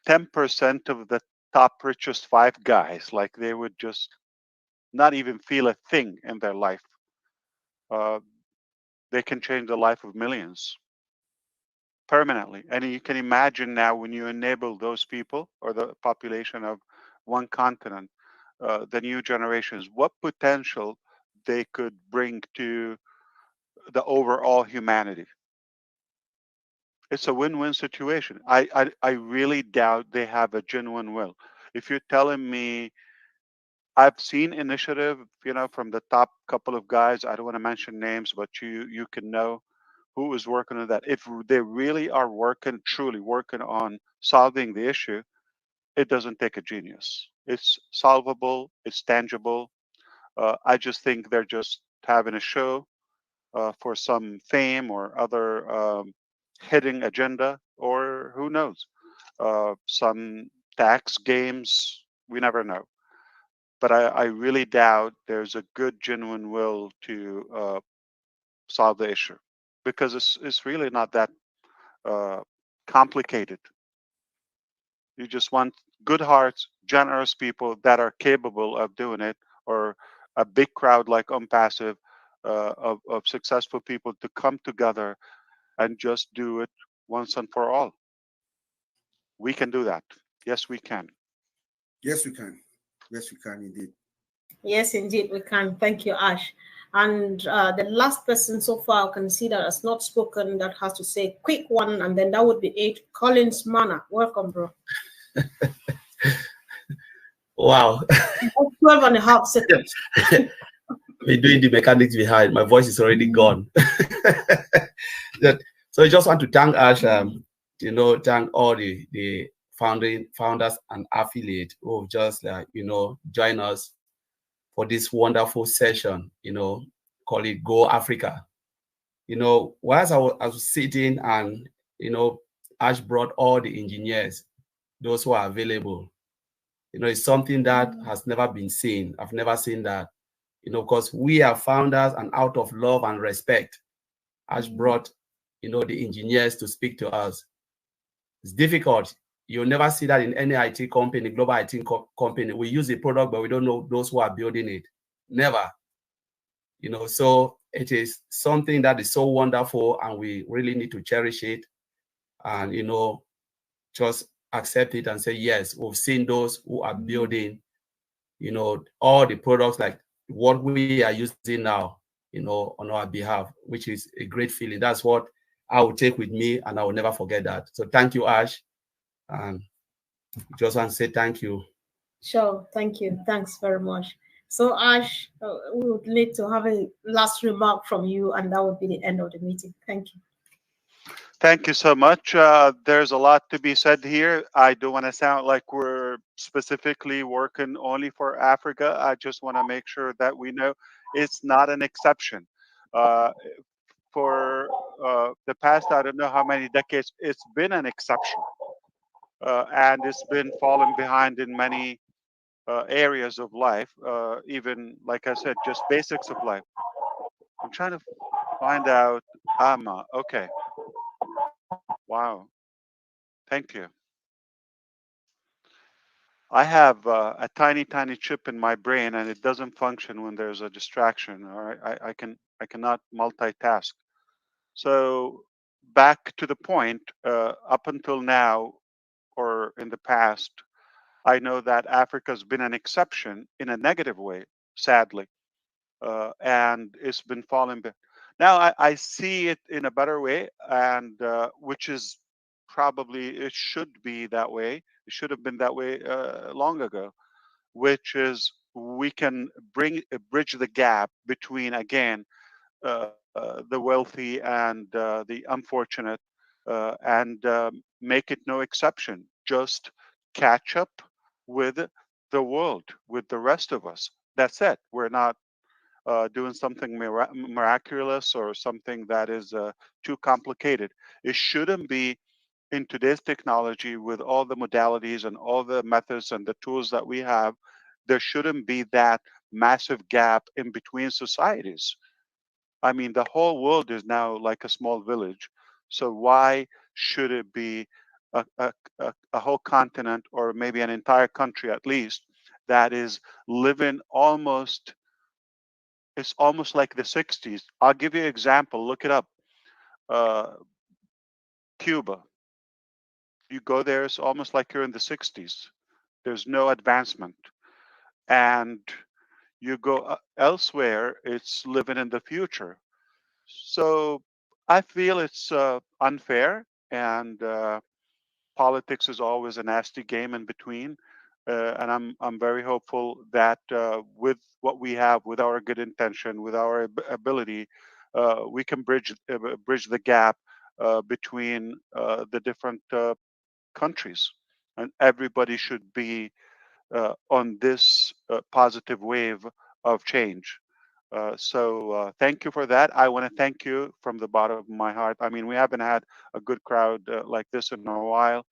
10% of the top richest 5 guys, like they would just not even feel a thing in their life. They can change the life of millions permanently. And you can imagine now when you enable those people or the population of one continent, the new generations, what potential they could bring to the overall humanity. It's a win-win situation. I really doubt they have a genuine will. If you're telling me I've seen initiative, from the top couple of guys, I don't want to mention names, but you can know who is working on that. If they really are truly working on solving the issue, it doesn't take a genius. It's solvable, it's tangible. I just think they're just having a show for some fame or other hidden agenda, or who knows, some tax games. We never know. But I really doubt there's a good, genuine will to solve the issue because it's really not that complicated. You just want good hearts, generous people that are capable of doing it, or a big crowd like ONPASSIVE of successful people to come together and just do it once and for all. We can do that. Yes, we can. Yes, we can. Yes, we can indeed. Yes, indeed, we can. Thank you, Ash. And the last person so far I can see that has not spoken that has to say quick one, and then that would be it. Collins Mana. Welcome, bro. Wow. 12 and a half seconds. We're doing the mechanics behind. My voice is already gone. So I just want to thank Ash, thank all the founders and affiliates who just join us for this wonderful session, call it Go Africa. Whilst I was sitting and, Ash brought all the engineers, those who are available. It's something that has never been seen. I've never seen that, because we are founders, and out of love and respect, Ash brought, the engineers to speak to us. It's difficult. You'll never see that in any IT company, global IT company. We use the product, but we don't know those who are building it. Never. So it is something that is so wonderful, and we really need to cherish it and, just accept it and say, yes, we've seen those who are building, all the products like what we are using now, on our behalf, which is a great feeling. That's what I will take with me, and I will never forget that. So thank you, Ash. And just want to say thank you. Sure, thank you. Thanks very much. So, Ash, we would need to have a last remark from you, and that would be the end of the meeting. Thank you. Thank you so much. There's a lot to be said here. I don't want to sound like we're specifically working only for Africa. I just want to make sure that we know it's not an exception. Uh, for the past, I don't know how many decades, it's been an exception. And it's been falling behind in many areas of life, even, like I said, just basics of life. I'm trying to find out. Okay. Wow. Thank you. I have a tiny, tiny chip in my brain, and it doesn't function when there's a distraction. All right, I cannot multitask. So back to the point. Up until now, or in the past, I know that Africa's been an exception in a negative way, sadly, and it's been falling. Now I see it in a better way, and which is probably it should be that way. It should have been that way long ago, which is we can bridge the gap between, again, the wealthy and the unfortunate, and make it no exception. Just catch up with the world, with the rest of us. That's it. We're not doing something miraculous or something that is too complicated. It shouldn't be, in today's technology, with all the modalities and all the methods and the tools that we have, there shouldn't be that massive gap in between societies. I mean, the whole world is now like a small village. So why should it be a whole continent, or maybe an entire country at least, that is living almost, it's almost like the 60s. I'll give you an example. Look it up. Uh, Cuba. You go there, it's almost like you're in the 60s. There's no advancement. And you go elsewhere, it's living in the future. So I feel it's unfair, and politics is always a nasty game in between. And I'm very hopeful that with what we have, with our good intention, with our ability, we can bridge the gap between the different countries, and everybody should be on this positive wave of change. So thank you for that. I want to thank you from the bottom of my heart. I mean, we haven't had a good crowd like this in a while.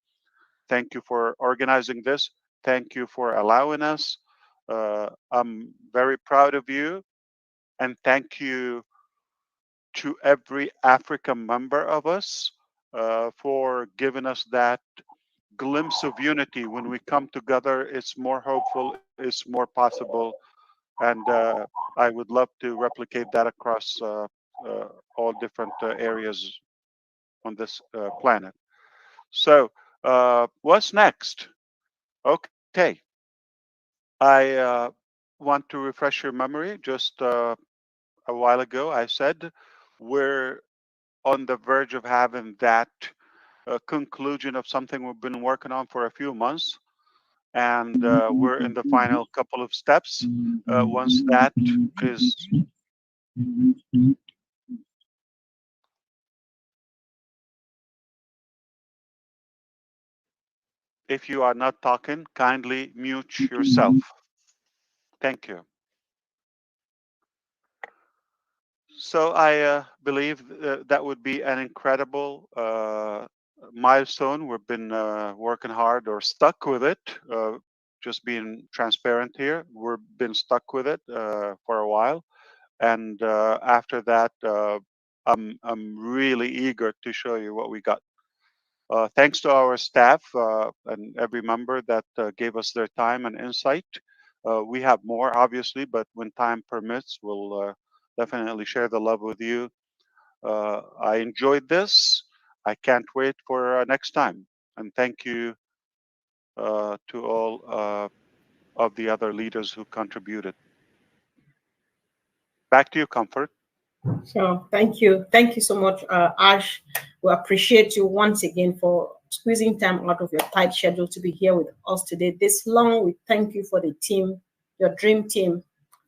Thank you for organizing this. Thank you for allowing us. I'm very proud of you. And thank you to every African member of us for giving us that glimpse of unity. When we come together, it's more hopeful, it's more possible. And I would love to replicate that across all different areas on this planet. So, what's next? Okay. I want to refresh your memory. Just a while ago, I said we're on the verge of having that conclusion of something we've been working on for a few months. And we're in the final couple of steps. Once that is, if you are not talking, kindly mute yourself. Thank you. So I believe that would be an incredible milestone. We've been working hard, or stuck with it. Just being transparent here, we've been stuck with it for a while, and after that, I'm really eager to show you what we got. Thanks to our staff and every member that gave us their time and insight. We have more, obviously, but when time permits, we'll definitely share the love with you. I enjoyed this. I can't wait for next time. And thank you to all of the other leaders who contributed. Back to you, Comfort. So thank you so much, Ash. We appreciate you once again for squeezing time out of your tight schedule to be here with us today this long. We thank you for the team, your dream team,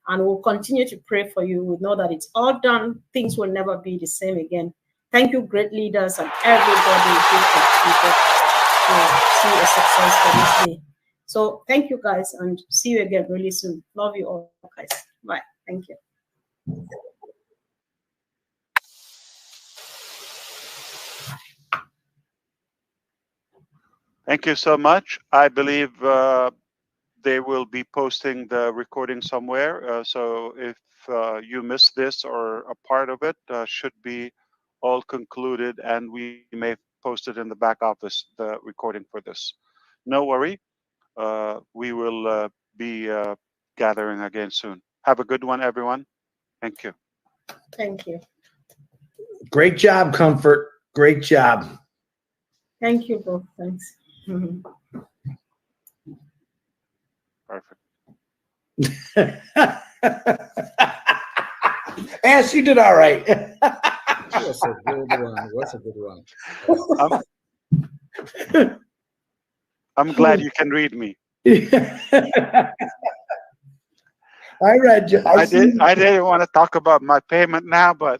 and we'll continue to pray for you. We know that it's all done. Things will never be the same again. Thank you, great leaders and everybody who contributed to see a success for this day. So thank you guys, and see you again really soon. Love you all, guys. Bye. Thank you. Thank you so much. I believe they will be posting the recording somewhere. So if you missed this or a part of it, should be all concluded, and we may post it in the back office, the recording for this. No worry. We will be gathering again soon. Have a good one, everyone. Thank you. Thank you. Great job, Comfort. Great job. Thank you both. Thanks. Perfect. Ash, you did all right. What's a good one? What's a good one? I'm glad you can read me. I read you. I didn't want to talk about my payment now, but